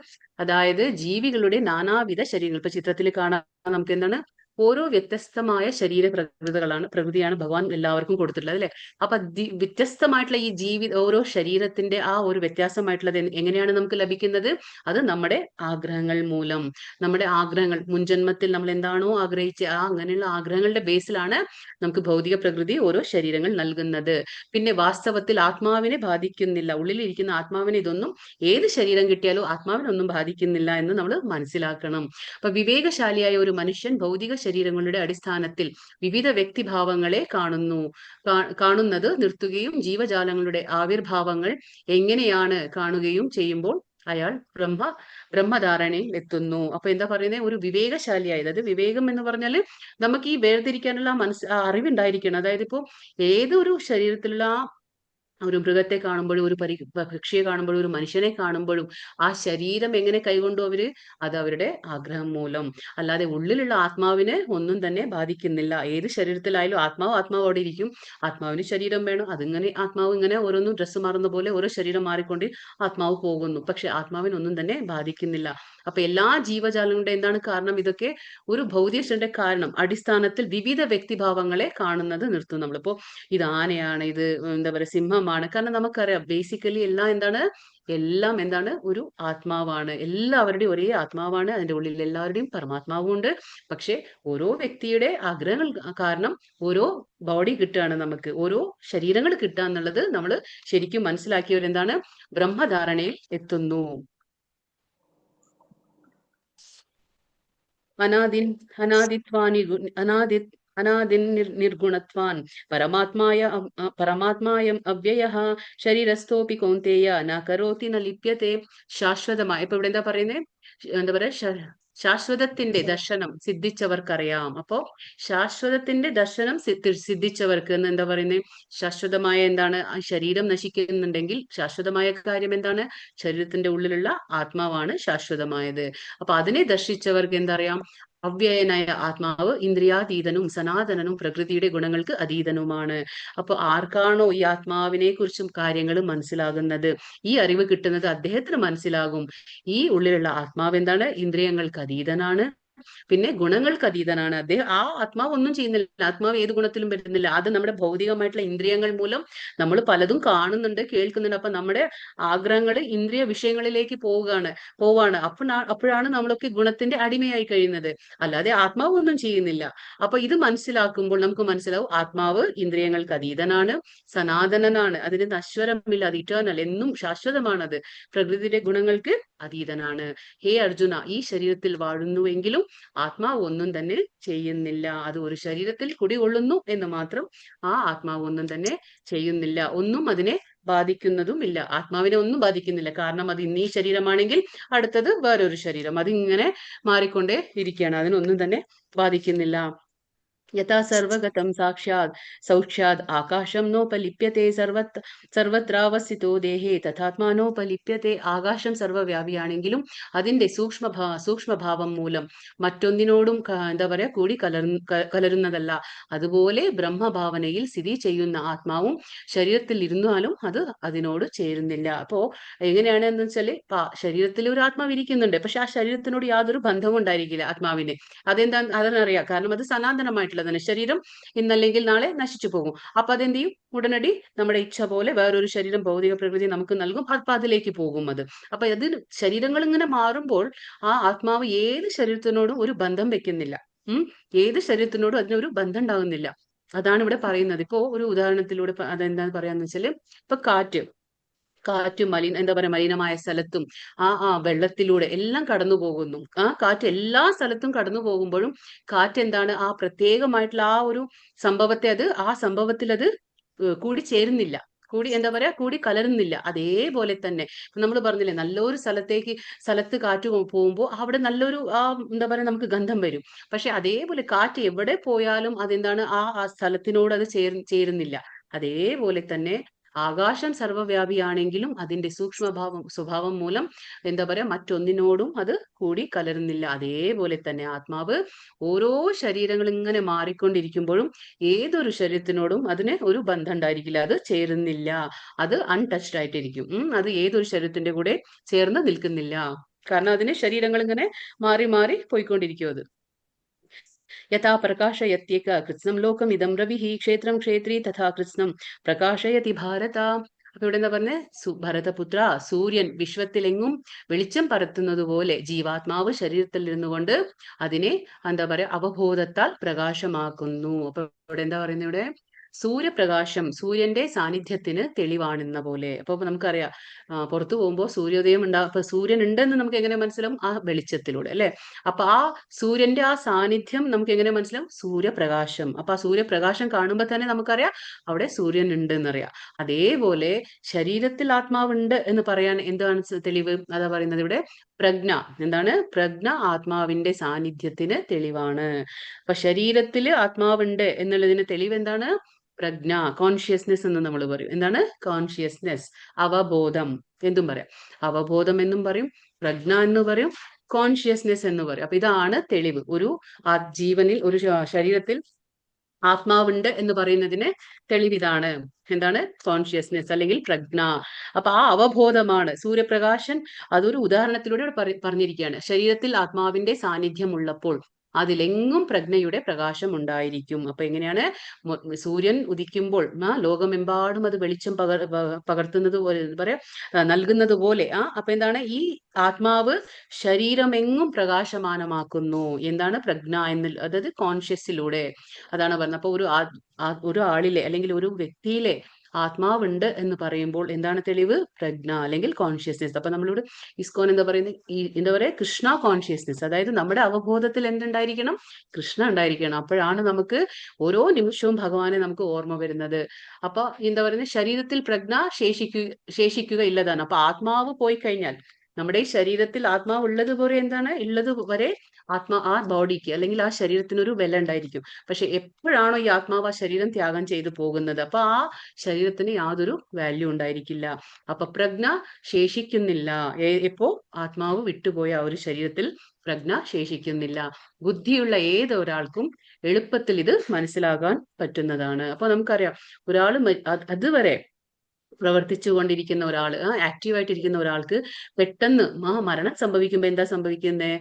Speaker 1: അതായത് ജീവികളുടെ നാനാവിധ ശരീരങ്ങൾ. ഇപ്പൊ ചിത്രത്തിൽ കാണാൻ നമുക്ക് എന്താണ്, ഓരോ വ്യത്യസ്തമായ ശരീര പ്രകൃതിയാണ് ഭഗവാൻ എല്ലാവർക്കും കൊടുത്തിട്ടുള്ളത്, അല്ലെ? അപ്പൊ വ്യത്യസ്തമായിട്ടുള്ള ഈ ഓരോ ശരീരത്തിന്റെ ആ ഒരു വ്യത്യാസമായിട്ടുള്ളത് എങ്ങനെയാണ് നമുക്ക് ലഭിക്കുന്നത്? അത് നമ്മുടെ ആഗ്രഹങ്ങൾ മൂലം. നമ്മുടെ ആഗ്രഹങ്ങൾ, മുൻജന്മത്തിൽ നമ്മൾ എന്താണോ ആഗ്രഹിച്ച് അങ്ങനെയുള്ള ആഗ്രഹങ്ങളുടെ ബേസിലാണ് നമുക്ക് ഭൗതിക പ്രകൃതി ഓരോ ശരീരങ്ങൾ നൽകുന്നത്. പിന്നെ വാസ്തവത്തിൽ ആത്മാവിനെ ബാധിക്കുന്നില്ല, ഉള്ളിലിരിക്കുന്ന ആത്മാവിനെ ഇതൊന്നും, ഏത് ശരീരം കിട്ടിയാലും ആത്മാവിനൊന്നും ബാധിക്കുന്നില്ല എന്ന് നമ്മൾ മനസ്സിലാക്കണം. അപ്പൊ വിവേകശാലിയായ ഒരു മനുഷ്യൻ ഭൗതിക ശരീരങ്ങളുടെ അടിസ്ഥാനത്തിൽ വിവിധ വ്യക്തിഭാവങ്ങളെ കാണുന്നത് നിർത്തുകയും ജീവജാലങ്ങളുടെ ആവിർഭാവങ്ങൾ എങ്ങനെയാണ് കാണുകയും ചെയ്യുമ്പോൾ അയാൾ ബ്രഹ്മധാരണയിൽ എത്തുന്നു. അപ്പൊ എന്താ പറയുന്നത്? ഒരു വിവേകശാലിയായത്, അത് വിവേകം എന്ന് പറഞ്ഞാൽ നമുക്ക് ഈ വേർതിരിക്കാനുള്ള അറിവുണ്ടായിരിക്കണം. അതായത് ഇപ്പോ ഏതൊരു ശരീരത്തിലുള്ള ഒരു മൃഗത്തെ കാണുമ്പോഴും ഒരു പക്ഷിയെ കാണുമ്പോഴും ഒരു മനുഷ്യനെ കാണുമ്പോഴും ആ ശരീരം എങ്ങനെ കൈകൊണ്ടു അവര്, അത് അവരുടെ ആഗ്രഹം മൂലം. അല്ലാതെ ഉള്ളിലുള്ള ആത്മാവിനെ ഒന്നും തന്നെ ബാധിക്കുന്നില്ല. ഏത് ശരീരത്തിലായാലും ആത്മാവ് അവിടെ ഇരിക്കും. ആത്മാവിന് ശരീരം വേണം. അതിങ്ങനെ ആത്മാവ് ഇങ്ങനെ ഓരോന്നും ഡ്രസ്സ് മാറുന്ന പോലെ ഓരോ ശരീരം മാറിക്കൊണ്ട് ആത്മാവ് പോകുന്നു. പക്ഷെ ആത്മാവിനൊന്നും തന്നെ ബാധിക്കുന്നില്ല. അപ്പൊ എല്ലാ ജീവജാലങ്ങളുടെ എന്താണ് കാരണം? ഇതൊക്കെ ഒരു ഭൗതികന്റെ കാരണം അടിസ്ഥാനത്തിൽ വിവിധ വ്യക്തിഭാവങ്ങളെ കാണുന്നത് നിർത്തും. നമ്മളിപ്പോ ഇത് ആനയാണ്, ഇത് എന്താ പറയുക സിംഹമാണ്. കാരണം നമുക്കറിയാം ബേസിക്കലി എല്ലാം എന്താണ്, ഒരു ആത്മാവാണ്. എല്ലാവരുടെയും ഒരേ ആത്മാവാണ്. അതിന്റെ ഉള്ളിൽ എല്ലാവരുടെയും പരമാത്മാവും ഉണ്ട്. പക്ഷെ ഓരോ വ്യക്തിയുടെ ആഗ്രഹങ്ങൾ കാരണം ഓരോ ബോഡി കിട്ടുകയാണ്, നമുക്ക് ഓരോ ശരീരങ്ങൾ കിട്ടുക എന്നുള്ളത് നമ്മൾ ശരിക്കും മനസ്സിലാക്കിയവർ എന്താണ്, ബ്രഹ്മധാരണയിൽ എത്തുന്നു. അനാദിൻ നിർഗുണത്വാൻ പരമാത്മായം അവ്യയഃ ശരീരസ്ഥോപി കൗന്തേയ ന കരോതി ന ലിപ്യത്തെ. ശാശ്വതമായ, ഇപ്പൊ ഇവിടെ എന്താ പറയുന്നത്, എന്താ പറയാ, ശാശ്വതത്തിന്റെ ദർശനം സിദ്ധിച്ചവർക്കറിയാം. അപ്പോ ശാശ്വതത്തിന്റെ ദർശനം സിദ്ധിച്ചവർക്ക് എന്ന് എന്താ പറയുന്നത്? ശാശ്വതമായ എന്താണ്? ആ ശരീരം നശിക്കുന്നുണ്ടെങ്കിൽ ശാശ്വതമായ കാര്യം എന്താണ്? ശരീരത്തിന്റെ ഉള്ളിലുള്ള ആത്മാവാണ് ശാശ്വതമായത്. അപ്പൊ അതിനെ ദർശിച്ചവർക്ക് എന്തറിയാം? അവ്യയനായ ആത്മാവ് ഇന്ദ്രിയാതീതനും സനാതനനും പ്രകൃതിയുടെ ഗുണങ്ങൾക്ക് അതീതനുമാണ്. അപ്പൊ ആർക്കാണോ ഈ ആത്മാവിനെ കുറിച്ചും കാര്യങ്ങൾ മനസ്സിലാകുന്നത്, ഈ അറിവ് കിട്ടുന്നത് അദ്ദേഹത്തിന് മനസ്സിലാകും ഈ ഉള്ളിലുള്ള ആത്മാവ് എന്താണ്, ഇന്ദ്രിയങ്ങൾക്ക് അതീതനാണ്, പിന്നെ ഗുണങ്ങൾക്ക് അതീതനാണ്. ആ ആത്മാവ് ഒന്നും ചെയ്യുന്നില്ല, ആത്മാവ് ഏത് ഗുണത്തിലും വരുന്നില്ല. അത് നമ്മുടെ ഭൗതികമായിട്ടുള്ള ഇന്ദ്രിയങ്ങൾ മൂലം നമ്മൾ പലതും കാണുന്നുണ്ട്, കേൾക്കുന്നുണ്ട്. അപ്പൊ നമ്മുടെ ആഗ്രഹങ്ങൾ ഇന്ദ്രിയ വിഷയങ്ങളിലേക്ക് പോവാണ്. അപ്പോഴാണ് നമ്മളൊക്കെ ഗുണത്തിന്റെ അടിമയായി കഴിയുന്നത്. അല്ലാതെ ആത്മാവ് ഒന്നും ചെയ്യുന്നില്ല. അപ്പൊ ഇത് മനസ്സിലാക്കുമ്പോൾ നമുക്ക് മനസ്സിലാവും ആത്മാവ് ഇന്ദ്രിയങ്ങൾക്ക് അതീതനാണ്, സനാതനനാണ്, അതിന് നശ്വരമില്ല, അത് ഇറ്റേണൽ, എന്നും ശാശ്വതമാണത്, പ്രകൃതിയുടെ ഗുണങ്ങൾക്ക് അതീതനാണ്. ഹേ അർജുന, ഈ ശരീരത്തിൽ വാഴുന്നുവെങ്കിലും ആത്മാവ് ഒന്നും തന്നെ ചെയ്യുന്നില്ല. അത് ഒരു ശരീരത്തിൽ കുടികൊള്ളുന്നു എന്ന് മാത്രം. ആ ആത്മാവ് ഒന്നും തന്നെ ചെയ്യുന്നില്ല, ഒന്നും അതിനെ ബാധിക്കുന്നതും ഇല്ല. ആത്മാവിനെ ഒന്നും ബാധിക്കുന്നില്ല. കാരണം അത് ഇന്നീ ശരീരമാണെങ്കിൽ അടുത്തത് വേറൊരു ശരീരം, അതിങ്ങനെ മാറിക്കൊണ്ടേ ഇരിക്കുകയാണ്, അതിനൊന്നും തന്നെ ബാധിക്കുന്നില്ല. യഥാ സർവഗതം സാക്ഷാത് സൗക്ഷ്യാത് ആകാശം നോപലിപ്യത്തെ സർവത്രാവസ്ഥിതോ ദേഹേ തഥാത്മാനോപലിപ്യത്തെ. ആകാശം സർവ്വവ്യാപിയാണെങ്കിലും അതിന്റെ സൂക്ഷ്മഭാവം മൂലം മറ്റൊന്നിനോടും എന്താ പറയാ കൂടി കലരുന്നതല്ല. അതുപോലെ ബ്രഹ്മഭാവനയിൽ സ്ഥിതി ചെയ്യുന്ന ആത്മാവും ശരീരത്തിൽ ഇരുന്നാലും അത് അതിനോട് ചേരുന്നില്ല. അപ്പോ എങ്ങനെയാണ് എന്ന് വെച്ചാല് ശരീരത്തിൽ ഒരു ആത്മാവ് ഇരിക്കുന്നുണ്ട്, പക്ഷെ ആ ശരീരത്തിനോട് യാതൊരു ബന്ധവും ഉണ്ടായിരിക്കില്ല ആത്മാവിന്. അതിനറിയാം, കാരണം അത് സനാതനമായിട്ടുള്ള ശരീരം ഇന്നല്ലെങ്കിൽ നാളെ നശിച്ചു പോകും. അപ്പൊ അതെന്ത് ചെയ്യും? ഉടനടി നമ്മുടെ ഇച്ഛ പോലെ വേറൊരു ശരീരം ഭൗതിക പ്രകൃതി നമുക്ക് നൽകും. അപ്പൊ അതിലേക്ക് പോകും അത്. അപ്പൊ അത് ശരീരങ്ങൾ ഇങ്ങനെ മാറുമ്പോൾ ആ ആത്മാവ് ഏത് ശരീരത്തിനോടും ഒരു ബന്ധം വെക്കുന്നില്ല. ഏത് ശരീരത്തിനോടും അതിനൊരു ബന്ധം ഉണ്ടാകുന്നില്ല. അതാണ് ഇവിടെ പറയുന്നത്. ഇപ്പോ ഒരു ഉദാഹരണത്തിലൂടെ അതെന്താന്ന് പറയാന്ന് വെച്ചാല്, ഇപ്പൊ കാറ്റും എന്താ പറയാ മലിനമായ സ്ഥലത്തും വെള്ളത്തിലൂടെ എല്ലാം കടന്നു പോകുന്നു. ആ കാറ്റ് എല്ലാ സ്ഥലത്തും കടന്നു പോകുമ്പോഴും കാറ്റ് എന്താണ്, ആ പ്രത്യേകമായിട്ടുള്ള ആ ഒരു സംഭവത്തെ ആ സംഭവത്തിൽ അത് കൂടി ചേരുന്നില്ല, എന്താ പറയാ കൂടി കലരുന്നില്ല. അതേപോലെ തന്നെ നമ്മൾ പറഞ്ഞില്ലേ, നല്ലൊരു സ്ഥലത്ത് കാറ്റ് പോകുമ്പോൾ അവിടെ നല്ലൊരു എന്താ പറയാ നമുക്ക് ഗന്ധം വരും. പക്ഷെ അതേപോലെ കാറ്റ് എവിടെ പോയാലും അതെന്താണ് ആ സ്ഥലത്തിനോട് അത് ചേരുന്നില്ല. അതേപോലെ തന്നെ ആകാശം സർവ്വവ്യാപിയാണെങ്കിലും അതിന്റെ സ്വഭാവം മൂലം എന്താ പറയാ മറ്റൊന്നിനോടും അത് കൂടി കലരുന്നില്ല. അതേപോലെ തന്നെ ആത്മാവ് ഓരോ ശരീരങ്ങൾ ഇങ്ങനെ മാറിക്കൊണ്ടിരിക്കുമ്പോഴും ഏതൊരു ശരീരത്തിനോടും അതിന് ഒരു ബന്ധം ഉണ്ടായിരിക്കില്ല, അത് ചേരുന്നില്ല, അത് അൺടച്ച്ഡ് ആയിട്ടിരിക്കും. അത് ഏതൊരു ശരീരത്തിന്റെ കൂടെ ചേർന്ന് നിൽക്കുന്നില്ല. കാരണം അതിന് ശരീരങ്ങൾ ഇങ്ങനെ മാറി മാറി പോയിക്കൊണ്ടിരിക്കും. അത് യഥാ പ്രകാശയത്യേക കൃത്സ്നം ലോകം ഇതം രവിഹി ക്ഷേത്രം ക്ഷേത്രി തഥാ കൃത്സ്നം പ്രകാശയതി ഭാരത. അപ്പൊ ഇവിടെ എന്താ പറഞ്ഞ ഭരതപുത്ര, സൂര്യൻ വിശ്വത്തിലെങ്ങും വെളിച്ചം പരത്തുന്നത് പോലെ ജീവാത്മാവ് ശരീരത്തിൽ ഇരുന്നുകൊണ്ട് അതിനെ എന്താ പറയാ അവബോധത്താൽ പ്രകാശമാക്കുന്നു. അപ്പൊ ഇവിടെ എന്താ പറയുന്നത്, ഇവിടെ സൂര്യപ്രകാശം സൂര്യന്റെ സാന്നിധ്യത്തിന് തെളിവാണെന്ന പോലെ. അപ്പൊ നമുക്കറിയാം പുറത്തു പോകുമ്പോൾ സൂര്യോദയം അപ്പൊ സൂര്യൻ ഉണ്ടെന്ന് നമുക്ക് എങ്ങനെ മനസ്സിലാവും? ആ വെളിച്ചത്തിലൂടെ അല്ലെ. അപ്പൊ ആ സൂര്യന്റെ ആ സാന്നിധ്യം നമുക്ക് എങ്ങനെ മനസ്സിലാവും? സൂര്യപ്രകാശം. അപ്പൊ ആ സൂര്യപ്രകാശം കാണുമ്പോൾ തന്നെ നമുക്കറിയാം അവിടെ സൂര്യൻ ഉണ്ട് എന്നറിയാം. അതേപോലെ ശരീരത്തിൽ ആത്മാവുണ്ട് എന്ന് പറയാൻ എന്താണ് തെളിവ്? അതാ പറയുന്നത് ഇവിടെ പ്രജ്ഞ. എന്താണ് പ്രജ്ഞ? ആത്മാവിന്റെ സാന്നിധ്യത്തിന് തെളിവാണ്. അപ്പൊ ശരീരത്തില് ആത്മാവുണ്ട് എന്നുള്ളതിന് തെളിവ് എന്താണ്? പ്രജ്ഞ, കോൺഷ്യസ്നെസ് എന്ന് നമ്മൾ പറയും. എന്താണ് കോൺഷ്യസ്നെസ്? അവബോധം എന്തും പറയാം. അവബോധം എന്നും പറയും, പ്രജ്ഞ എന്ന് പറയും, കോൺഷ്യസ്നെസ് എന്ന് പറയും. അപ്പൊ ഇതാണ് തെളിവ്. ഒരു ജീവനിൽ ഒരു ശരീരത്തിൽ ആത്മാവുണ്ട് എന്ന് പറയുന്നതിന് തെളിവിതാണ്. എന്താണ്? കോൺഷ്യസ്നെസ് അല്ലെങ്കിൽ പ്രജ്ഞ. അപ്പൊ ആ അവബോധമാണ് സൂര്യപ്രകാശൻ. അതൊരു ഉദാഹരണത്തിലൂടെ പറഞ്ഞിരിക്കുകയാണ്. ശരീരത്തിൽ ആത്മാവിന്റെ സാന്നിധ്യം ഉള്ളപ്പോൾ അതിലെങ്ങും പ്രജ്ഞയുടെ പ്രകാശം ഉണ്ടായിരിക്കും. അപ്പൊ എങ്ങനെയാണ്? സൂര്യൻ ഉദിക്കുമ്പോൾ ലോകമെമ്പാടും അത് വെളിച്ചം പകർത്തുന്നത് പോലെ പറയാ നൽകുന്നത് പോലെ അപ്പൊ എന്താണ്? ഈ ആത്മാവ് ശരീരമെങ്ങും പ്രകാശമാനമാക്കുന്നു. എന്താണ്? പ്രജ്ഞ എന്ന്, അതായത് കോൺഷ്യസിലൂടെ. അതാണ് പറഞ്ഞത്. അപ്പൊ ഒരു ആളിലെ അല്ലെങ്കിൽ ഒരു വ്യക്തിയിലെ ആത്മാവുണ്ട് എന്ന് പറയുമ്പോൾ എന്താണ് തെളിവ്? പ്രജ്ഞ അല്ലെങ്കിൽ കോൺഷ്യസ്നെസ്. അപ്പൊ നമ്മളിവിടെ ഇസ്കോൻ എന്താ പറയുന്നത്? എന്താ പറയാ? കൃഷ്ണ കോൺഷ്യസ്നെസ്. അതായത് നമ്മുടെ അവബോധത്തിൽ എന്തുണ്ടായിരിക്കണം? കൃഷ്ണ ഉണ്ടായിരിക്കണം. അപ്പോഴാണ് നമുക്ക് ഓരോ നിമിഷവും ഭഗവാനെ നമുക്ക് ഓർമ്മ വരുന്നത്. അപ്പൊ എന്താ പറയുന്നത്? ശരീരത്തിൽ പ്രജ്ഞ ശേഷിക്കുക ഇല്ലതാണ്. അപ്പൊ ആത്മാവ് പോയി കഴിഞ്ഞാൽ നമ്മുടെ ഈ ശരീരത്തിൽ ആത്മാവ് ഉള്ളതുപോലെ എന്താണ് ഉള്ളത് വരെ ആ ബോഡിക്ക് അല്ലെങ്കിൽ ആ ശരീരത്തിനൊരു വില ഉണ്ടായിരിക്കും. പക്ഷെ എപ്പോഴാണോ ഈ ആത്മാവ് ആ ശരീരം ത്യാഗം ചെയ്തു പോകുന്നത്, അപ്പൊ ആ ശരീരത്തിന് യാതൊരു വാല്യൂ ഉണ്ടായിരിക്കില്ല. അപ്പൊ പ്രജ്ഞ ശേഷിക്കുന്നില്ല. എപ്പോ ആത്മാവ് വിട്ടുപോയ ആ ഒരു ശരീരത്തിൽ പ്രജ്ഞ ശേഷിക്കുന്നില്ല. ബുദ്ധിയുള്ള ഏതൊരാൾക്കും എളുപ്പത്തിൽ ഇത് മനസ്സിലാകാൻ പറ്റുന്നതാണ്. അപ്പൊ നമുക്കറിയാം ഒരാൾ അതുവരെ പ്രവർത്തിച്ചു കൊണ്ടിരിക്കുന്ന ഒരാൾ, ആക്റ്റീവായിട്ടിരിക്കുന്ന ഒരാൾക്ക് പെട്ടെന്ന് മരണം സംഭവിക്കുമ്പോൾ എന്താ സംഭവിക്കുന്നത്?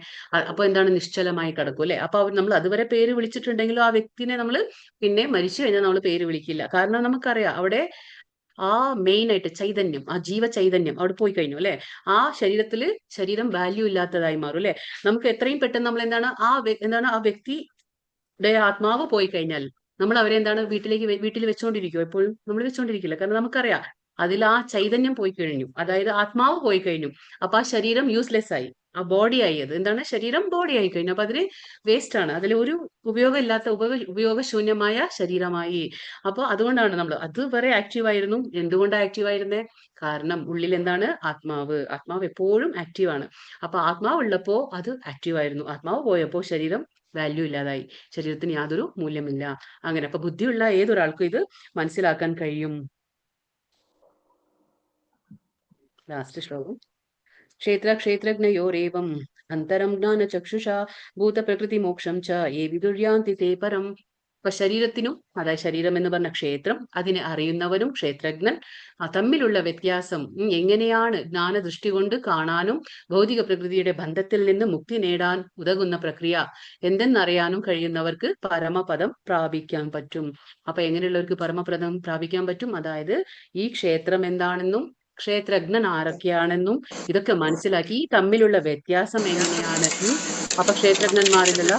Speaker 1: അപ്പൊ എന്താണ്? നിശ്ചലമായി കിടക്കും അല്ലെ. അപ്പൊ നമ്മൾ അതുവരെ പേര് വിളിച്ചിട്ടുണ്ടെങ്കിലും ആ വ്യക്തിനെ നമ്മൾ പിന്നെ മരിച്ചു കഴിഞ്ഞാൽ നമ്മൾ പേര് വിളിക്കില്ല. കാരണം നമുക്കറിയാം അവിടെ ആ മെയിൻ ആയിട്ട് ചൈതന്യം, ആ ജീവ ചൈതന്യം അവിടെ പോയി കഴിഞ്ഞു അല്ലെ. ആ ശരീരം വാല്യൂ ഇല്ലാത്തതായി മാറും അല്ലെ. നമുക്ക് എത്രയും പെട്ടെന്ന് നമ്മൾ എന്താണ് ആ വ്യക്തിയുടെ ആത്മാവ് പോയി കഴിഞ്ഞാൽ നമ്മൾ അവരെ എന്താണ് വീട്ടിൽ വെച്ചുകൊണ്ടിരിക്കുമോ? എപ്പോഴും നമ്മൾ വെച്ചുകൊണ്ടിരിക്കില്ല. കാരണം നമുക്കറിയാം അതിൽ ആ ചൈതന്യം പോയി കഴിഞ്ഞു, അതായത് ആത്മാവ് പോയി കഴിഞ്ഞു. അപ്പൊ ആ ശരീരം യൂസ്ലെസ് ആയി, ആ ബോഡി ആയി. അത് എന്താണ്? ശരീരം ബോഡി ആയി കഴിഞ്ഞു. അപ്പൊ അതിന് വേസ്റ്റ് ആണ്, അതിൽ ഒരു ഉപയോഗമില്ലാത്ത ഉപയോഗശൂന്യമായ ശരീരമായി. അപ്പൊ അതുകൊണ്ടാണ് നമ്മൾ അതുവരെ ആക്റ്റീവ് ആയിരുന്നു. എന്തുകൊണ്ടാണ് ആക്റ്റീവ് ആയിരുന്നേ? കാരണം ഉള്ളിൽ എന്താണ്? ആത്മാവ് എപ്പോഴും ആക്റ്റീവാണ്. അപ്പൊ ആത്മാവ് ഉള്ളപ്പോ അത് ആക്റ്റീവ് ആയിരുന്നു. ആത്മാവ് പോയപ്പോ ശരീരം വാല്യൂ ഇല്ലാതായി, ശരീരത്തിന് യാതൊരു മൂല്യമില്ല. അങ്ങനെ അപ്പൊ ബുദ്ധിയുള്ള ഏതൊരാൾക്കും ഇത് മനസ്സിലാക്കാൻ കഴിയും. ലാസ്റ്റ് ശ്ലോകം. ക്ഷേത്രജ്ഞയോരേവം അന്തരം ജ്ഞാനചക്ഷുഷാ ഭൂതപ്രകൃതി മോക്ഷം ച ഏ വിദുര്യാന്തി തേ പരം. അപ്പൊ ശരീരത്തിനും, അതായത് ശരീരം എന്ന് പറഞ്ഞ ക്ഷേത്രം, അതിനെ അറിയുന്നവരും ക്ഷേത്രജ്ഞൻ തമ്മിലുള്ള വ്യത്യാസം എങ്ങനെയാണ് ജ്ഞാനദൃഷ്ടി കൊണ്ട് കാണാനും ഭൗതിക പ്രകൃതിയുടെ ബന്ധത്തിൽ നിന്ന് മുക്തി നേടാൻ ഉതകുന്ന പ്രക്രിയ എന്തെന്നറിയാനും കഴിയുന്നവർക്ക് പരമപദം പ്രാപിക്കാൻ പറ്റും. അപ്പൊ എങ്ങനെയുള്ളവർക്ക് പരമപദം പ്രാപിക്കാൻ പറ്റും? അതായത് ഈ ക്ഷേത്രം എന്താണെന്നും ക്ഷേത്രജ്ഞൻ ആരൊക്കെയാണെന്നും ഇതൊക്കെ മനസ്സിലാക്കി ഈ തമ്മിലുള്ള വ്യത്യാസം എങ്ങനെയാണ്. അപ്പൊ ക്ഷേത്രജ്ഞന്മാരിലുള്ള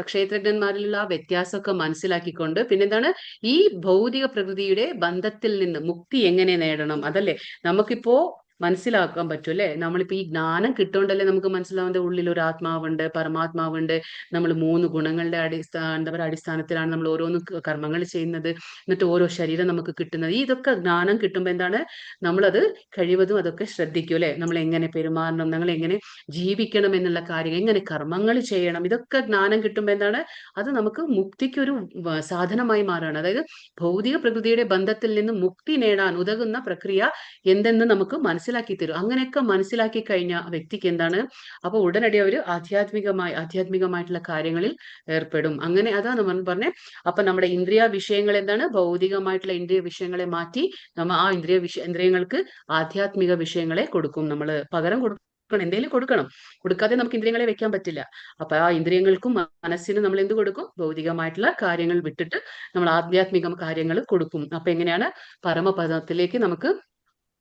Speaker 1: ക്ഷേത്രജ്ഞന്മാരിലുള്ള ആ വ്യത്യാസമൊക്കെ മനസ്സിലാക്കിക്കൊണ്ട് പിന്നെന്താണ് ഈ ഭൗതിക പ്രകൃതിയുടെ ബന്ധത്തിൽ നിന്ന് മുക്തി എങ്ങനെ നേടണം? അതല്ലേ നമുക്കിപ്പോ മനസ്സിലാക്കാൻ പറ്റും അല്ലെ. നമ്മളിപ്പോ ഈ ജ്ഞാനം കിട്ടുകൊണ്ടല്ലേ നമുക്ക് മനസ്സിലാവുന്ന ഉള്ളിൽ ഒരു ആത്മാവുണ്ട്, പരമാത്മാവുണ്ട്. നമ്മൾ 3 ഗുണങ്ങളുടെ എന്താ പറയുക അടിസ്ഥാനത്തിലാണ് നമ്മൾ ഓരോന്ന് കർമ്മങ്ങൾ ചെയ്യുന്നത്. എന്നിട്ട് ഓരോ ശരീരം നമുക്ക് കിട്ടുന്നത്. ഇതൊക്കെ ജ്ഞാനം കിട്ടുമ്പോൾ എന്താണ്, നമ്മളത് കഴിവതും അതൊക്കെ ശ്രദ്ധിക്കും അല്ലെ. നമ്മൾ എങ്ങനെ പെരുമാറണം, നമ്മൾ എങ്ങനെ ജീവിക്കണം എന്നുള്ള കാര്യങ്ങൾ, എങ്ങനെ കർമ്മങ്ങൾ ചെയ്യണം, ഇതൊക്കെ ജ്ഞാനം കിട്ടുമ്പോൾ എന്താണ്, അത് നമുക്ക് മുക്തിക്കൊരു സാധനമായി മാറുകയാണ്. അതായത് ഭൗതിക പ്രകൃതിയുടെ ബന്ധത്തിൽ നിന്ന് മുക്തി നേടാൻ ഉതകുന്ന പ്രക്രിയ എന്തെന്ന് നമുക്ക് മനസ്സിലാക്കി തരും. അങ്ങനെയൊക്കെ മനസ്സിലാക്കി കഴിഞ്ഞ വ്യക്തിക്ക് എന്താണ്, അപ്പൊ ഉടനടി അവർ ആധ്യാത്മികമായിട്ടുള്ള കാര്യങ്ങളിൽ ഏർപ്പെടും. അങ്ങനെ അതാ നമ്മൾ പറഞ്ഞേ. അപ്പൊ നമ്മുടെ ഇന്ദ്രിയ വിഷയങ്ങൾ എന്താണ്, ഭൗതികമായിട്ടുള്ള ഇന്ദ്രിയ വിഷയങ്ങളെ മാറ്റി നമ്മൾ ആ ഇന്ദ്രിയങ്ങൾക്ക് ആധ്യാത്മിക വിഷയങ്ങളെ കൊടുക്കും. നമ്മൾ പകരം കൊടുക്കണം, എന്തെങ്കിലും കൊടുക്കണം. കൊടുക്കാതെ നമുക്ക് ഇന്ദ്രിയങ്ങളെ വെക്കാൻ പറ്റില്ല. അപ്പൊ ആ ഇന്ദ്രിയങ്ങൾക്കും മനസ്സിനും നമ്മൾ എന്ത് കൊടുക്കും, ഭൗതികമായിട്ടുള്ള കാര്യങ്ങൾ വിട്ടിട്ട് നമ്മൾ ആധ്യാത്മിക കാര്യങ്ങൾ കൊടുക്കും. അപ്പൊ എങ്ങനെയാണ് പരമപദത്തിലേക്ക് നമുക്ക്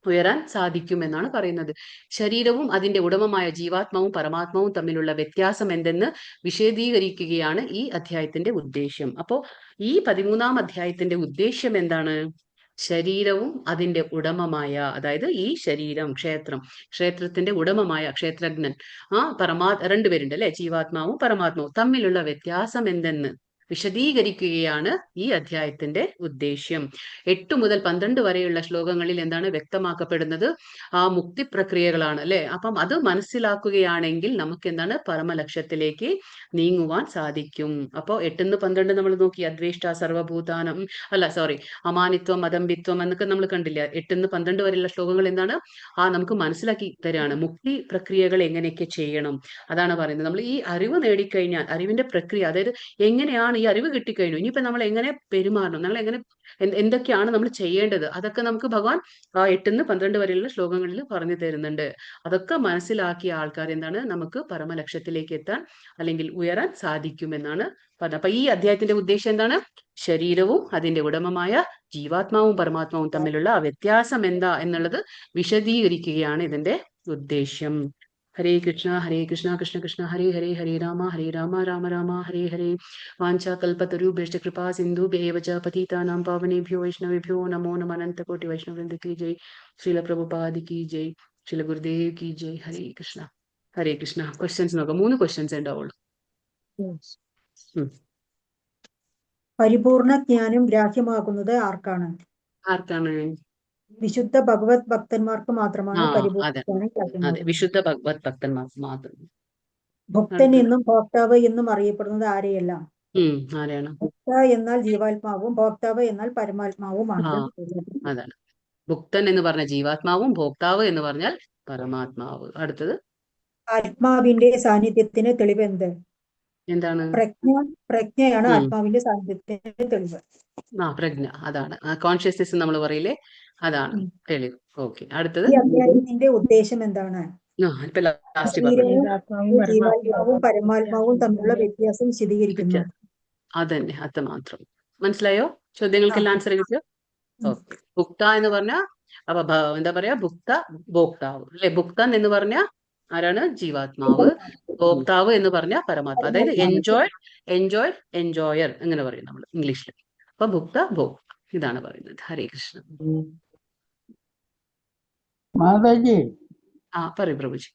Speaker 1: ഉയരാൻ സാധിക്കും എന്നാണ് പറയുന്നത്. ശരീരവും അതിന്റെ ഉടമമായ ജീവാത്മാവും പരമാത്മാവും തമ്മിലുള്ള വ്യത്യാസം എന്തെന്ന് വിശദീകരിക്കുകയാണ് ഈ അധ്യായത്തിന്റെ ഉദ്ദേശ്യം. അപ്പോ ഈ 13ാം അധ്യായത്തിന്റെ ഉദ്ദേശ്യം എന്താണ്? ശരീരവും അതിന്റെ ഉടമമായ, അതായത് ഈ ശരീരം ക്ഷേത്രത്തിന്റെ ഉടമമായ ക്ഷേത്രജ്ഞൻ, രണ്ടുപേരുണ്ട് അല്ലെ, ജീവാത്മാവും പരമാത്മാവും തമ്മിലുള്ള വ്യത്യാസം എന്തെന്ന് വിശദീകരിക്കുകയാണ് ഈ അധ്യായത്തിന്റെ ഉദ്ദേശ്യം. 8 മുതൽ 12 വരെയുള്ള ശ്ലോകങ്ങളിൽ എന്താണ് വ്യക്തമാക്കപ്പെടുന്നത്, ആ മുക്തി പ്രക്രിയകളാണ് അല്ലെ. അപ്പം അത് മനസ്സിലാക്കുകയാണെങ്കിൽ നമുക്ക് എന്താണ്, പരമലക്ഷ്യത്തിലേക്ക് നീങ്ങുവാൻ സാധിക്കും. അപ്പോ 8-12 നമ്മൾ നോക്കി, അദ്വേഷ്ട സർവഭൂതാനം അമാനിത്വം അദംബിത്വം എന്നൊക്കെ നമ്മൾ കണ്ടില്ല. 8-12 വരെയുള്ള ശ്ലോകങ്ങൾ എന്താണ്, നമുക്ക് മനസ്സിലാക്കി തരാണ് മുക്തി പ്രക്രിയകൾ എങ്ങനെയൊക്കെ ചെയ്യണം. അതാണ് പറയുന്നത്. നമ്മൾ ഈ അറിവ് നേടിക്കഴിഞ്ഞാൽ, അറിവിന്റെ പ്രക്രിയ, അതായത് എങ്ങനെയാണ് ഈ അറിവ് കിട്ടിക്കഴിഞ്ഞു, ഇനിയിപ്പോ നമ്മൾ എങ്ങനെ പെരുമാറണം, നമ്മൾ എങ്ങനെ എന്തൊക്കെയാണ് നമ്മൾ ചെയ്യേണ്ടത്, അതൊക്കെ നമുക്ക് ഭഗവാൻ 8-12 വരെയുള്ള ശ്ലോകങ്ങളിൽ പറഞ്ഞു തരുന്നുണ്ട്. അതൊക്കെ മനസ്സിലാക്കിയ ആൾക്കാർ എന്താണ്, നമുക്ക് പരമലക്ഷ്യത്തിലേക്ക് എത്താൻ അല്ലെങ്കിൽ ഉയരാൻ സാധിക്കുമെന്നാണ് പറഞ്ഞത്. അപ്പൊ ഈ അധ്യായത്തിന്റെ ഉദ്ദേശം എന്താണ്, ശരീരവും അതിന്റെ ഉടമമായ ജീവാത്മാവും പരമാത്മാവും തമ്മിലുള്ള വ്യത്യാസം എന്താ എന്നുള്ളത് വിശദീകരിക്കുകയാണ് ഇതിന്റെ ഉദ്ദേശ്യം. ഹരേ കൃഷ്ണ കൃഷ്ണ കൃഷ്ണ ഹരേ ഹരേ, ഹരേ രാമ രാമ രാമ ഹരേ ഹരേ. വാഞ്ചാകൽപതരുഭ്യശ്ച കൃപാ സിന്ധുഭ്യൈവ ച പതിതാനാം പാവനേഭ്യോ വൈഷ്ണവേഭ്യോ നമോ നമഃ. അനന്തകോടി വൈഷ്ണവവൃന്ദ की जय, श्रील प्रभुपाद की जय, श्रील गुरुदेव की जय. ഹരേ കൃഷ്ണ ഹരേ കൃഷ്ണ. ക്വസ്റ്റ്യൻസ് നോക്കാം. 3 ക്വസ്റ്റ്യൻസ് ഉണ്ടാവുള്ളൂ.
Speaker 2: പരിപൂർണ ജ്ഞാനം ഗ്രാഹ്യമാകുന്നത് ആർക്കാണ്?
Speaker 1: ആർക്കാണ്?
Speaker 2: വിശുദ്ധ ഭഗവത് ഭക്തന്മാർക്ക് മാത്രമാണ് പരിപൂർണ
Speaker 1: അതെ
Speaker 2: ജ്ഞാനം
Speaker 1: അതെ,
Speaker 2: ഗ്രാഹ്യമാകുന്നത്.
Speaker 1: വിശുദ്ധ ഭഗവത് ഭക്തന്മാർക്ക് മാത്രം.
Speaker 2: ഭക്തൻ എന്നും ഭോക്താവ് എന്നും അറിയപ്പെടുന്നത് ആരെയെല്ലാം?
Speaker 1: ആരെയാണ്?
Speaker 2: ഭക്ത എന്നാൽ ജീവാത്മാവും ഭോക്താവ് എന്നാൽ പരമാത്മാവുമാണ്.
Speaker 1: അതാണ്. ഭുക്തൻ എന്ന് പറഞ്ഞ ജീവാത്മാവും ഭോക്താവ് എന്ന് പറഞ്ഞാൽ പരമാത്മാവ്. അടുത്തത്,
Speaker 2: ആത്മാവിന്റെ സാന്നിധ്യത്തിന് തെളിവ് എന്ത്?
Speaker 1: എന്താണ്?
Speaker 2: പ്രജ്ഞയാണ് ആത്മാവിന്റെ സാന്നിധ്യത്തിന് തെളിവ്.
Speaker 1: പ്രജ്ഞ, അതാണ് കോൺഷ്യസ്നസ് നമ്മൾ പറയില്ലേ, അതാണ് തെളിവ്. ഓക്കെ. അടുത്തത്,
Speaker 2: ഈ അധ്യായത്തിന്റെ ഉദ്ദേശം എന്താണ്?
Speaker 1: ഇപ്പൊ ലാസ്റ്റ് പറഞ്ഞു,
Speaker 2: ജീവാത്മാവും പരമാത്മാവും തമ്മിലുള്ള വ്യത്യാസം വിശദീകരിക്കുന്നു.
Speaker 1: അതന്നെ, അത് മാത്രം. മനസ്സിലായോ? ചോദ്യങ്ങൾക്കെല്ലാം ആൻസർ കിട്ടിയോ? ഓക്കെ. ഭുക്ത എന്ന് പറഞ്ഞാൽ അപ്പൊ എന്താ പറയാ, ഭുക്ത ഭോക്താവ് അല്ലെ. ഭുക്തൻ എന്ന് പറഞ്ഞ ആരാണ്? ജീവാത്മാവ്. ഭോക്താവ് എന്ന് പറഞ്ഞ പരമാത്മാവ്. അതായത് എൻജോയർ അങ്ങനെ പറയും നമ്മൾ ഇംഗ്ലീഷിൽ. അപ്പൊ ഭുക്ത ഭോക്ത, ഇതാണ് പറയുന്നത്. ഹരേ കൃഷ്ണ.
Speaker 6: മാതാജി
Speaker 1: പറയൂ പ്രഭുജി.